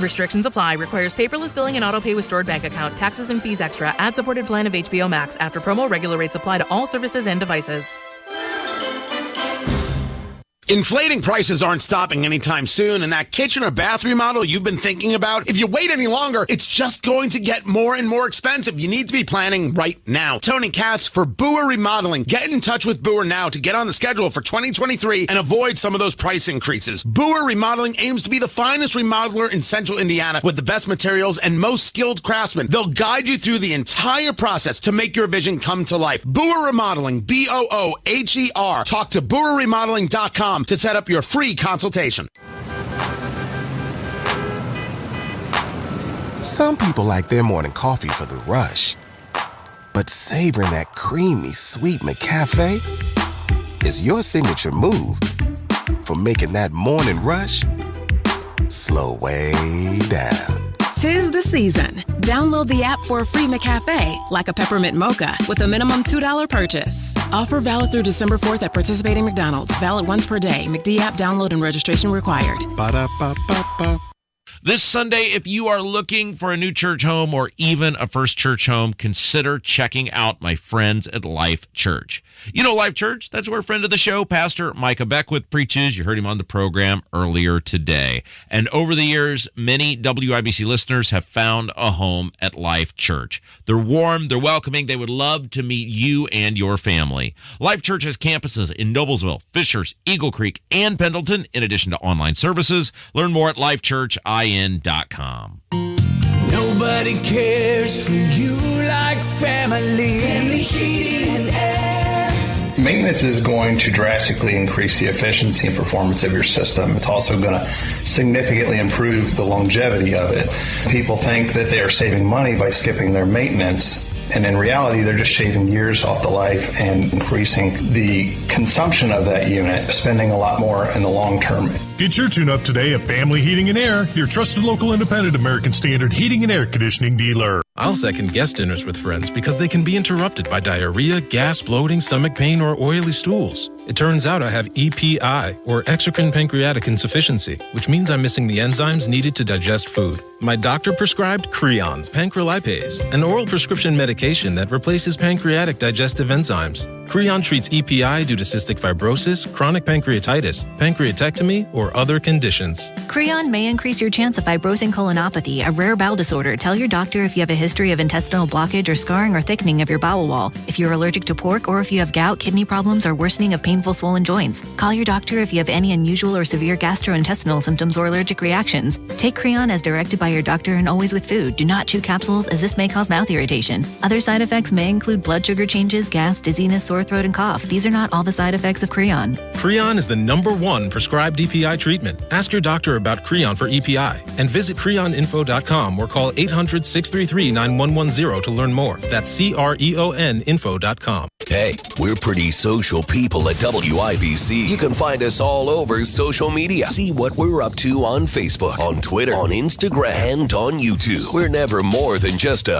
Restrictions apply. Requires paperless billing and auto-pay with stored bank account. Taxes and fees extra. Ad-supported plan of HBO Max. After promo, regular rates apply to all services and devices. Inflating prices aren't stopping anytime soon, and that kitchen or bath remodel you've been thinking about, if you wait any longer, it's just going to get more and more expensive. You need to be planning right now. Tony Katz for Boer Remodeling. Get in touch with Boer now to get on the schedule for 2023 and avoid some of those price increases. Boer Remodeling aims to be the finest remodeler in Central Indiana with the best materials and most skilled craftsmen. They'll guide you through the entire process to make your vision come to life. Boer Remodeling, BOOHER. Talk to BoerRemodeling.com to set up your free consultation. Some people like their morning coffee for the rush, but savoring that creamy, sweet McCafe is your signature move for making that morning rush slow way down. 'Tis the season. Download the app for a free McCafe, like a peppermint mocha, with a minimum $2 purchase. Offer valid through December 4th at participating McDonald's. Valid once per day. McD app download and registration required. Ba-da-ba-ba-ba. This Sunday, if you are looking for a new church home or even a first church home, consider checking out my friends at Life Church. You know Life Church? That's where a friend of the show, Pastor Micah Beckwith, preaches. You heard him on the program earlier today. And over the years, many WIBC listeners have found a home at Life Church. They're warm, they're welcoming, they would love to meet you and your family. Life Church has campuses in Noblesville, Fishers, Eagle Creek, and Pendleton, in addition to online services. Learn more at lifechurchin.com. Nobody cares for you like family. Family heating and air. Maintenance is going to drastically increase the efficiency and performance of your system. It's also going to significantly improve the longevity of it. People think that they are saving money by skipping their maintenance, and in reality, they're just shaving years off the life and increasing the consumption of that unit, spending a lot more in the long term. Get your tune-up today at Family Heating and Air, your trusted local independent American Standard heating and air conditioning dealer. I'll second guest dinners with friends because they can be interrupted by diarrhea, gas, bloating, stomach pain, or oily stools. It turns out I have EPI, or exocrine pancreatic insufficiency, which means I'm missing the enzymes needed to digest food. My doctor prescribed Creon, pancrelipase, an oral prescription medication that replaces pancreatic digestive enzymes. Creon treats EPI due to cystic fibrosis, chronic pancreatitis, pancreatectomy, or other conditions. Creon may increase your chance of fibrosing colonopathy, a rare bowel disorder. Tell your doctor if you have a history of intestinal blockage or scarring or thickening of your bowel wall, if you're allergic to pork, or if you have gout, kidney problems, or worsening of painful swollen joints. Call your doctor if you have any unusual or severe gastrointestinal symptoms or allergic reactions. Take Creon as directed by your doctor and always with food. Do not chew capsules as this may cause mouth irritation. Other side effects may include blood sugar changes, gas, dizziness, sore throat, and cough. These are not all the side effects of Creon. Creon is the #1 prescribed EPI treatment. Ask your doctor about Creon for EPI and visit creoninfo.com or call 800-633-9110 to learn more. That's CREONinfo.com. Hey, we're pretty social people at WIBC. You can find us all over social media. See what we're up to on Facebook, on Twitter, on Instagram, and on YouTube. We're never more than just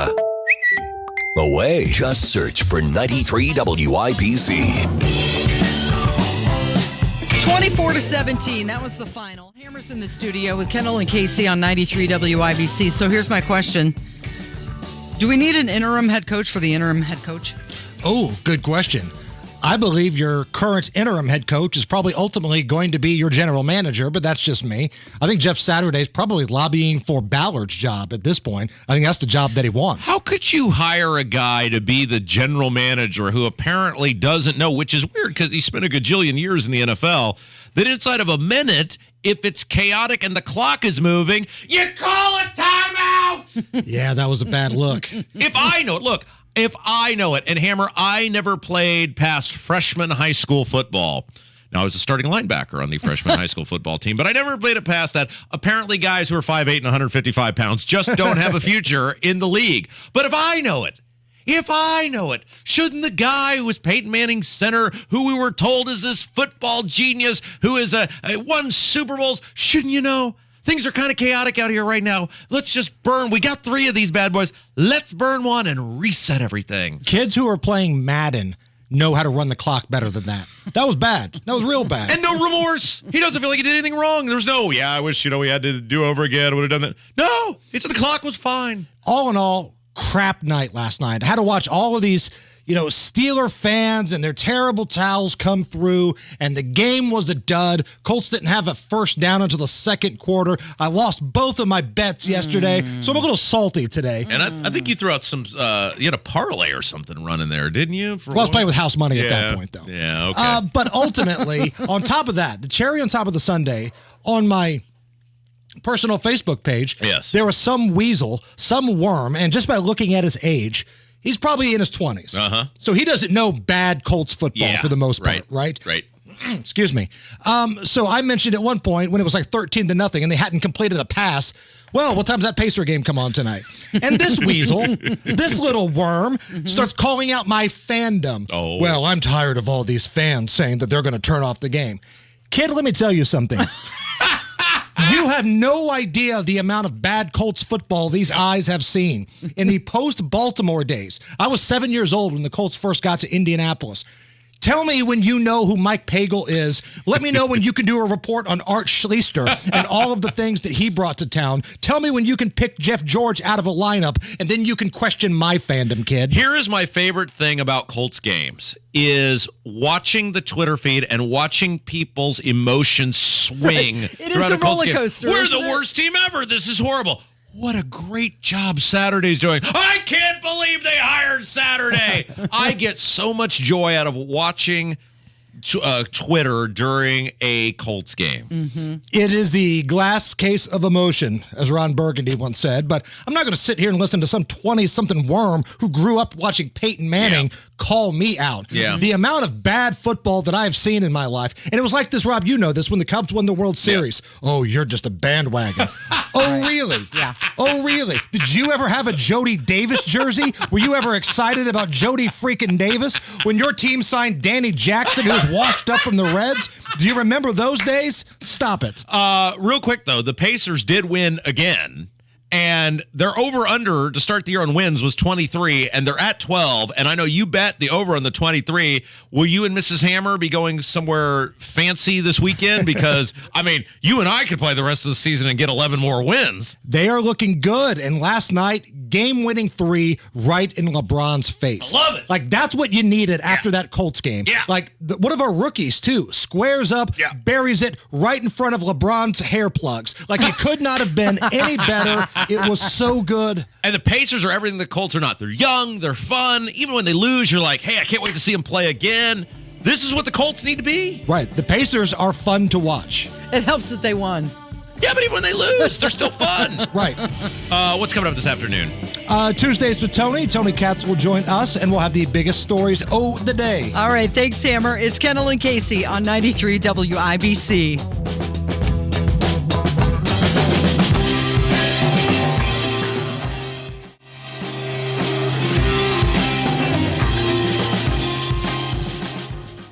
away. Just search for 93 WIBC. 24-17, that was the final. Hammer's in the studio with Kendall and Casey on 93 WIBC. So here's my question. Do we need an interim head coach for the interim head coach? Oh, good question. I believe your current interim head coach is probably ultimately going to be your general manager, but that's just me. I think Jeff Saturday's probably lobbying for Ballard's job at this point. I think that's the job that he wants. How could you hire a guy to be the general manager who apparently doesn't know, which is weird because he spent a gajillion years in the NFL, that inside of a minute, if it's chaotic and the clock is moving, you call a timeout? Yeah, that was a bad look. If I know it, and Hammer, I never played past freshman high school football. Now, I was a starting linebacker on the freshman high school football team, but I never played it past that. Apparently, guys who are 5'8" and 155 pounds just don't have a future in the league. But if I know it, shouldn't the guy who was Peyton Manning's center, who we were told is this football genius, who is won Super Bowls, shouldn't you know? Things are kind of chaotic out here right now. Let's just burn. We got 3 of these bad boys. Let's burn one and reset everything. Kids who are playing Madden know how to run the clock better than that. That was bad. That was real bad. And no remorse. He doesn't feel like he did anything wrong. There's no, I wish, we had to do over again. I would have done that. No, he said the clock was fine. All in all, crap night last night. I had to watch all of these Steeler fans and their terrible towels come through, and the game was a dud. Colts didn't have a first down until the second quarter. I lost both of my bets yesterday, so I'm a little salty today. And I think you threw out some, you had a parlay or something running there, didn't you? I was playing with house money at that point, though. Yeah, okay. But ultimately, on top of that, the cherry on top of the sundae, on my personal Facebook page, there was some weasel, some worm, and just by looking at his age, he's probably in his 20s. Uh-huh. So he doesn't know bad Colts football for the most part, right? Right. Excuse me. So I mentioned at one point when it was like 13-0 and they hadn't completed a pass, well, what time's that Pacer game come on tonight? And this weasel, this little worm, starts calling out my fandom. Oh. Well, I'm tired of all these fans saying that they're going to turn off the game. Kid, let me tell you something. You have no idea the amount of bad Colts football these eyes have seen. In the post-Baltimore days, I was 7 years old when the Colts first got to Indianapolis. Tell me when you know who Mike Pagel is. Let me know when you can do a report on Art Schlichter and all of the things that he brought to town. Tell me when you can pick Jeff George out of a lineup, and then you can question my fandom, kid. Here is my favorite thing about Colts games is watching the Twitter feed and watching people's emotions swing. It is a roller coaster. We're the worst team ever. This is horrible. What a great job Saturday's doing. I can't believe they hired Saturday. I get so much joy out of watching Twitter during a Colts game. Mm-hmm. It is the glass case of emotion, as Ron Burgundy once said, but I'm not going to sit here and listen to some 20-something worm who grew up watching Peyton Manning call me out. Yeah. The amount of bad football that I've seen in my life, and it was like this, Rob, you know this, when the Cubs won the World Series. Oh, you're just a bandwagon. Oh, really? Yeah. Oh, really? Did you ever have a Jody Davis jersey? Were you ever excited about Jody freaking Davis? When your team signed Danny Jackson, who was washed up from the Reds? Do you remember those days? Stop it. Real quick, though, the Pacers did win again. And their over-under to start the year on wins was 23, and they're at 12. And I know you bet the over on the 23. Will you and Mrs. Hammer be going somewhere fancy this weekend? Because, I mean, you and I could play the rest of the season and get 11 more wins. They are looking good. And last night, game-winning 3 right in LeBron's face. I love it. Like, that's what you needed after that Colts game. Yeah. Like, one of our rookies, too, squares up, buries it right in front of LeBron's hair plugs. Like, it could not have been any better. It was so good. And the Pacers are everything the Colts are not. They're young. They're fun. Even when they lose, you're like, hey, I can't wait to see them play again. This is what the Colts need to be. Right. The Pacers are fun to watch. It helps that they won. Yeah, but even when they lose, they're still fun. Right. What's coming up this afternoon? Tuesdays with Tony. Tony Katz will join us, and we'll have the biggest stories of the day. All right. Thanks, Hammer. It's Kendall and Casey on 93 WIBC.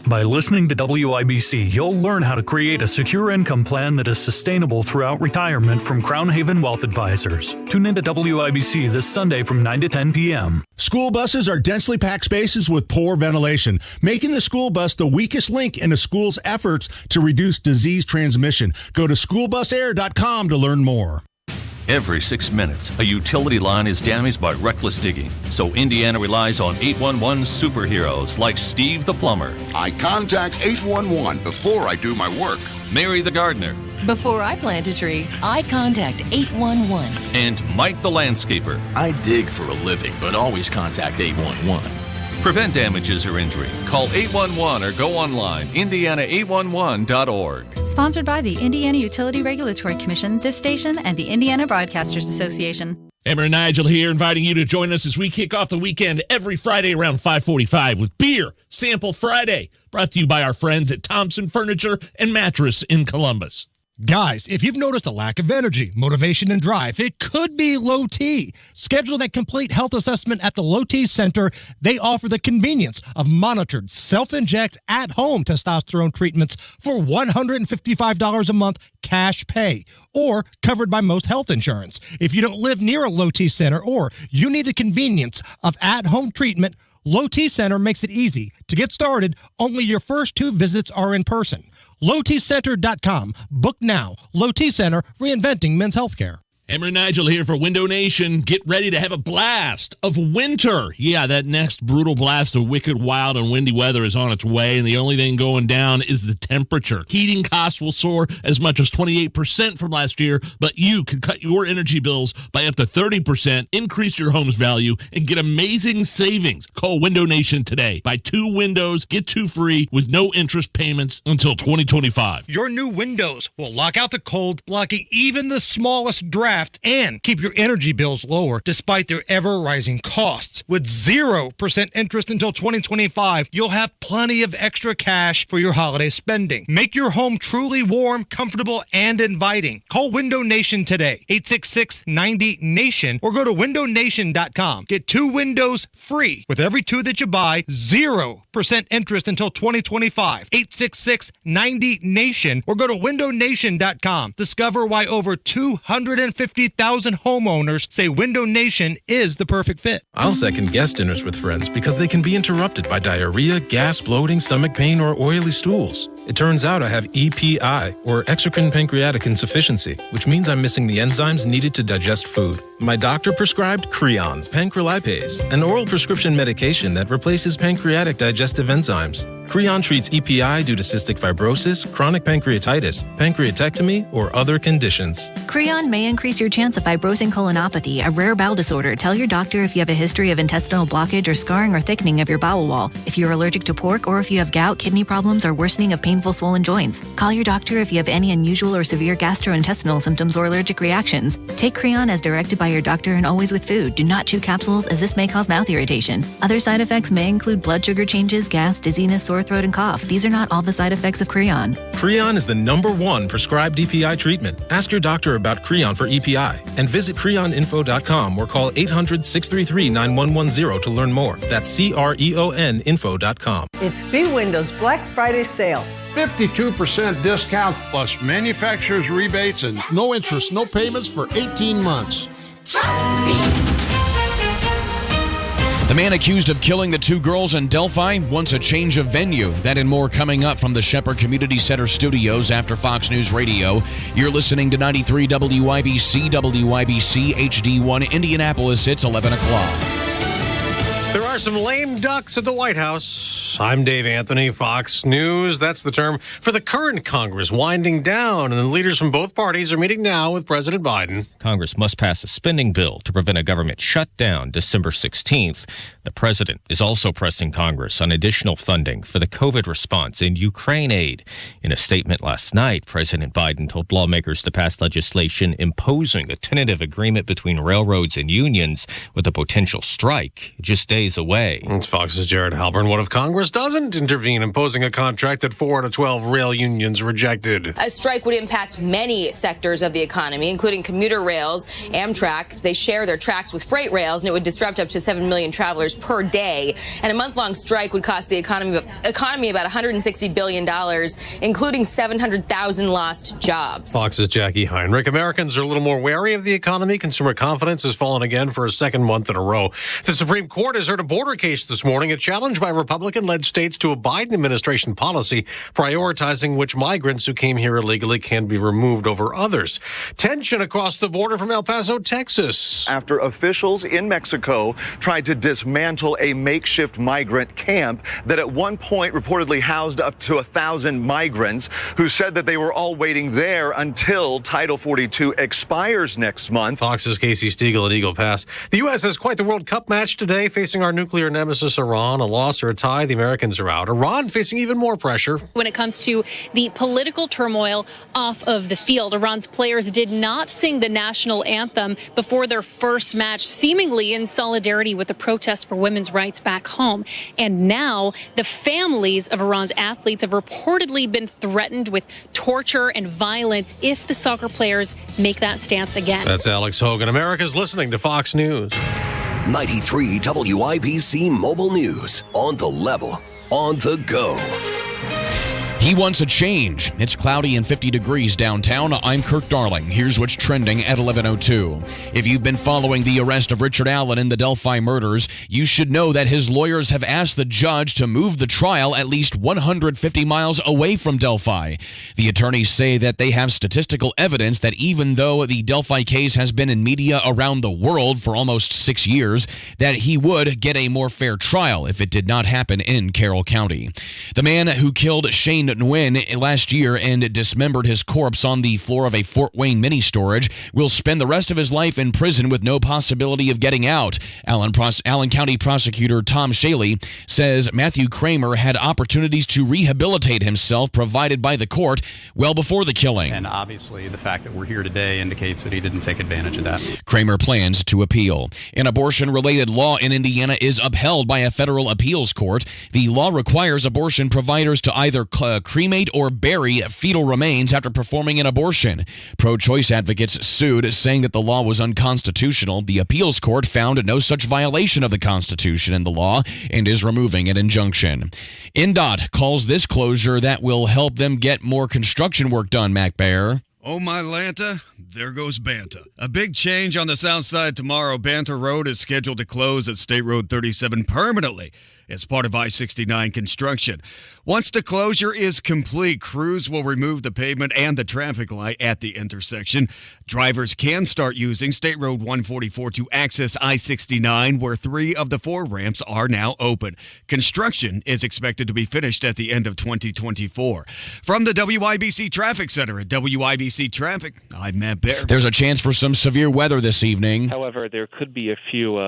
By listening to WIBC, you'll learn how to create a secure income plan that is sustainable throughout retirement from Crown Haven Wealth Advisors. Tune into WIBC this Sunday from 9 to 10 p.m. School buses are densely packed spaces with poor ventilation, making the school bus the weakest link in a school's efforts to reduce disease transmission. Go to schoolbusair.com to learn more. Every 6 minutes, a utility line is damaged by reckless digging. So Indiana relies on 811 superheroes like Steve the plumber. I contact 811 before I do my work. Mary the gardener. Before I plant a tree, I contact 811. And Mike the landscaper. I dig for a living, but always contact 811. Prevent damages or injury. Call 811 or go online, indiana811.org. Sponsored by the Indiana Utility Regulatory Commission, this station, and the Indiana Broadcasters Association. Hammer and Nigel here, inviting you to join us as we kick off the weekend every Friday around 5:45 with Beer Sample Friday, brought to you by our friends at Thompson Furniture and Mattress in Columbus. Guys, if you've noticed a lack of energy, motivation, and drive, it could be low T. Schedule that complete health assessment at the Low T Center. They offer the convenience of monitored, self-inject, at-home testosterone treatments for $155 a month cash pay, or covered by most health insurance. If you don't live near a Low T Center or you need the convenience of at-home treatment, Low T Center makes it easy. To get started, only your first 2 visits are in person. LowTCenter.com. Book now. Low T Center, reinventing men's healthcare. Hammer and Nigel here for Window Nation. Get ready to have a blast of winter. Yeah, that next brutal blast of wicked, wild, and windy weather is on its way, and the only thing going down is the temperature. Heating costs will soar as much as 28% from last year, but you can cut your energy bills by up to 30%, increase your home's value, and get amazing savings. Call Window Nation today. Buy 2 windows, get 2 free with no interest payments until 2025. Your new windows will lock out the cold, blocking even the smallest draft, and keep your energy bills lower despite their ever-rising costs. With 0% interest until 2025, you'll have plenty of extra cash for your holiday spending. Make your home truly warm, comfortable, and inviting. Call Window Nation today, 866-90-NATION, or go to windownation.com. Get 2 windows free with every 2 that you buy, 0% interest until 2025. 866-90-NATION, or go to windownation.com. Discover why over 250,000 homeowners say Window Nation is the perfect fit. I'll second guest dinners with friends because they can be interrupted by diarrhea, gas, bloating, stomach pain, or oily stools. It turns out I have EPI, or exocrine pancreatic insufficiency, which means I'm missing the enzymes needed to digest food. My doctor prescribed Creon, pancrelipase, an oral prescription medication that replaces pancreatic digestive enzymes. Creon treats EPI due to cystic fibrosis, chronic pancreatitis, pancreatectomy, or other conditions. Creon may increase your chance of fibrosing colonopathy, a rare bowel disorder. Tell your doctor if you have a history of intestinal blockage or scarring or thickening of your bowel wall, if you're allergic to pork, or if you have gout, kidney problems, or worsening of painful swollen joints. Call your doctor if you have any unusual or severe gastrointestinal symptoms or allergic reactions. Take Creon as directed by your doctor and always with food. Do not chew capsules, as this may cause mouth irritation. Other side effects may include blood sugar changes, gas, dizziness, sore throat, and cough. These are not all the side effects of Creon. Creon is the #1 prescribed EPI treatment. Ask your doctor about Creon for EPI and visit creoninfo.com or call 800-633-9110 to learn more. That's CREONinfo.com. It's B Windows Black Friday sale. 52% discount plus manufacturer's rebates and no interest, no payments for 18 months. Trust me. The man accused of killing the two girls in Delphi wants a change of venue. That and more coming up from the Shepherd Community Center studios after Fox News Radio. You're listening to 93 WIBC, WIBC HD1 Indianapolis. It's 11 o'clock. There are some lame ducks at the White House. I'm Dave Anthony, Fox News. That's the term for the current Congress winding down, and the leaders from both parties are meeting now with President Biden. Congress must pass a spending bill to prevent a government shutdown December 16th. The president is also pressing Congress on additional funding for the COVID response and Ukraine aid. In a statement last night, President Biden told lawmakers to pass legislation imposing a tentative agreement between railroads and unions with a potential strike just days away. It's Fox's Jared Halpern. What if Congress doesn't intervene, imposing a contract that 4 out of 12 rail unions rejected? A strike would impact many sectors of the economy, including commuter rails, Amtrak. They share their tracks with freight rails, and it would disrupt up to 7 million travelers per day. And a month-long strike would cost the economy about $160 billion, including 700,000 lost jobs. Fox's Jackie Heinrich. Americans are a little more wary of the economy. Consumer confidence has fallen again for a second month in a row. The Supreme Court has heard a border case this morning, a challenge by Republican-led states to a Biden administration policy prioritizing which migrants who came here illegally can be removed over others. Tension across the border from El Paso, Texas. After officials in Mexico tried to dismantle a makeshift migrant camp that at one point reportedly housed up to 1,000 migrants who said that they were all waiting there until Title 42 expires next month. Fox's Casey Stiegel at Eagle Pass. The U.S. has quite the World Cup match today, facing our nuclear nemesis Iran. A loss or a tie, the Americans are out. Iran facing even more pressure. When it comes to the political turmoil off of the field, Iran's players did not sing the national anthem before their first match, seemingly in solidarity with the protests for women's rights back home. And now the families of Iran's athletes have reportedly been threatened with torture and violence if the soccer players make that stance again. That's Alex Hogan. America's listening to Fox News. 93 WIBC Mobile News. On the level, on the go. He wants a change. It's cloudy and 50 degrees downtown. I'm Kirk Darling. Here's what's trending at 11:02. If you've been following the arrest of Richard Allen in the Delphi murders, you should know that his lawyers have asked the judge to move the trial at least 150 miles away from Delphi. The attorneys say that they have statistical evidence that even though the Delphi case has been in media around the world for almost 6 years, that he would get a more fair trial if it did not happen in Carroll County. The man who killed Shane Nguyen last year and dismembered his corpse on the floor of a Fort Wayne mini-storage will spend the rest of his life in prison with no possibility of getting out. Allen County Prosecutor Tom Shaley says Matthew Kramer had opportunities to rehabilitate himself provided by the court well before the killing. And obviously the fact that we're here today indicates that he didn't take advantage of that. Kramer plans to appeal. An abortion-related law in Indiana is upheld by a federal appeals court. The law requires abortion providers to either cremate or bury fetal remains after performing an abortion. Pro-choice advocates sued, saying that the law was unconstitutional. The appeals court found no such violation of the Constitution in the law and is removing an injunction. NDOT calls this closure that will help them get more construction work done, Mac Bear. Oh, my Lanta, there goes Banta. A big change on the south side tomorrow. Banta Road is scheduled to close at State Road 37 permanently as part of I-69 construction. Once the closure is complete, crews will remove the pavement and the traffic light at the intersection. Drivers can start using State Road 144 to access I-69, where 3 of the 4 ramps are now open. Construction is expected to be finished at the end of 2024. From the WIBC Traffic Center at WIBC Traffic, I'm Matt Bear. There's a chance for some severe weather this evening. However, there could be a few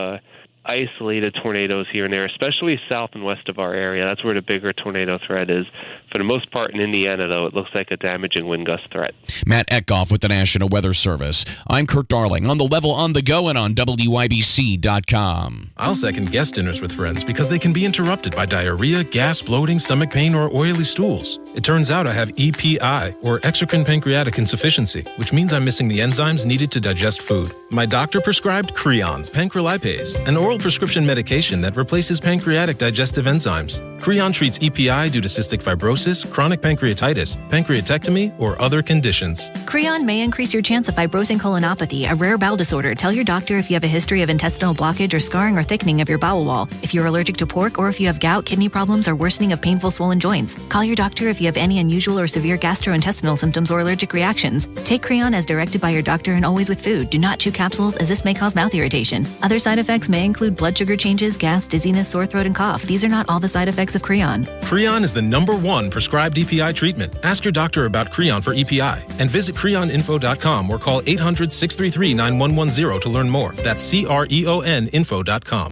isolated tornadoes here and there, especially south and west of our area. That's where the bigger tornado threat is. For the most part in Indiana, though, it looks like a damaging wind gust threat. Matt Eckhoff with the National Weather Service. I'm Kirk Darling, on the level, on the go, and on WIBC.com. I'll second guest dinners with friends because they can be interrupted by diarrhea, gas, bloating, stomach pain, or oily stools. It turns out I have EPI, or exocrine pancreatic insufficiency, which means I'm missing the enzymes needed to digest food. My doctor prescribed Creon, pancrelipase, an oral prescription medication that replaces pancreatic digestive enzymes. Creon treats EPI due to cystic fibrosis, chronic pancreatitis, pancreatectomy, or other conditions. Creon may increase your chance of fibrosing colonopathy, a rare bowel disorder. Tell your doctor if you have a history of intestinal blockage or scarring or thickening of your bowel wall. If you're allergic to pork or if you have gout, kidney problems, or worsening of painful swollen joints. Call your doctor if you have any unusual or severe gastrointestinal symptoms or allergic reactions. Take Creon as directed by your doctor and always with food. Do not chew capsules as this may cause mouth irritation. Other side effects may include blood sugar changes, gas, dizziness, sore throat, and cough. These are not all the side effects of Creon. Creon is the #1 prescribed EPI treatment. Ask your doctor about Creon for EPI and visit creoninfo.com or call 800-633-9110 to learn more. That's CREONinfo.com.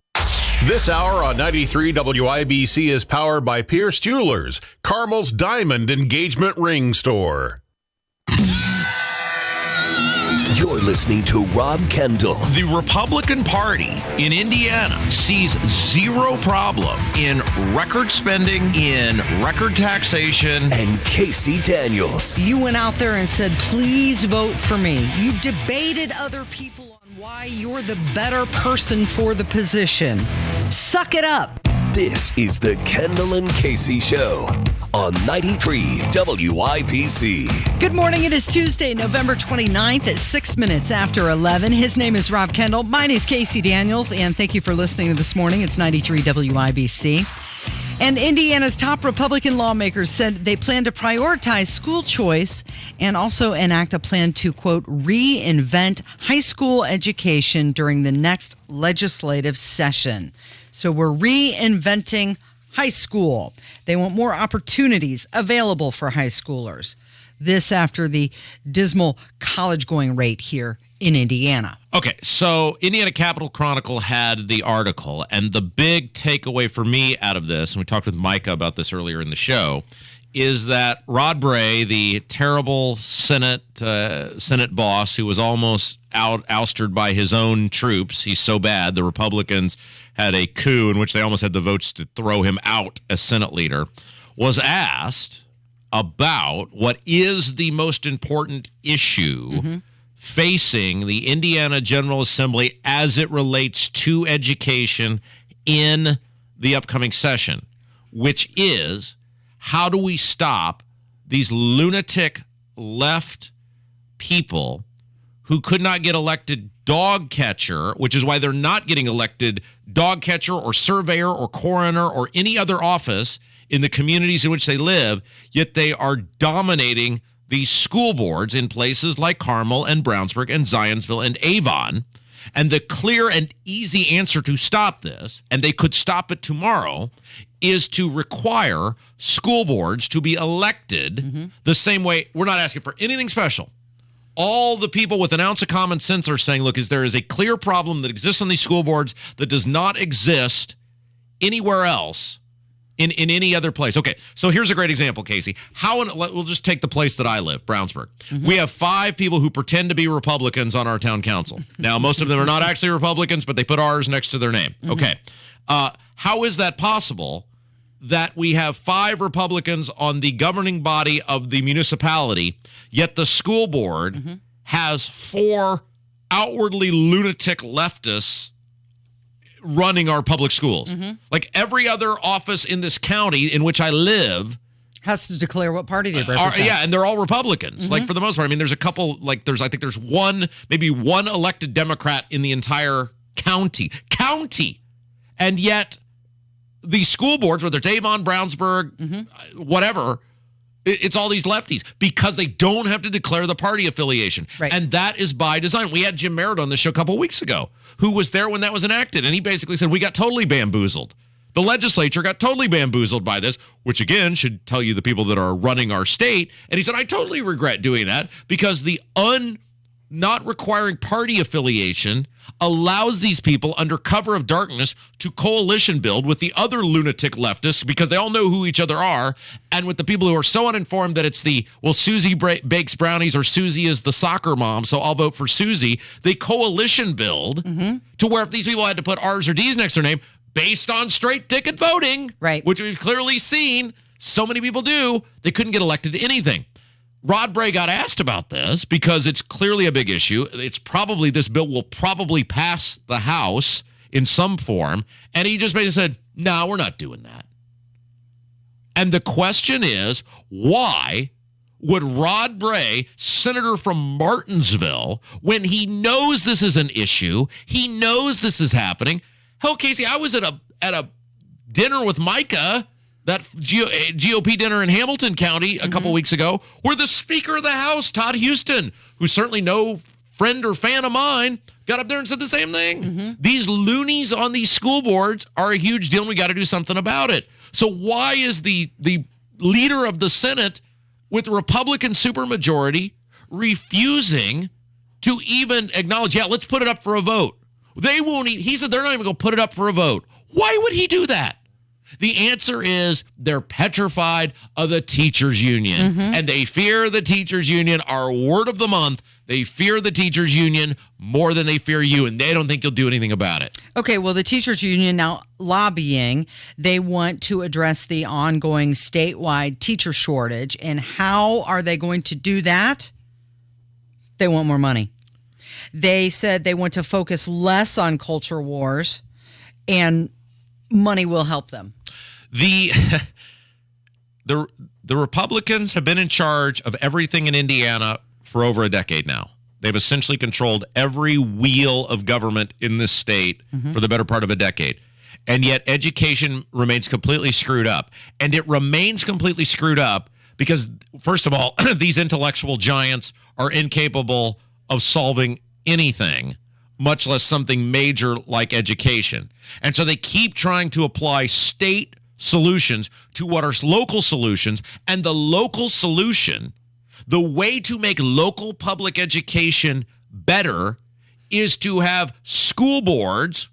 This hour on 93 WIBC is powered by Pierce Jewelers, Carmel's Diamond Engagement Ring Store. You're listening to Rob Kendall. The Republican Party in Indiana sees zero problem in record spending, in record taxation. And Casey Daniels. You went out there and said, please vote for me. You debated other people on why you're the better person for the position. Suck it up. This is the Kendall and Casey Show on 93 WIBC. Good morning. It is Tuesday, November 29th at 6 minutes after 11. His name is Rob Kendall. Mine is Casey Daniels, and thank you for listening to this morning. It's 93 WIBC. And Indiana's top Republican lawmakers said they plan to prioritize school choice and also enact a plan to, quote, reinvent high school education during the next legislative session. So we're reinventing high school. They want more opportunities available for high schoolers. This after the dismal college-going rate here in Indiana. Okay, so Indiana Capital Chronicle had the article, and the big takeaway for me out of this, and we talked with Micah about this earlier in the show, is that Rod Bray, the terrible Senate boss who was almost ousted by his own troops, he's so bad, the Republicans had a coup in which they almost had the votes to throw him out as Senate leader, was asked about what is the most important issue facing the Indiana General Assembly as it relates to education in the upcoming session, which is, how do we stop these lunatic left people who could not get elected dog catcher, which is why they're not getting elected dog catcher or surveyor or coroner or any other office in the communities in which they live, yet they are dominating these school boards in places like Carmel and Brownsburg and Zionsville and Avon. And the clear and easy answer to stop this, and they could stop it tomorrow, is to require school boards to be elected the same way. We're not asking for anything special. All the people with an ounce of common sense are saying, look, there is a clear problem that exists on these school boards that does not exist anywhere else in any other place. Okay, so here's a great example, Casey. We'll just take the place that I live, Brownsburg. We have 5 people who pretend to be Republicans on our town council. Now, most of them are not actually Republicans, but they put R's next to their name. Okay. How is that possible that we have 5 Republicans on the governing body of the municipality, yet the school board has 4 outwardly lunatic leftists running our public schools? Like every other office in this county in which I live has to declare what party they represent. Yeah, and they're all Republicans. Like for the most part, I mean, there's a couple. Like I think there's maybe one elected Democrat in the entire county, and yet the school boards, whether it's Avon, Brownsburg, whatever, it's all these lefties because they don't have to declare the party affiliation. Right. And that is by design. We had Jim Merritt on the show a couple of weeks ago, who was there when that was enacted. And he basically said, we got totally bamboozled. The legislature got totally bamboozled by this, which again should tell you the people that are running our state. And he said, I totally regret doing that because the not requiring party affiliation allows these people under cover of darkness to coalition build with the other lunatic leftists because they all know who each other are, and with the people who are so uninformed that it's Susie bakes brownies or Susie is the soccer mom, so I'll vote for Susie. They coalition build to where if these people had to put R's or D's next to their name based on straight ticket voting, right, which we've clearly seen so many people do, they couldn't get elected to anything. Rod Bray got asked about this because it's clearly a big issue. This bill will probably pass the House in some form. And he just basically said, no, we're not doing that. And the question is, why would Rod Bray, senator from Martinsville, when he knows this is an issue, he knows this is happening? Hell, Casey, I was at a dinner with Micah, that GOP dinner in Hamilton County a couple weeks ago, where the Speaker of the House, Todd Houston, who's certainly no friend or fan of mine, got up there and said the same thing. These loonies on these school boards are a huge deal, and we got to do something about it. So why is the leader of the Senate with the Republican supermajority refusing to even acknowledge, let's put it up for a vote? They won't. He said they're not even going to put it up for a vote. Why would he do that? The answer is they're petrified of the teachers union, and they fear the teachers union. Our word of the month, they fear the teachers union more than they fear you, and they don't think you'll do anything about it. Okay, well, the teachers union now lobbying. They want to address the ongoing statewide teacher shortage. And how are they going to do that? They want more money. They said they want to focus less on culture wars, and money will help them. The Republicans have been in charge of everything in Indiana for over a decade now. They've essentially controlled every wheel of government in this state for the better part of a decade. And yet education remains completely screwed up. And it remains completely screwed up because, first of all, these intellectual giants are incapable of solving anything, much less something major like education. And so they keep trying to apply state solutions to what are local solutions. And the local solution, the way to make local public education better, is to have school boards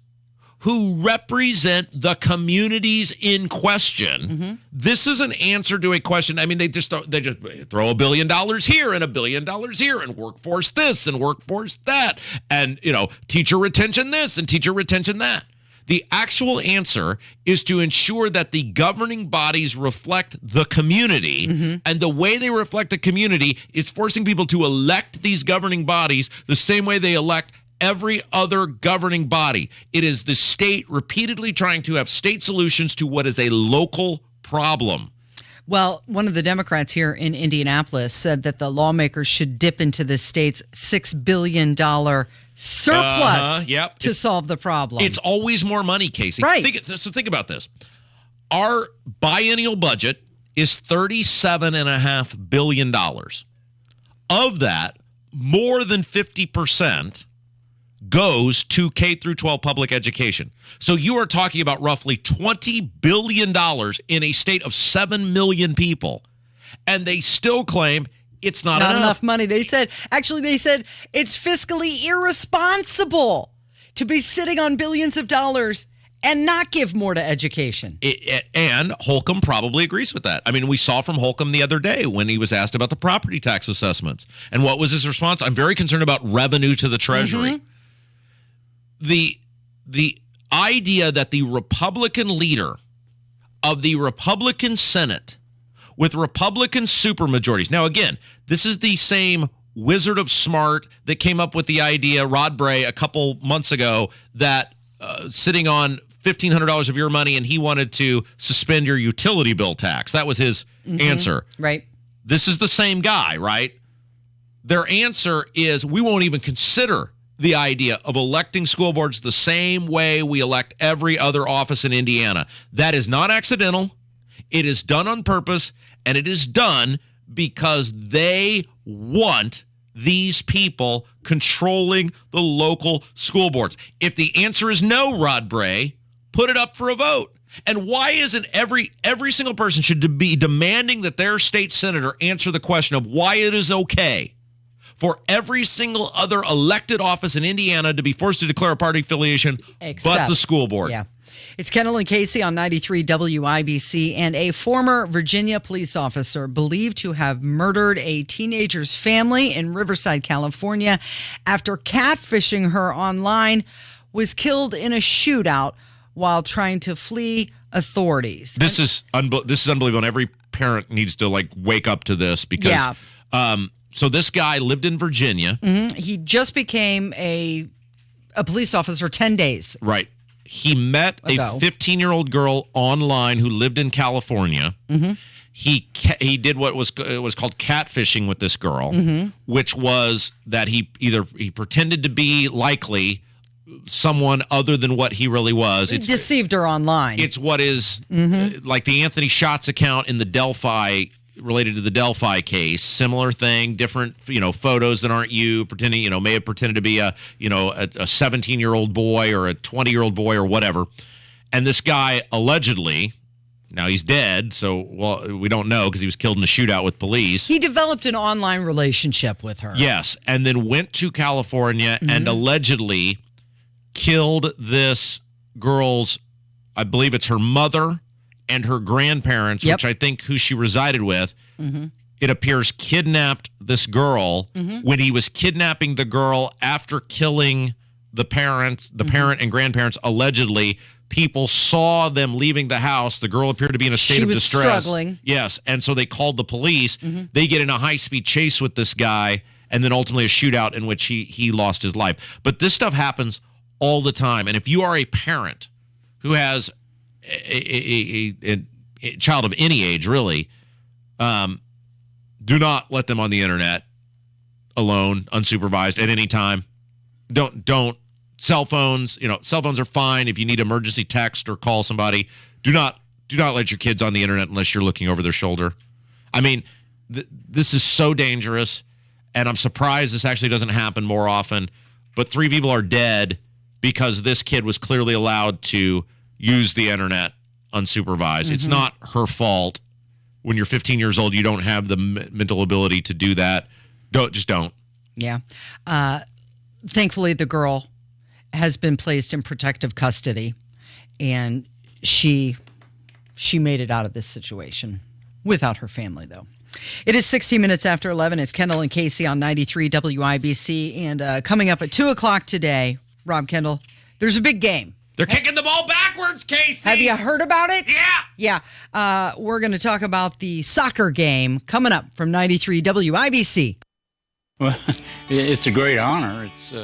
who represent the communities in question. This is an answer to a question. I mean, they just throw $1 billion here and $1 billion here, and workforce this and workforce that, and teacher retention this and teacher retention that. The actual answer is to ensure that the governing bodies reflect the community, and the way they reflect the community is forcing people to elect these governing bodies the same way they elect every other governing body. It is the state repeatedly trying to have state solutions to what is a local problem. Well, one of the Democrats here in Indianapolis said that the lawmakers should dip into the state's $6 billion surplus to solve the problem. It's always more money, Casey. Right. Think about this. Our biennial budget is $37.5 billion. Of that, more than 50% goes to K through 12 public education. So you are talking about roughly $20 billion in a state of 7 million people. And they still claim it's not enough money. They said it's fiscally irresponsible to be sitting on billions of dollars and not give more to education. And Holcomb probably agrees with that. I mean, we saw from Holcomb the other day when he was asked about the property tax assessments. And what was his response? I'm very concerned about revenue to the Treasury. The idea that the Republican leader of the Republican Senate with Republican supermajorities. Now, again, this is the same wizard of smart that came up with the idea, Rod Bray, a couple months ago, that sitting on $1,500 of your money and he wanted to suspend your utility bill tax. That was his answer. Right. This is the same guy, right? Their answer is we won't even consider the idea of electing school boards the same way we elect every other office in Indiana. That is not accidental. It is done on purpose, and it is done because they want these people controlling the local school boards. If the answer is no, Rod Bray, put it up for a vote. And why isn't every single person should be demanding that their state senator answer the question of why it is okay for every single other elected office in Indiana to be forced to declare a party affiliation but the school board? Yeah. It's Kendall and Casey on 93 WIBC, and a former Virginia police officer believed to have murdered a teenager's family in Riverside, California, after catfishing her online, was killed in a shootout while trying to flee authorities. This is unbelievable, and every parent needs to wake up to this because so this guy lived in Virginia. He just became a police officer 10 days. Right. He met a 15-year-old girl online who lived in California. Mm-hmm. He did what was called catfishing with this girl, which was that he pretended to be likely someone other than what he really was. He deceived her online. It's what is like the Anthony Schatz account in the Delphi, related to the Delphi case. Similar thing, different photos that aren't you, pretending may have pretended to be a 17-year-old boy or a 20-year-old boy or whatever. And this guy allegedly, now he's dead, so we don't know because he was killed in a shootout with police. He developed an online relationship with her. Yes, and then went to California and allegedly killed this girl's, I believe it's her mother and her grandparents, which I think who she resided with. It appears kidnapped this girl when he was kidnapping the girl after killing the parents, parent and grandparents, allegedly. People saw them leaving the house. The girl appeared to be in a state of distress. She was struggling. Yes, and so they called the police. They get in a high-speed chase with this guy, and then ultimately a shootout in which he lost his life. But this stuff happens all the time. And if you are a parent who has a child of any age, really, do not let them on the internet alone, unsupervised, at any time. Don't. Cell phones, cell phones are fine if you need emergency text or call somebody. Do not let your kids on the internet unless you're looking over their shoulder. I mean, this is so dangerous, and I'm surprised this actually doesn't happen more often. But 3 people are dead because this kid was clearly allowed to use the internet unsupervised. It's not her fault. When you're 15 years old, you don't have the mental ability to do that. Don't. Yeah. Thankfully, the girl has been placed in protective custody, and she made it out of this situation without her family, though. It is 16 minutes after 11. It's Kendall and Casey on 93 WIBC, and coming up at 2 o'clock today, Rob Kendall, there's a big game. They're kicking the ball backwards, Casey. Have you heard about it? Yeah. Yeah. We're going to talk about the soccer game coming up from 93 WIBC. Well, it's a great honor. It's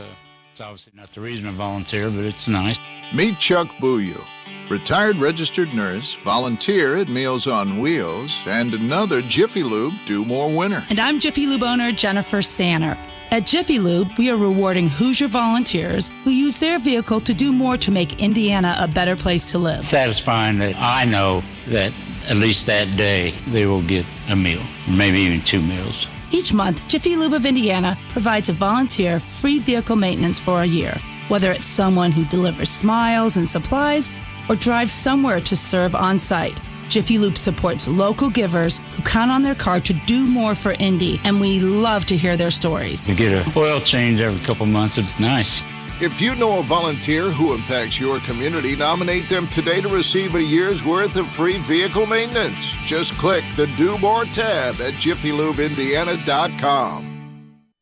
obviously not the reason I volunteer, but it's nice. Meet Chuck Bouillou, retired registered nurse, volunteer at Meals on Wheels, and another Jiffy Lube Do More winner. And I'm Jiffy Lube owner Jennifer Sanner. At Jiffy Lube, we are rewarding Hoosier volunteers who use their vehicle to do more to make Indiana a better place to live. Satisfying that I know that at least that day they will get a meal, maybe even 2 meals. Each month, Jiffy Lube of Indiana provides a volunteer free vehicle maintenance for a year, whether it's someone who delivers smiles and supplies or drives somewhere to serve on site. Jiffy Lube supports local givers who count on their car to do more for Indy, and we love to hear their stories. You get an oil change every couple months. It's nice. If you know a volunteer who impacts your community, nominate them today to receive a year's worth of free vehicle maintenance. Just click the Do More tab at jiffylubeindiana.com.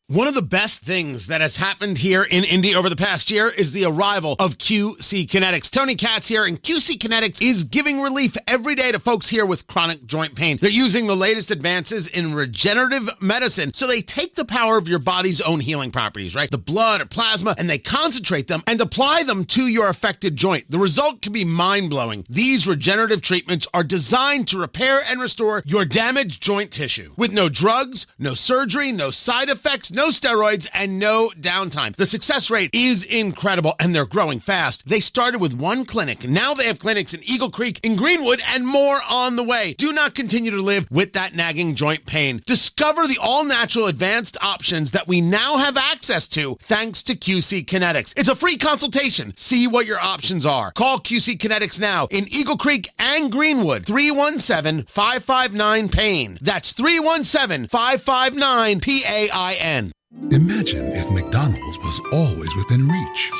One of the best things that has happened here in Indy over the past year is the arrival of QC Kinetics. Tony Katz here, and QC Kinetics is giving relief every day to folks here with chronic joint pain. They're using the latest advances in regenerative medicine, so they take the power of your body's own healing properties, right? The blood or plasma, and they concentrate them and apply them to your affected joint. The result can be mind-blowing. These regenerative treatments are designed to repair and restore your damaged joint tissue with no drugs, no surgery, no side effects, no steroids, and no downtime. The success rate is incredible, and they're growing fast. They started with 1 clinic. Now they have clinics in Eagle Creek, in Greenwood, and more on the way. Do not continue to live with that nagging joint pain. Discover the all-natural advanced options that we now have access to thanks to QC Kinetics. It's a free consultation. See what your options are. Call QC Kinetics now in Eagle Creek and Greenwood. 317-559-PAIN. That's 317-559-PAIN. Imagine if McDonald's was always within reach.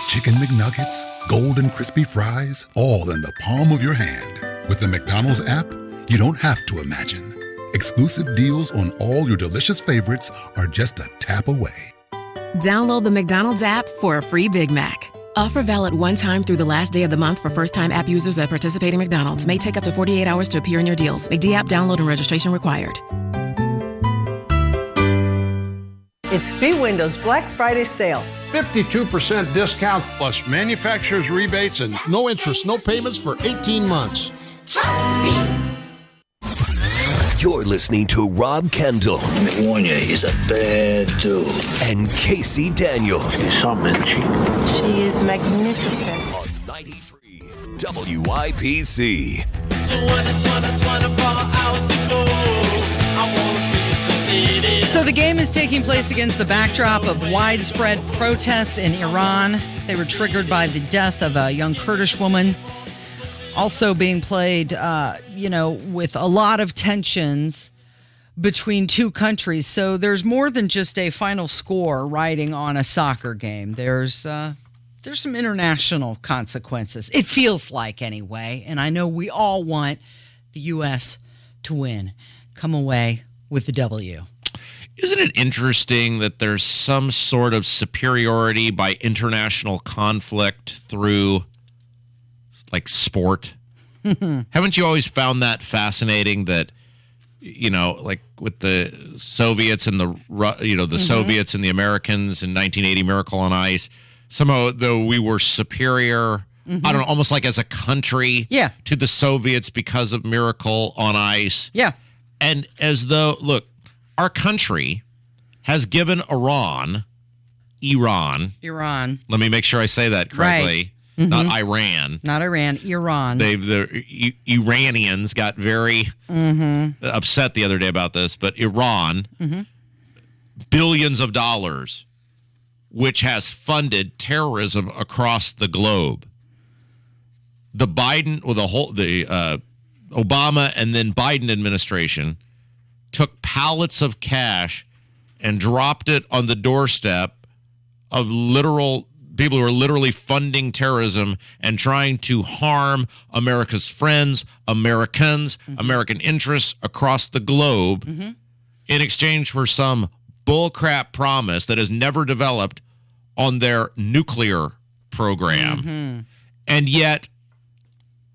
Chicken McNuggets, golden crispy fries, all in the palm of your hand. With the McDonald's app, you don't have to imagine. Exclusive deals on all your delicious favorites are just a tap away. Download the McDonald's app for a free Big Mac. Offer valid one time through the last day of the month for first-time app users at participating McDonald's. May take up to 48 hours to appear in your deals. McD app download and registration required. It's B-Window's Black Friday sale. 52% discount plus manufacturer's rebates and no interest, no payments for 18 months. Trust me. You're listening to Rob Kendall. Let me warn you, he's a bad dude. And Casey Daniels. He's something, She is magnificent. On 93 WIBC. So the game is taking place against the backdrop of widespread protests in Iran. They were triggered by the death of a young Kurdish woman. Also being played, with a lot of tensions between two countries. So there's more than just a final score riding on a soccer game. There's some international consequences. It feels like, anyway. And I know we all want the U.S. to win, come away with the W. Isn't it interesting that there's some sort of superiority by international conflict through, like, sport? Haven't you always found that fascinating that, like with the Soviets and the Soviets and the Americans in 1980 Miracle on Ice, somehow though we were superior, I don't know, almost like as a country to the Soviets because of Miracle on Ice. Yeah. And as though, look, our country has given Iran, let me make sure I say that correctly. Right. Not Iran. Not Iran, Iran. The Iranians got very upset the other day about this, but Iran, billions of dollars, which has funded terrorism across the globe. The Obama and then Biden administration took pallets of cash and dropped it on the doorstep of people who are literally funding terrorism and trying to harm America's friends, Americans, American interests across the globe in exchange for some bullcrap promise that has never developed on their nuclear program. And yet,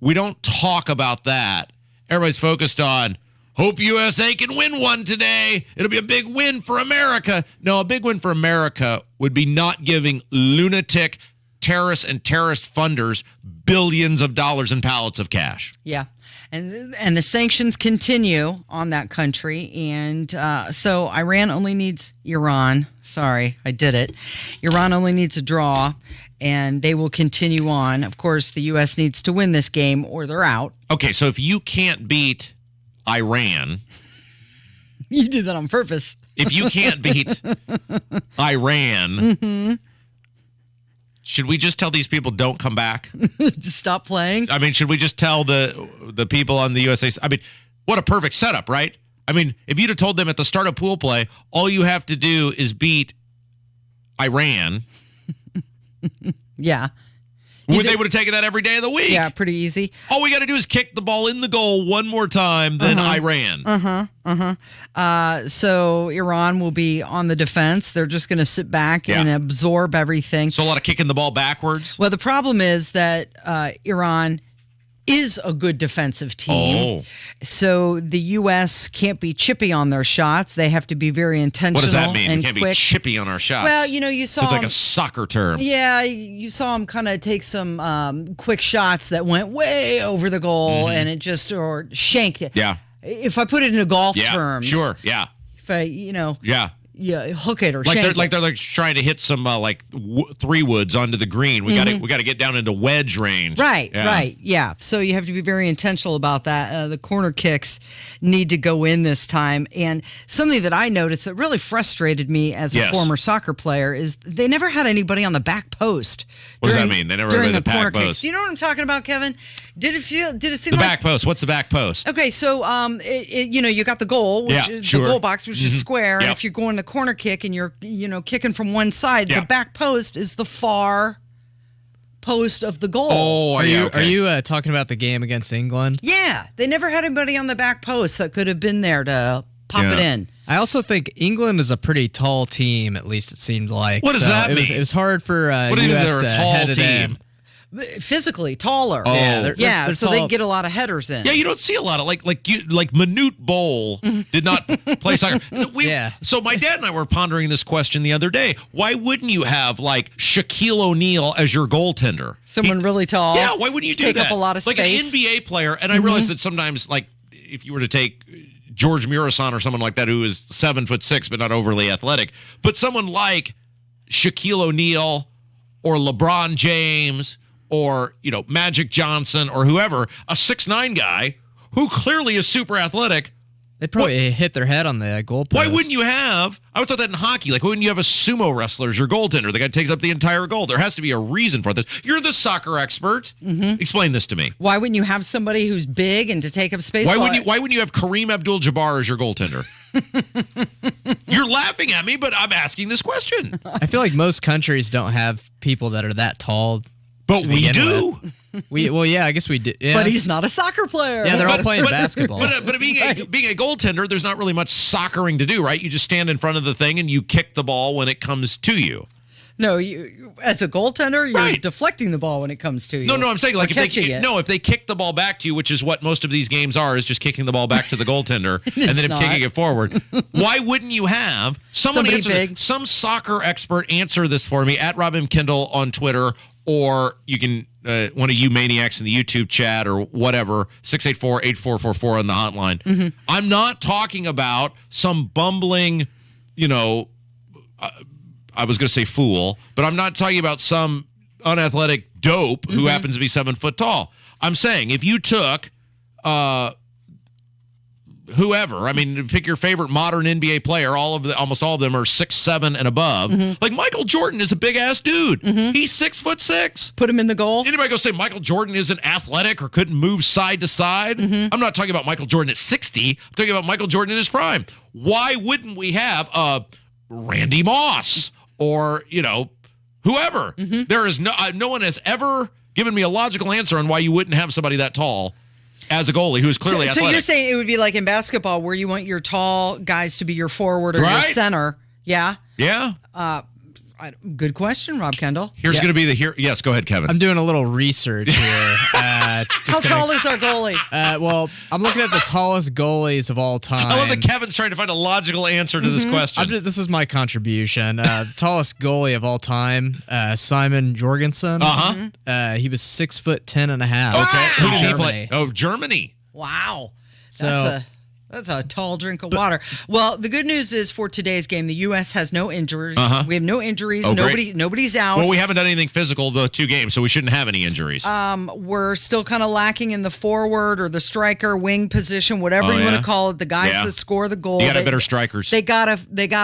we don't talk about that. Everybody's focused on, hope USA can win one today. It'll be a big win for America. No, a big win for America would be not giving lunatic terrorists and terrorist funders billions of dollars in pallets of cash. Yeah. And the sanctions continue on that country. And so Iran only needs Iran. Sorry, I did it. Iran only needs a draw, and they will continue on. Of course, the U.S. needs to win this game or they're out. Okay, so if you can't beat Iran... You did that on purpose. If you can't beat Iran, should we just tell these people don't come back? Just stop playing? I mean, should we just tell the people on the USA? I mean, what a perfect setup, right? I mean, if you'd have told them at the start of pool play, all you have to do is beat Iran. Yeah. They would have taken that every day of the week. Yeah, pretty easy. All we got to do is kick the ball in the goal one more time, then Iran. So Iran will be on the defense. They're just going to sit back and absorb everything. So a lot of kicking the ball backwards? Well, the problem is that Iran is a good defensive team. So the U.S. can't be chippy on their shots. They have to be very intentional. What does that mean? And We can't quick. be chippy on our shots. Well, you saw it's like a soccer term. Yeah, you saw him kind of take some quick shots that went way over the goal, and it just or shanked it. Yeah. If I put it into golf terms, sure, yeah. If I, hook it or like shank they're like trying to hit some three woods onto the green. We got to get down into wedge range. Right. Yeah. So you have to be very intentional about that. The corner kicks need to go in this time. And something that I noticed that really frustrated me as a former soccer player is they never had anybody on the back post. What does that mean? They never during had the corner back kicks. post. Do you know what I'm talking about, Kevin? Did it seem The like back post. What's the back post? Okay, so you got the goal, which is the goal box, which is square. And if you're going to corner kick and you're kicking from one side, the back post is the far post of the goal. Oh, are you talking about the game against England? Yeah, they never had anybody on the back post that could have been there to pop it in. I also think England is a pretty tall team. At least it seemed like. What does that mean? It was hard for what do you mean U.S. they're a to tall head it team? in. physically taller. Oh. Yeah, they're so tall. they can get a lot of headers in. Yeah, you don't see a lot of like Manute Bol did not play soccer. So my dad and I were pondering this question the other day. Why wouldn't you have like Shaquille O'Neal as your goaltender? Someone really tall. Yeah, why wouldn't you do take that? up a lot of like space? Like an NBA player, and I realize that sometimes, like, if you were to take George Murison or someone like that who is 7'6" but not overly athletic, but someone like Shaquille O'Neal or LeBron James or Magic Johnson or whoever, a 6'9" guy who clearly is super athletic. They probably hit their head on the goalpost. Why wouldn't you have? I would thought that in hockey. Like, why wouldn't you have a sumo wrestler as your goaltender? The guy takes up the entire goal. There has to be a reason for this. You're the soccer expert. Explain this to me. Why wouldn't you have somebody who's big and to take up space? Why wouldn't you have Kareem Abdul-Jabbar as your goaltender? You're laughing at me, but I'm asking this question. I feel like most countries don't have people that are that tall. But we do. I guess we do. Yeah. But he's not a soccer player. Yeah, they're all playing basketball. But being a goaltender, there's not really much soccering to do, right? You just stand in front of the thing and you kick the ball when it comes to you. No, you, as a goaltender, you're deflecting the ball when it comes to you. No, I'm saying like if they kick the ball back to you, which is what most of these games are, is just kicking the ball back to the goaltender and then him kicking it forward. Why wouldn't you have somebody big? Some soccer expert answer this for me at Rob M. Kendall on Twitter, or you can one of you maniacs in the YouTube chat or whatever, 684-8444 on the hotline. I'm not talking about some bumbling, I was going to say fool, but I'm not talking about some unathletic dope who happens to be 7 foot tall. I'm saying if you took whoever, I mean, pick your favorite modern NBA player, almost all of them are 6'7" and above. Like Michael Jordan is a big ass dude. He's 6'6". Put him in the goal. Anybody go say Michael Jordan isn't athletic or couldn't move side to side? I'm not talking about Michael Jordan at 60. I'm talking about Michael Jordan in his prime. Why wouldn't we have Randy Moss or whoever? There is no one has ever given me a logical answer on why you wouldn't have somebody that tall as a goalie who is clearly athletic. So you're saying it would be like in basketball where you want your tall guys to be your forward or your center. Yeah? Yeah. Good question, Rob Kendall. Here's going to be Yes, go ahead, Kevin. I'm doing a little research here. How tall is our goalie? Well, I'm looking at the tallest goalies of all time. I love that Kevin's trying to find a logical answer to this question. This is my contribution. The tallest goalie of all time, Simon Jorgensen. He was 6'10.5". Okay. Who did he Germany. play? Oh, Germany. Wow. That's a tall drink of water. Well, the good news is for today's game, the U.S. has no injuries. We have no injuries. Oh, great. Nobody's out. Well, we haven't done anything physical the 2 games, so we shouldn't have any injuries. We're still kind of lacking in the forward or the striker wing position, whatever you want to call it. The guys that score the goal. You got better strikers. They gotta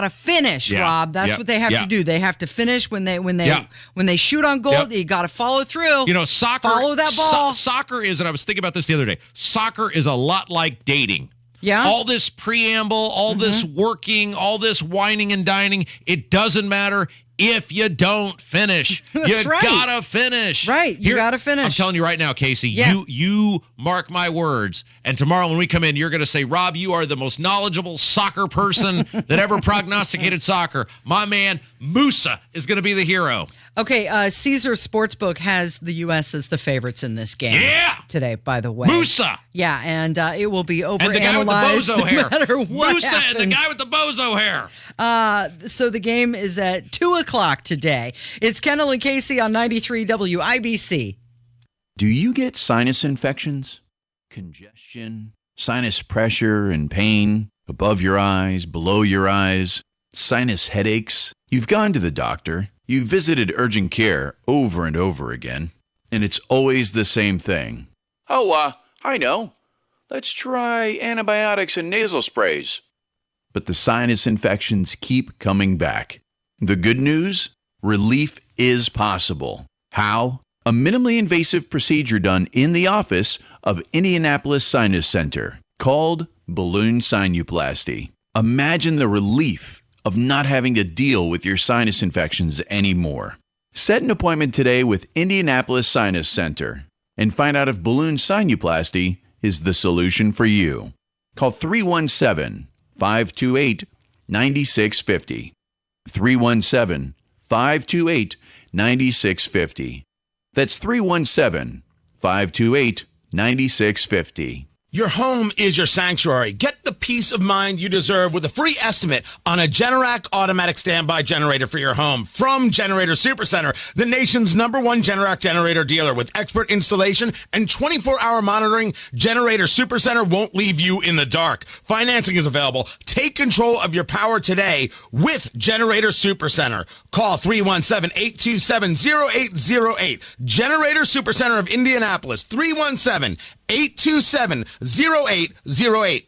finish, Rob. That's what they have to do. They have to finish when they shoot on goal. You got to follow through. Soccer. Follow that ball. Soccer is, and I was thinking about this the other day. Soccer is a lot like dating. Yeah. All this preamble, all this working, all this whining and dining, it doesn't matter if you don't finish. You gotta finish. Right. You gotta finish. I'm telling you right now, Casey, you mark my words. And tomorrow when we come in, you're gonna say, Rob, you are the most knowledgeable soccer person that ever prognosticated soccer. My man, Musa, is gonna be the hero. Okay, Caesar Sportsbook has the U.S. as the favorites in this game. Yeah! Today, by the way. Musa! Yeah, and it will be overanalyzed. And the guy with the bozo hair. No matter what Musa happens. and the guy with the bozo hair. So the game is at 2 o'clock today. It's Kendall and Casey on 93 WIBC. Do you get sinus infections, congestion, sinus pressure and pain, above your eyes, below your eyes, sinus headaches? You've gone to the doctor. You've visited urgent care over and over again, and it's always the same thing. Oh, I know. Let's try antibiotics and nasal sprays. But the sinus infections keep coming back. The good news? Relief is possible. How? A minimally invasive procedure done in the office of Indianapolis Sinus Center called balloon sinuplasty. Imagine the relief of not having to deal with your sinus infections anymore. Set an appointment today with Indianapolis Sinus Center and find out if balloon sinuplasty is the solution for you. Call 317-528-9650. 317-528-9650. That's 317-528-9650. Your home is your sanctuary. Get the peace of mind you deserve with a free estimate on a Generac automatic standby generator for your home from Generator Supercenter, the nation's #1 Generac generator dealer. With expert installation and 24-hour monitoring, Generator Supercenter won't leave you in the dark. Financing is available. Take control of your power today with Generator Supercenter. Call 317-827-0808. Generator Supercenter of Indianapolis, 317-827-0808.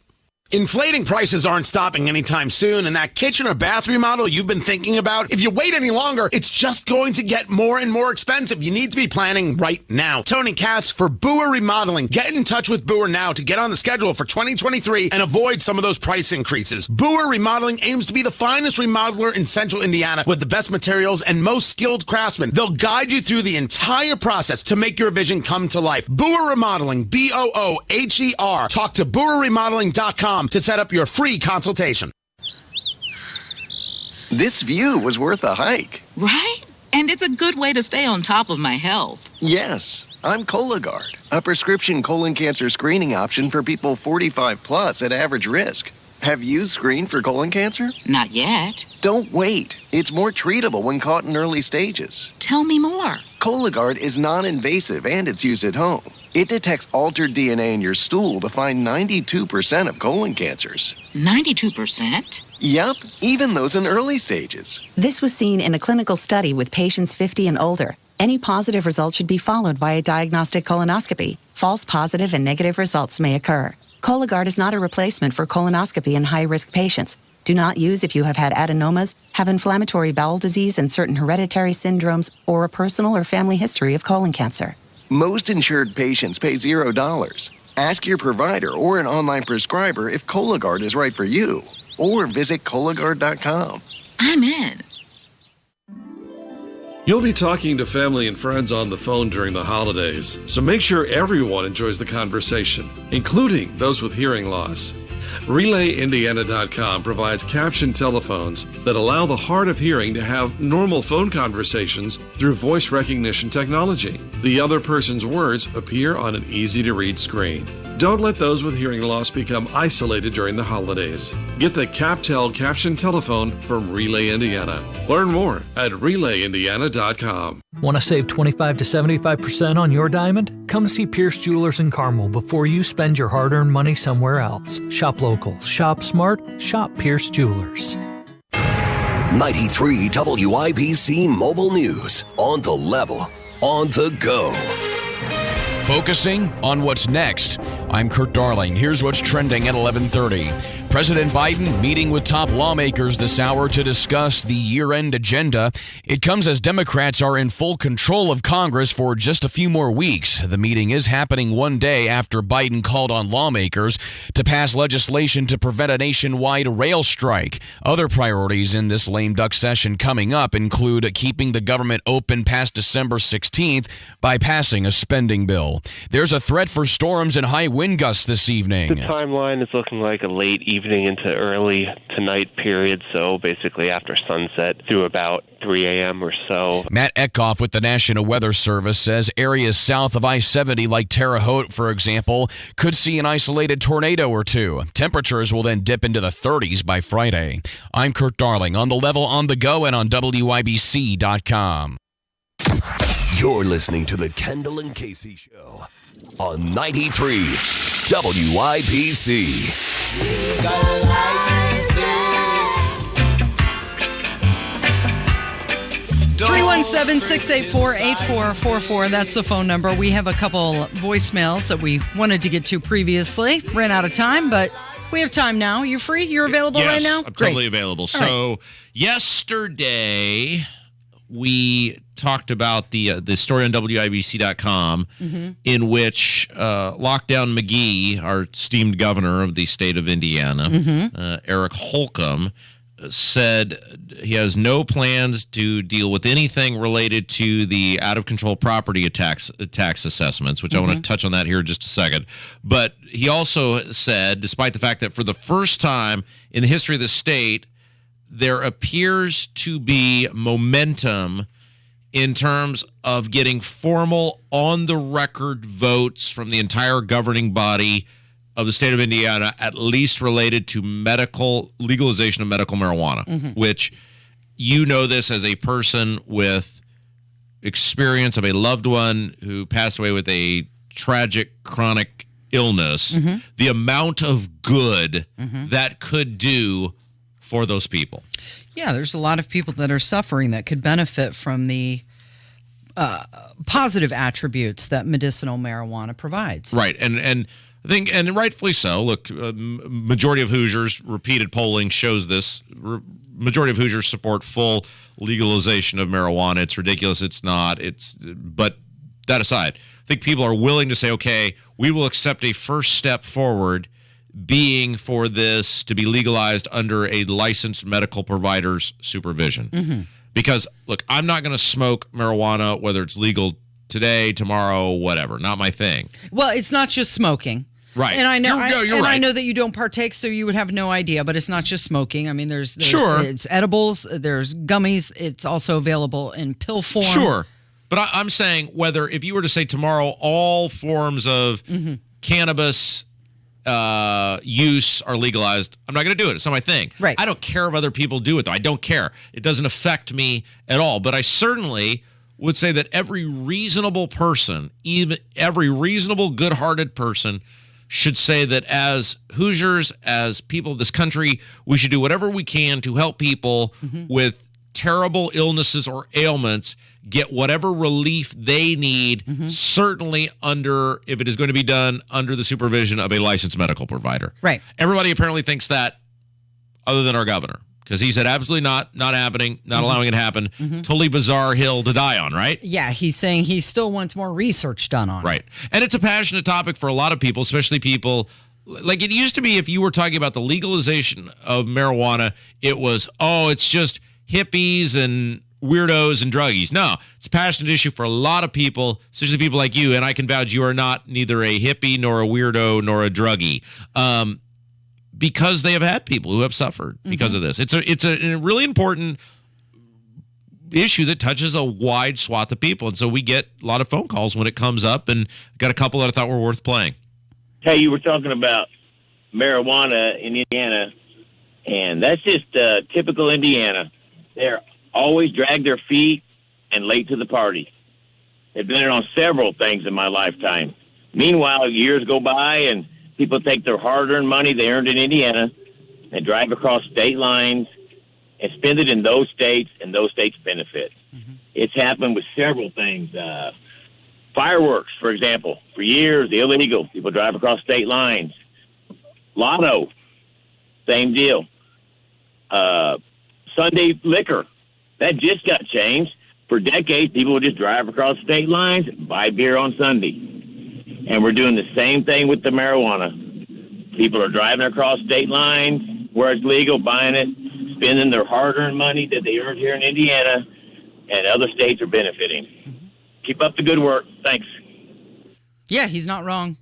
Inflating prices aren't stopping anytime soon, and that kitchen or bath remodel you've been thinking about, if you wait any longer, it's just going to get more and more expensive. You need to be planning right now. Tony Katz for Boer Remodeling. Get in touch with Boer now to get on the schedule for 2023 and avoid some of those price increases. Boer Remodeling aims to be the finest remodeler in Central Indiana with the best materials and most skilled craftsmen. They'll guide you through the entire process to make your vision come to life. Boer Remodeling, BOOHER. Talk to BoerRemodeling.com to set up your free consultation. This view was worth a hike. Right? And it's a good way to stay on top of my health. Yes, I'm Cologuard, a prescription colon cancer screening option for people 45 plus at average risk. Have you screened for colon cancer? Not yet. Don't wait. It's more treatable when caught in early stages. Tell me more. Cologuard is non-invasive and it's used at home. It detects altered DNA in your stool to find 92% of colon cancers. 92%? Yep, even those in early stages. This was seen in a clinical study with patients 50 and older. Any positive result should be followed by a diagnostic colonoscopy. False positive and negative results may occur. Cologuard is not a replacement for colonoscopy in high-risk patients. Do not use if you have had adenomas, have inflammatory bowel disease and certain hereditary syndromes, or a personal or family history of colon cancer. Most insured patients pay $0. Ask your provider or an online prescriber if Cologuard is right for you, or visit Cologuard.com. I'm in. You'll be talking to family and friends on the phone during the holidays, so make sure everyone enjoys the conversation, including those with hearing loss. RelayIndiana.com provides captioned telephones that allow the hard of hearing to have normal phone conversations through voice recognition technology. The other person's words appear on an easy-to-read screen. Don't let those with hearing loss become isolated during the holidays. Get the CapTel captioned telephone from Relay Indiana. Learn more at RelayIndiana.com. Want to save 25 to 75% on your diamond? Come see Pierce Jewelers in Carmel before you spend your hard-earned money somewhere else. Shop local, shop smart, shop Pierce Jewelers. 93 WIBC Mobile News. On the level, on the go. Focusing on what's next, I'm Kurt Darling. Here's what's trending at 11:30. President Biden meeting with top lawmakers this hour to discuss the year-end agenda. It comes as Democrats are in full control of Congress for just a few more weeks. The meeting is happening one day after Biden called on lawmakers to pass legislation to prevent a nationwide rail strike. Other priorities in this lame duck session coming up include keeping the government open past December 16th by passing a spending bill. There's a threat for storms and high wind gusts this evening. The timeline is looking like a late evening into early tonight period, so basically after sunset through about 3 a.m. or so. Matt Eckhoff with the National Weather Service says areas south of I-70 like Terre Haute, for example, could see an isolated tornado or two. Temperatures will then dip into the 30s by Friday. I'm Kurt Darling, on the level, on the go, and on WIBC.com. You're listening to the Kendall and Casey Show on 93 WIBC. 317-684-8444. That's the phone number. We have a couple voicemails that we wanted to get to previously. Ran out of time, but we have time now. You free? You're available right now? Yes, I'm totally available. All So right. yesterday we talked about the story on WIBC.com in which Lockdown McGee, our esteemed governor of the state of Indiana, Eric Holcomb, said he has no plans to deal with anything related to the out-of-control property tax assessments, which I want to touch on that here in just a second. But he also said, despite the fact that for the first time in the history of the state, there appears to be momentum in terms of getting formal on-the-record votes from the entire governing body of the state of Indiana, at least related to legalization of medical marijuana, which you know this as a person with experience of a loved one who passed away with a tragic chronic illness, the amount of good that could do for those people. Yeah, there's a lot of people that are suffering that could benefit from the positive attributes that medicinal marijuana provides. Right, and I think, and rightfully so. Look, majority of Hoosiers, repeated polling shows this. Majority of Hoosiers support full legalization of marijuana. It's ridiculous. It's not. But that aside, I think people are willing to say, okay, we will accept a first step forward, being for this to be legalized under a licensed medical provider's supervision. Because, look, I'm not going to smoke marijuana, whether it's legal today, tomorrow, whatever. Not my thing. Well, it's not just smoking. Right. And I know, you're right. I know that you don't partake, so you would have no idea, but it's not just smoking. I mean, there's sure. It's edibles, there's gummies. It's also available in pill form. Sure. But I'm saying whether, if you were to say tomorrow, all forms of cannabis use are legalized, I'm not going to do it. It's not my thing. Right. I don't care if other people do it, though. I don't care. It doesn't affect me at all. But I certainly would say that every reasonable person, even every reasonable, good-hearted person, should say that as Hoosiers, as people of this country, we should do whatever we can to help people with terrible illnesses or ailments get whatever relief they need, certainly if it is going to be done under the supervision of a licensed medical provider. Right. Everybody apparently thinks that, other than our governor, because he said absolutely not happening, not allowing it to happen. Totally bizarre hill to die on, right? Yeah, he's saying he still wants more research done on it. Right. And it's a passionate topic for a lot of people, especially people, like it used to be if you were talking about the legalization of marijuana, it was, it's just hippies and weirdos and druggies. No, it's a passionate issue for a lot of people, especially people like you, and I can vouch you are not neither a hippie nor a weirdo nor a druggie. Because they have had people who have suffered because of this. It's a really important issue that touches a wide swath of people. And so we get a lot of phone calls when it comes up, and got a couple that I thought were worth playing. Hey, you were talking about marijuana in Indiana, and that's just typical Indiana. They're always drag their feet and late to the party. They've been on several things in my lifetime. Meanwhile, years go by, and people take their hard-earned money they earned in Indiana and drive across state lines and spend it in those states, and those states benefit. It's happened with several things. Fireworks, for example. For years, illegal. People drive across state lines. Lotto, same deal. Sunday liquor, that just got changed. For decades, people would just drive across state lines and buy beer on Sunday. And we're doing the same thing with the marijuana. People are driving across state lines where it's legal, buying it, spending their hard-earned money that they earned here in Indiana, and other states are benefiting. Keep up the good work. Thanks. Yeah, he's not wrong.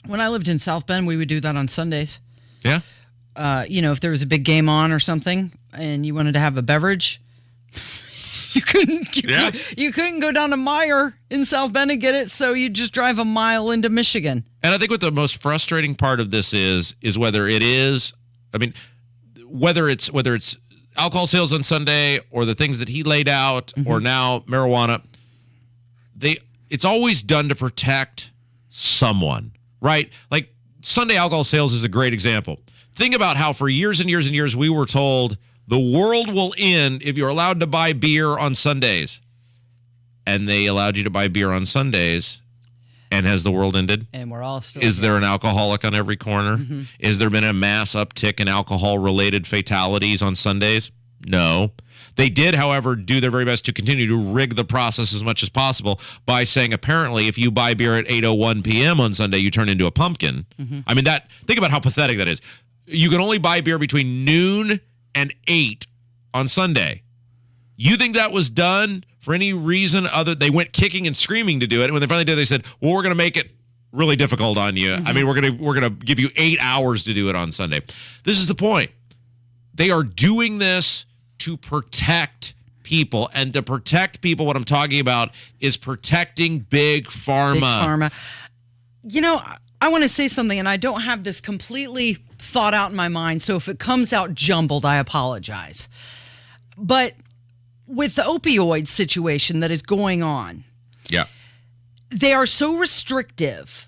When I lived in South Bend, we would do that on Sundays. Yeah? If there was a big game on or something and you wanted to have a beverage, you couldn't go down to Meyer in South Bend and get it, so you just drive a mile into Michigan. And I think what the most frustrating part of this is whether it's alcohol sales on Sunday or the things that he laid out or now marijuana, it's always done to protect someone, right? Like Sunday alcohol sales is a great example. Think about how for years and years and years we were told the world will end if you're allowed to buy beer on Sundays. And they allowed you to buy beer on Sundays. And has the world ended? And we're all still. Is there an alcoholic on every corner? Is there been a mass uptick in alcohol-related fatalities on Sundays? No. They did, however, do their very best to continue to rig the process as much as possible by saying, apparently, if you buy beer at 8:01 p.m. on Sunday, you turn into a pumpkin. I mean, think about how pathetic that is. You can only buy beer between noon and 8 on Sunday. You think that was done for any reason other? They went kicking and screaming to do it. And when they finally did, they said, well, we're going to make it really difficult on you. I mean, we're going to give you 8 hours to do it on Sunday. This is the point. They are doing this to protect people. And to protect people, what I'm talking about is protecting big pharma. Big pharma. You know, I want to say something, and I don't have this completely thought out in my mind, so if it comes out jumbled, I apologize. But with the opioid situation that is going on, they are so restrictive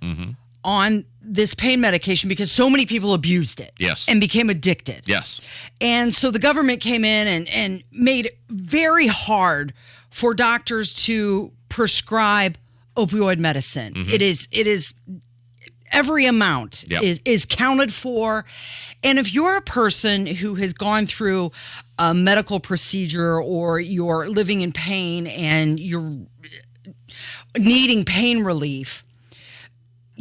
on this pain medication because so many people abused it and became addicted. Yes. And so the government came in and made it very hard for doctors to prescribe opioid medicine. It is every amount is counted for. And if you're a person who has gone through a medical procedure or you're living in pain and you're needing pain relief,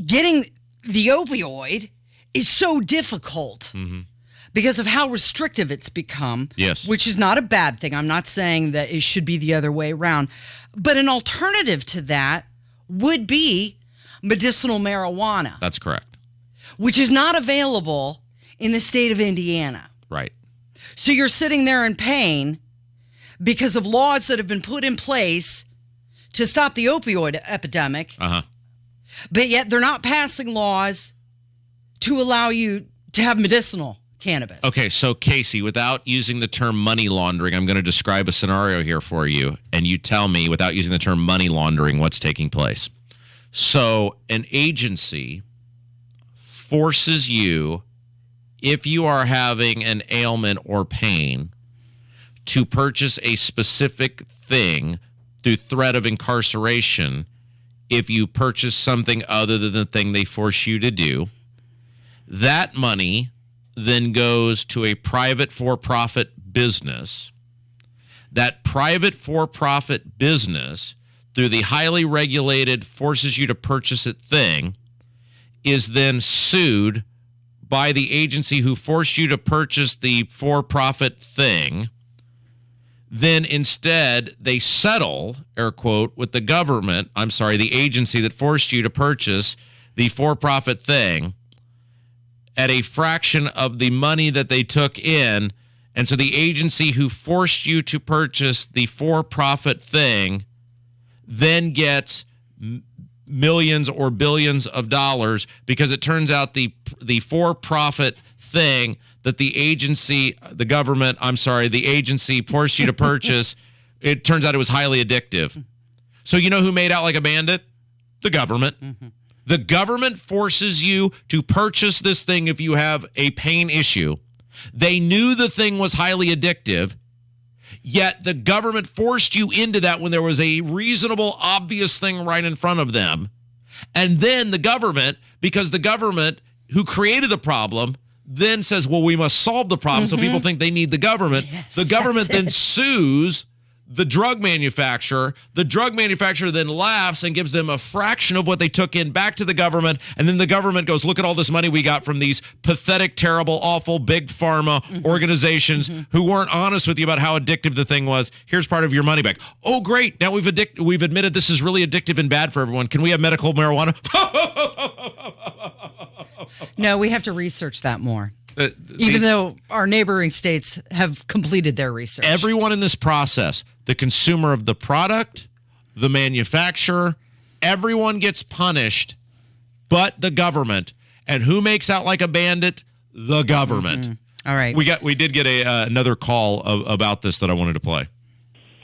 getting the opioid is so difficult because of how restrictive it's become, which is not a bad thing. I'm not saying that it should be the other way around. But an alternative to that would be medicinal marijuana. That's correct. Which is not available in the state of Indiana. Right. So you're sitting there in pain because of laws that have been put in place to stop the opioid epidemic. But yet they're not passing laws to allow you to have medicinal cannabis. Okay, so Casey, without using the term money laundering, I'm going to describe a scenario here for you, and you tell me, without using the term money laundering, what's taking place. So an agency forces you, if you are having an ailment or pain, to purchase a specific thing through threat of incarceration if you purchase something other than the thing they force you to do. That money then goes to a private for-profit business. That private for-profit business, through the highly regulated forces you to purchase it thing, is then sued by the agency who forced you to purchase the for-profit thing. Then instead, they settle, air quote, with the government, the agency that forced you to purchase the for-profit thing at a fraction of the money that they took in. And so the agency who forced you to purchase the for-profit thing then gets millions or billions of dollars because it turns out the for-profit thing that the agency forced you to purchase, it turns out it was highly addictive. So you know who made out like a bandit? The government. The government forces you to purchase this thing if you have a pain issue. They knew the thing was highly addictive, yet the government forced you into that when there was a reasonable, obvious thing right in front of them. And then the government, because the government who created the problem then says, well, we must solve the problem. So people think they need the government. The government then sues the drug manufacturer. The drug manufacturer then laughs and gives them a fraction of what they took in back to the government. And then the government goes, look at all this money we got from these pathetic, terrible, awful, big pharma organizations who weren't honest with you about how addictive the thing was. Here's part of your money back. Oh, great. Now we've admitted this is really addictive and bad for everyone. Can we have medical marijuana? No, we have to research that more. Even though our neighboring states have completed their research. Everyone in this process, the consumer of the product, the manufacturer, everyone gets punished but the government. And who makes out like a bandit? The government. All right. We did get another call about this that I wanted to play.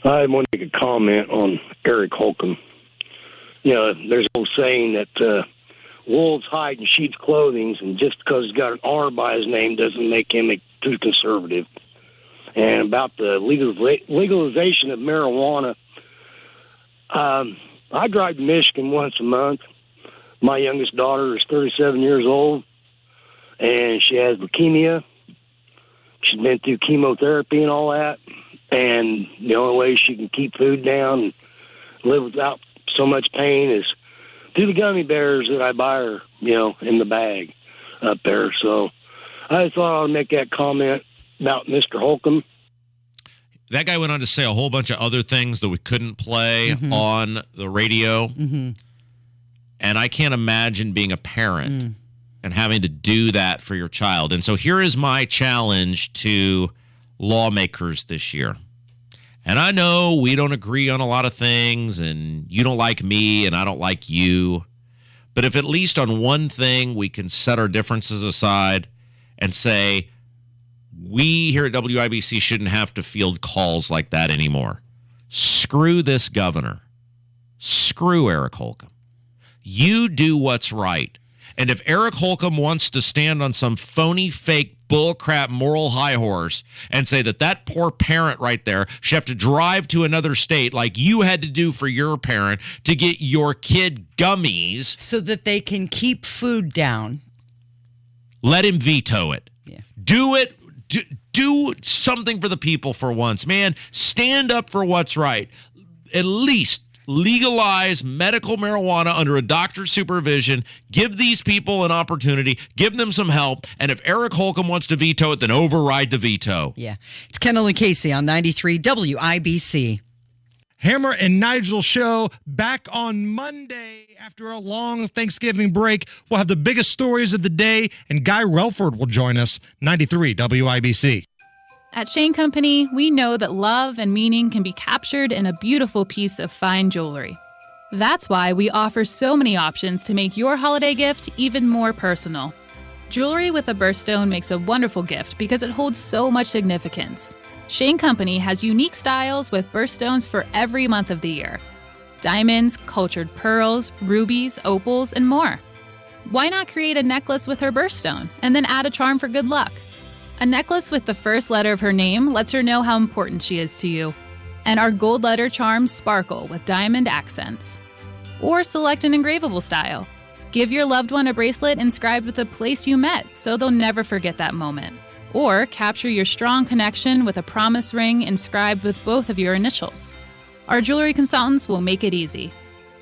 I want to make a comment on Eric Holcomb. You know, there's a old saying that wolves hide in sheep's clothing, and just because he's got an R by his name doesn't make him too conservative. And about the legalization of marijuana, I drive to Michigan once a month. My youngest daughter is 37 years old, and she has leukemia. She's been through chemotherapy and all that, and the only way she can keep food down and live without so much pain is through the gummy bears that I buy her, in the bag up there. So I thought I would make that comment about Mr. Holcomb. That guy went on to say a whole bunch of other things that we couldn't play on the radio. And I can't imagine being a parent and having to do that for your child. And so here is my challenge to lawmakers this year. And I know we don't agree on a lot of things, and you don't like me, and I don't like you. But if at least on one thing we can set our differences aside and say, we here at WIBC shouldn't have to field calls like that anymore. Screw this governor. Screw Eric Holcomb. You do what's right. And if Eric Holcomb wants to stand on some phony, fake, bullcrap moral high horse and say that poor parent right there should have to drive to another state like you had to do for your parent to get your kid gummies so that they can keep food down, let him veto it. Yeah. Do it. Do something for the people for once, man. Stand up for what's right. At least legalize medical marijuana under a doctor's supervision. Give these people an opportunity. Give them some help. And if Eric Holcomb wants to veto it, then override the veto. Yeah. It's Kendall and Casey on 93 WIBC. Hammer and Nigel show back on Monday after a long Thanksgiving break. We'll have the biggest stories of the day, and Guy Relford will join us. 93 WIBC. At Shane Company, we know that love and meaning can be captured in a beautiful piece of fine jewelry. That's why we offer so many options to make your holiday gift even more personal. Jewelry with a birthstone makes a wonderful gift because it holds so much significance. Shane Company has unique styles with birthstones for every month of the year. Diamonds, cultured pearls, rubies, opals, and more. Why not create a necklace with her birthstone and then add a charm for good luck? A necklace with the first letter of her name lets her know how important she is to you. And our gold letter charms sparkle with diamond accents. Or select an engravable style. Give your loved one a bracelet inscribed with the place you met so they'll never forget that moment. Or capture your strong connection with a promise ring inscribed with both of your initials. Our jewelry consultants will make it easy.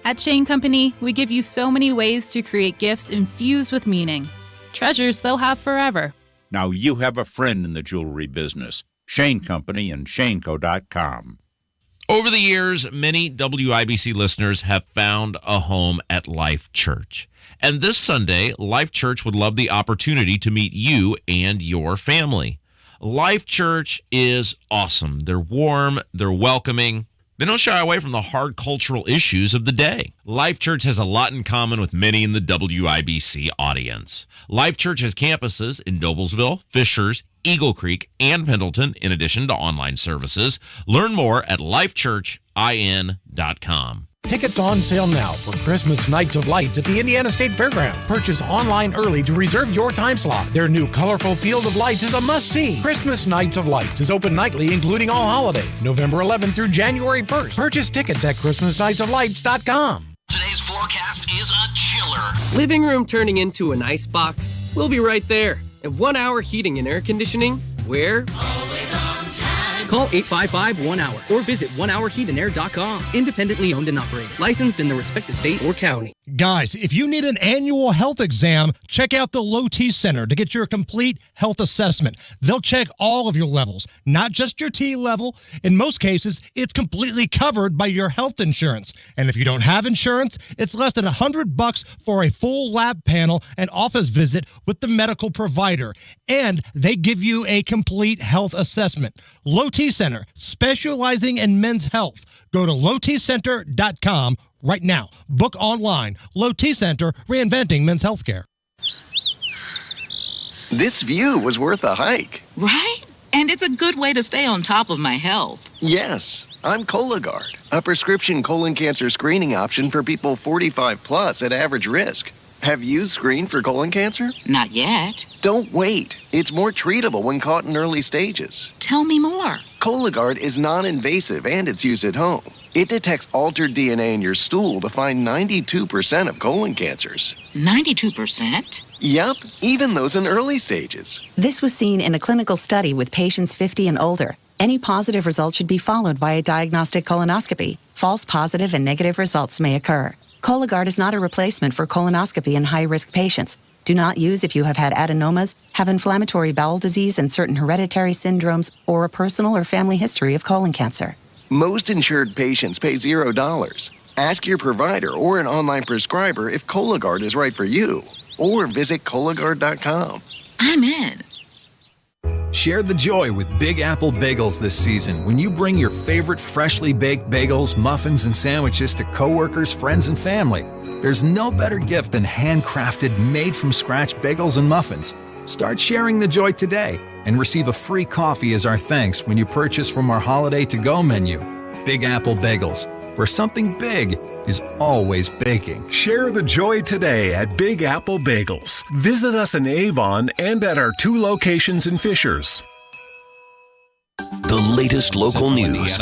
At Shane Company, we give you so many ways to create gifts infused with meaning. Treasures they'll have forever. Now you have a friend in the jewelry business. Shane Company and shaneco.com. Over the years, many WIBC listeners have found a home at Life Church. And this Sunday, Life Church would love the opportunity to meet you and your family. Life Church is awesome. They're warm, they're welcoming. They don't shy away from the hard cultural issues of the day. Life Church has a lot in common with many in the WIBC audience. Life Church has campuses in Noblesville, Fishers, Eagle Creek, and Pendleton, in addition to online services. Learn more at lifechurchin.com. Tickets on sale now for Christmas Nights of Lights at the Indiana State Fairground. Purchase online early to reserve your time slot. Their new colorful field of lights is a must-see. Christmas Nights of Lights is open nightly, including all holidays, November 11th through January 1st. Purchase tickets at ChristmasNightsOfLights.com. Today's forecast is a chiller. Living room turning into an icebox? We'll be right there. And 1 hour heating and air conditioning? We're always on time. Call 855-1-HOUR or visit onehourheatandair.com. Independently owned and operated. Licensed in the respective state or county. Guys, if you need an annual health exam, check out the Low T Center to get your complete health assessment. They'll check all of your levels, not just your T level. In most cases, it's completely covered by your health insurance. And if you don't have insurance, it's less than $100 for a full lab panel and office visit with the medical provider. And they give you a complete health assessment. Low T Center, specializing in men's health. Go to lowtcenter.com right now. Book online. Low T Center, reinventing men's healthcare. This view was worth a hike. Right? And it's a good way to stay on top of my health. Yes, I'm Cologuard, a prescription colon cancer screening option for people 45 plus at average risk. Have you screened for colon cancer? Not yet. Don't wait. It's more treatable when caught in early stages. Tell me more. Cologuard is non-invasive and it's used at home. It detects altered DNA in your stool to find 92% of colon cancers. 92%? Yup, even those in early stages. This was seen in a clinical study with patients 50 and older. Any positive result should be followed by a diagnostic colonoscopy. False positive and negative results may occur. Cologuard is not a replacement for colonoscopy in high-risk patients. Do not use if you have had adenomas, have inflammatory bowel disease and certain hereditary syndromes, or a personal or family history of colon cancer. Most insured patients pay $0. Ask your provider or an online prescriber if Cologuard is right for you, or visit Cologuard.com. I'm in. Share the joy with Big Apple Bagels this season when you bring your favorite freshly baked bagels, muffins, and sandwiches to coworkers, friends, and family. There's no better gift than handcrafted, made-from-scratch bagels and muffins. Start sharing the joy today and receive a free coffee as our thanks when you purchase from our Holiday To-Go menu. Big Apple Bagels, where something big is always baking. Share the joy today at Big Apple Bagels. Visit us in Avon and at our 2 locations in Fishers. The latest local news,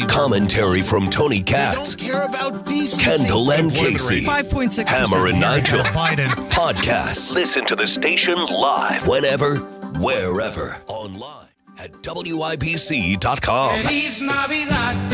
commentary from Tony Katz, Kendall and Casey, 5.6%. Hammer and Nigel, Biden. podcasts. Listen to the station live, whenever, wherever, online at WIBC.com. Feliz Navidad.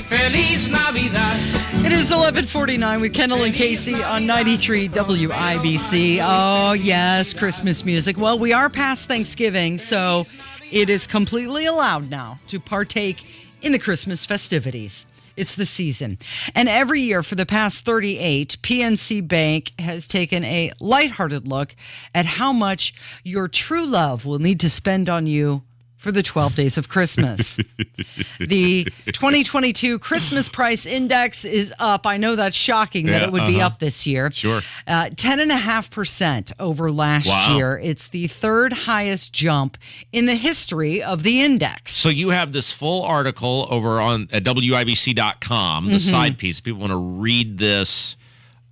Feliz Navidad. It is 11:49 with Kendall and Casey on 93 WIBC. Oh, yes, Christmas music. Well, we are past Thanksgiving, so it is completely allowed now to partake in the Christmas festivities. It's the season. And every year for the past 38, PNC Bank has taken a lighthearted look at how much your true love will need to spend on you for the 12 days of Christmas. The 2022 Christmas Price Index is up. I know that's shocking that it would be up this year. Sure. 10.5% over last year. It's the third highest jump in the history of the index. So you have this full article over on at WIBC.com, the side piece. People want to read this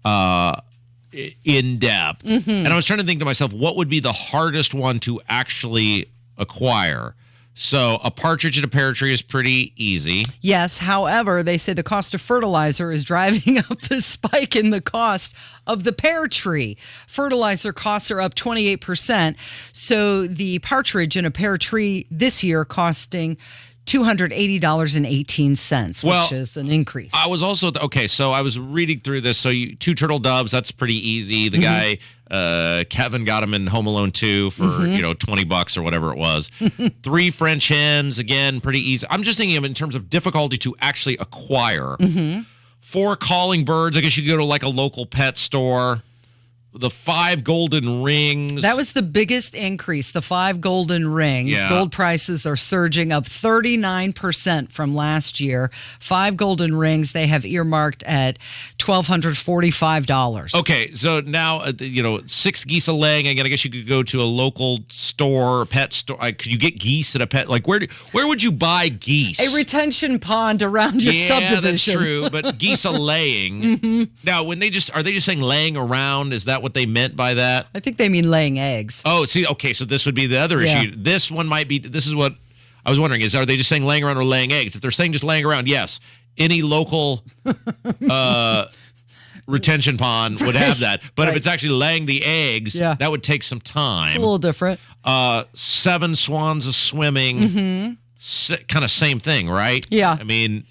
in depth. And I was trying to think to myself, what would be the hardest one to actually acquire? So a partridge in a pear tree is pretty easy. Yes, however, they say the cost of fertilizer is driving up the spike in the cost of the pear tree. Fertilizer costs are up 28%. So the partridge in a pear tree this year costing $280.18, which is an increase. I was also, so I was reading through this. So 2 turtle doves, that's pretty easy. The guy, Kevin got him in Home Alone 2 for, $20 or whatever it was. 3 French hens, again, pretty easy. I'm just thinking of in terms of difficulty to actually acquire. 4 calling birds. I guess you could go to like a local pet store. The 5 golden rings. That was the biggest increase, the 5 golden rings. Yeah. Gold prices are surging up 39% from last year. 5 golden rings they have earmarked at $1,245. Okay, so now, 6 geese a laying. Again, I guess you could go to a local store, pet store. Could you get geese at a pet? Like, where would you buy geese? A retention pond around your subdivision. Yeah, that's true, but geese a laying. Now, are they just saying laying around? Is that what they meant by that? I think they mean laying eggs. Oh, see, okay, so this would be the other issue. This one might be, this is what I was wondering, are they just saying laying around or laying eggs? If they're saying just laying around, yes, any local retention pond would have that. But if it's actually laying the eggs, that would take some time. It's a little different. 7 swans a swimming. Kind of same thing, right? Yeah. I mean,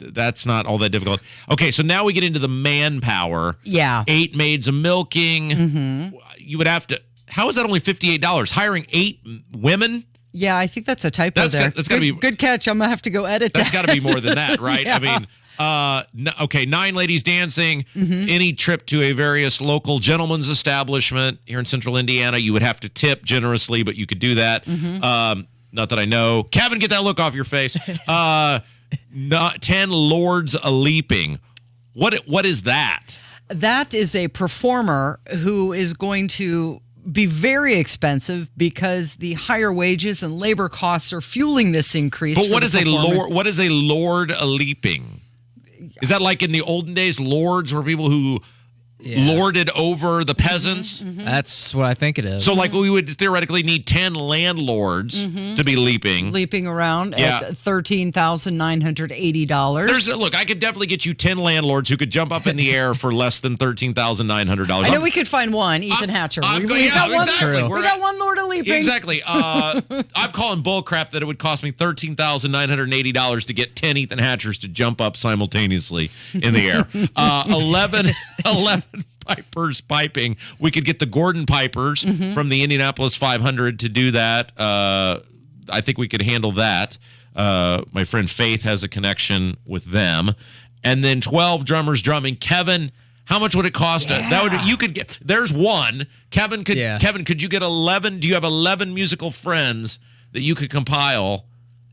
that's not all that difficult. Okay, so now we get into the manpower. Yeah. 8 maids a milking. You would have to, how is that only $58? Hiring 8 women? Yeah, I think that's a typo there. That's got to be good catch. I'm going to have to go edit that. That's got to be more than that, right? Yeah. I mean, 9 ladies dancing. Any trip to a various local gentleman's establishment here in central Indiana, you would have to tip generously, but you could do that. Not that I know. Kevin, get that look off your face. 10 lords a leaping. What is that? That is a performer who is going to be very expensive because the higher wages and labor costs are fueling this increase. But what is a lord? What is a lord a leaping? Is that like in the olden days, lords were people who lorded over the peasants? That's what I think it is. So like we would theoretically need 10 landlords to be leaping around at $13,980. Look, I could definitely get you 10 landlords who could jump up in the air for less than $13,900. I know we could find one, Ethan Hatcher. We got one Lord of Leaping. Exactly. I'm calling bull crap that it would cost me $13,980 to get 10 Ethan Hatchers to jump up simultaneously in the air. 11 pipers piping. We could get the Gordon Pipers from the Indianapolis 500 to do that. I think we could handle that. My friend Faith has a connection with them. And then 12 drummers drumming. Kevin, How much would it cost? You could get. There's one. Kevin, could you get 11? Do you have 11 musical friends that you could compile?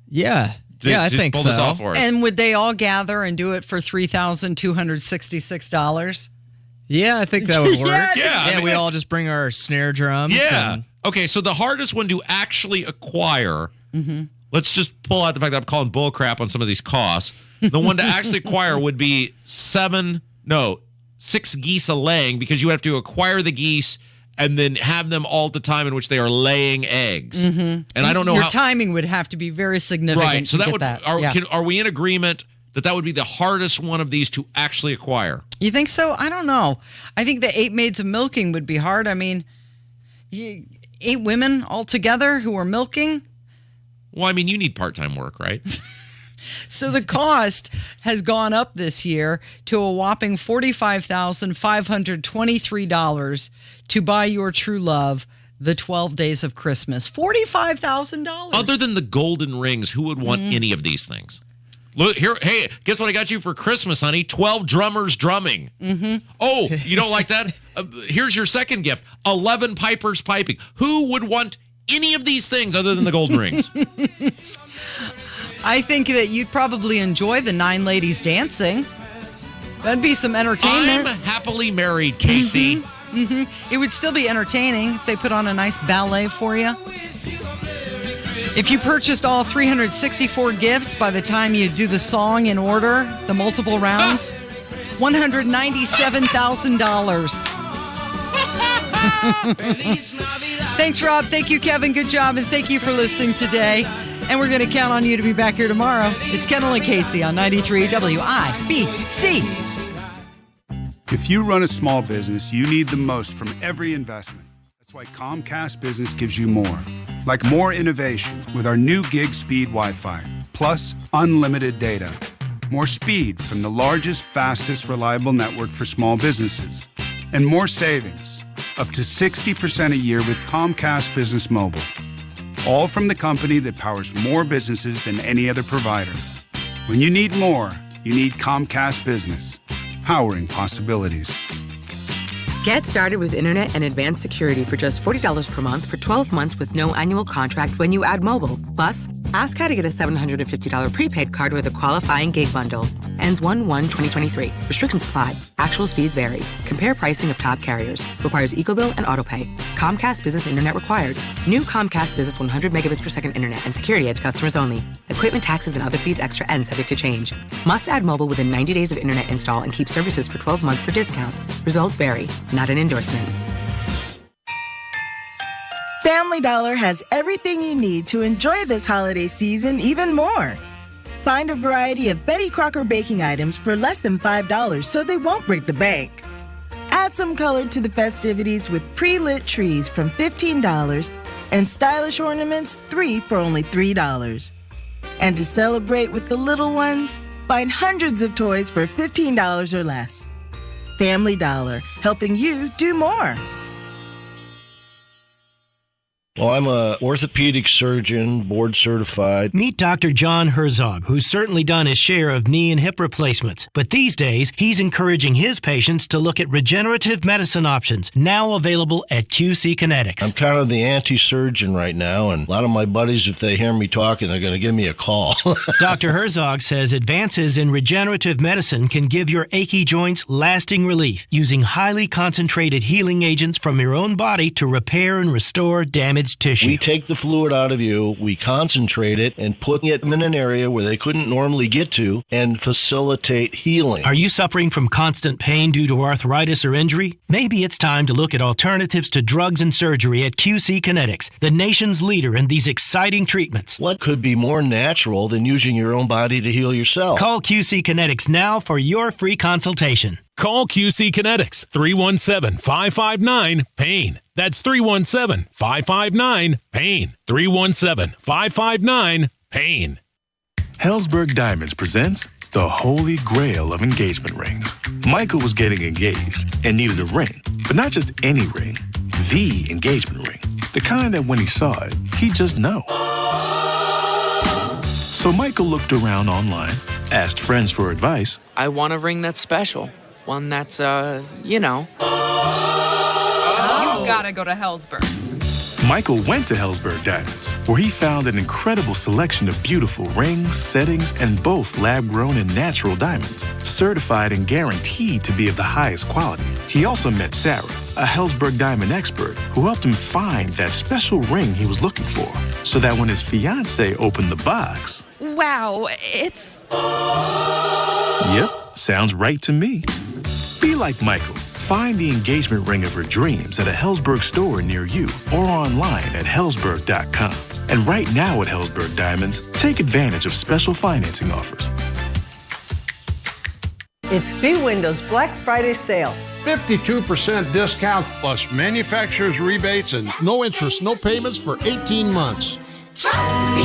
Yeah. I think pull so. This off for us? And would they all gather and do it for $3,266? Yeah, I think that would work. Yeah, we all just bring our snare drums. Yeah. And... Okay, so the hardest one to actually acquire, let's just pull out the fact that I'm calling bullcrap on some of these costs. The one to actually acquire would be 6 geese a laying, because you have to acquire the geese and then have them all the time in which they are laying eggs. And I don't know Your timing would have to be very significant. Right, so to that get would that. are we in agreement that would be the hardest one of these to actually acquire? You think so? I don't know. I think the 8 maids of milking would be hard. I mean, 8 women all together who are milking. Well, I mean, you need part-time work, right? So the cost has gone up this year to a whopping $45,523 to buy your true love the 12 days of Christmas. $45,000. Other than the golden rings, who would want any of these things? Look here. Hey, guess what I got you for Christmas, honey? 12 drummers drumming. Oh, you don't like that? Here's your second gift. 11 pipers piping. Who would want any of these things other than the golden rings? I think that you'd probably enjoy the 9 ladies dancing. That'd be some entertainment. I'm happily married, Casey. It would still be entertaining if they put on a nice ballet for you. If you purchased all 364 gifts by the time you do the song in order, the multiple rounds, $197,000. Thanks, Rob. Thank you, Kevin. Good job. And thank you for listening today. And we're going to count on you to be back here tomorrow. It's Kendall and Casey on 93 WIBC. If you run a small business, you need the most from every investment. That's why Comcast Business gives you more. Like more innovation with our new gig speed Wi-Fi, plus unlimited data. More speed from the largest, fastest, reliable network for small businesses. And more savings, up to 60% a year with Comcast Business Mobile. All from the company that powers more businesses than any other provider. When you need more, you need Comcast Business, powering possibilities. Get started with internet and advanced security for just $40 per month for 12 months with no annual contract when you add mobile. Plus, ask how to get a $750 prepaid card with a qualifying gig bundle. Ends 1/1/2023. Restrictions apply. Actual speeds vary. Compare pricing of top carriers. Requires EcoBill and AutoPay. Comcast Business Internet required. New Comcast Business 100 megabits per second internet and security edge customers only. Equipment taxes and other fees extra and subject to change. Must add mobile within 90 days of internet install and keep services for 12 months for discount. Results vary. Not an endorsement. Family Dollar has everything you need to enjoy this holiday season even more. Find a variety of Betty Crocker baking items for less than $5 so they won't break the bank. Add some color to the festivities with pre-lit trees from $15 and stylish ornaments 3 for only $3. And to celebrate with the little ones, find hundreds of toys for $15 or less. Family Dollar, helping you do more. Well, I'm a orthopedic surgeon, board certified. Meet Dr. John Herzog, who's certainly done his share of knee and hip replacements. But these days, he's encouraging his patients to look at regenerative medicine options, now available at QC Kinetics. I'm kind of the anti-surgeon right now, and a lot of my buddies, if they hear me talking, they're going to give me a call. Dr. Herzog says advances in regenerative medicine can give your achy joints lasting relief, using highly concentrated healing agents from your own body to repair and restore damaged tissue. We take the fluid out of you, we concentrate it, and put it in an area where they couldn't normally get to and facilitate healing. Are you suffering from constant pain due to arthritis or injury? Maybe it's time to look at alternatives to drugs and surgery at QC Kinetics, the nation's leader in these exciting treatments. What could be more natural than using your own body to heal yourself? Call QC Kinetics now for your free consultation. Call QC Kinetics, 317-559-PAIN. That's 317-559-PAIN. 317-559-PAIN. Hellsberg Diamonds presents the holy grail of engagement rings. Michael was getting engaged and needed a ring, but not just any ring, the engagement ring. The kind that when he saw it, he'd just know. So Michael looked around online, asked friends for advice. I want a ring that's special. One that's, you gotta go to Hellsberg. Michael went to Hellsberg Diamonds, where he found an incredible selection of beautiful rings, settings, and both lab-grown and natural diamonds, certified and guaranteed to be of the highest quality. He also met Sarah, a Hellsberg diamond expert, who helped him find that special ring he was looking for, so that when his fiancée opened the box... Wow, it's... Yep, sounds right to me. Be like Michael. Find the engagement ring of her dreams at a Hellsberg store near you or online at Hellsberg.com. And right now at Hellsberg Diamonds, take advantage of special financing offers. It's B Windows Black Friday sale. 52% discount plus manufacturer's rebates and no interest, no payments for 18 months. Trust me.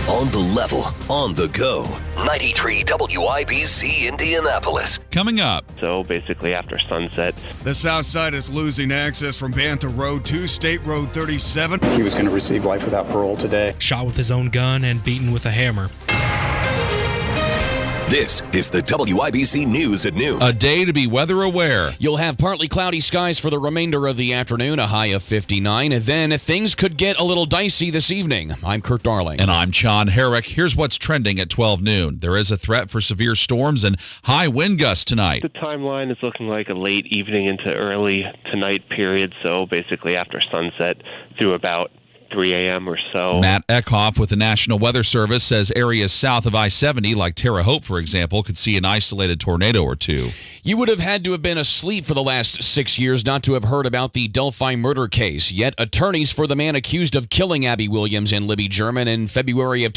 On the level, on the go. 93 WIBC Indianapolis. Coming up. So basically after sunset. The south side is losing access from Bantha Road to State Road 37. He was going to receive life without parole today. Shot with his own gun and beaten with a hammer. This is the WIBC News at noon. A day to be weather aware. You'll have partly cloudy skies for the remainder of the afternoon, a high of 59, and then things could get a little dicey this evening. I'm Kurt Darling. And I'm John Herrick. Here's what's trending at 12 noon. There is a threat for severe storms and high wind gusts tonight. The timeline is looking like a late evening into early tonight period, so basically after sunset through about 3 a.m. or so. Matt Eckhoff with the National Weather Service says areas south of I-70, like Terre Haute, for example, could see an isolated tornado or two. You would have had to have been asleep for the last 6 years not to have heard about the Delphi murder case. Yet attorneys for the man accused of killing Abby Williams and Libby German in February of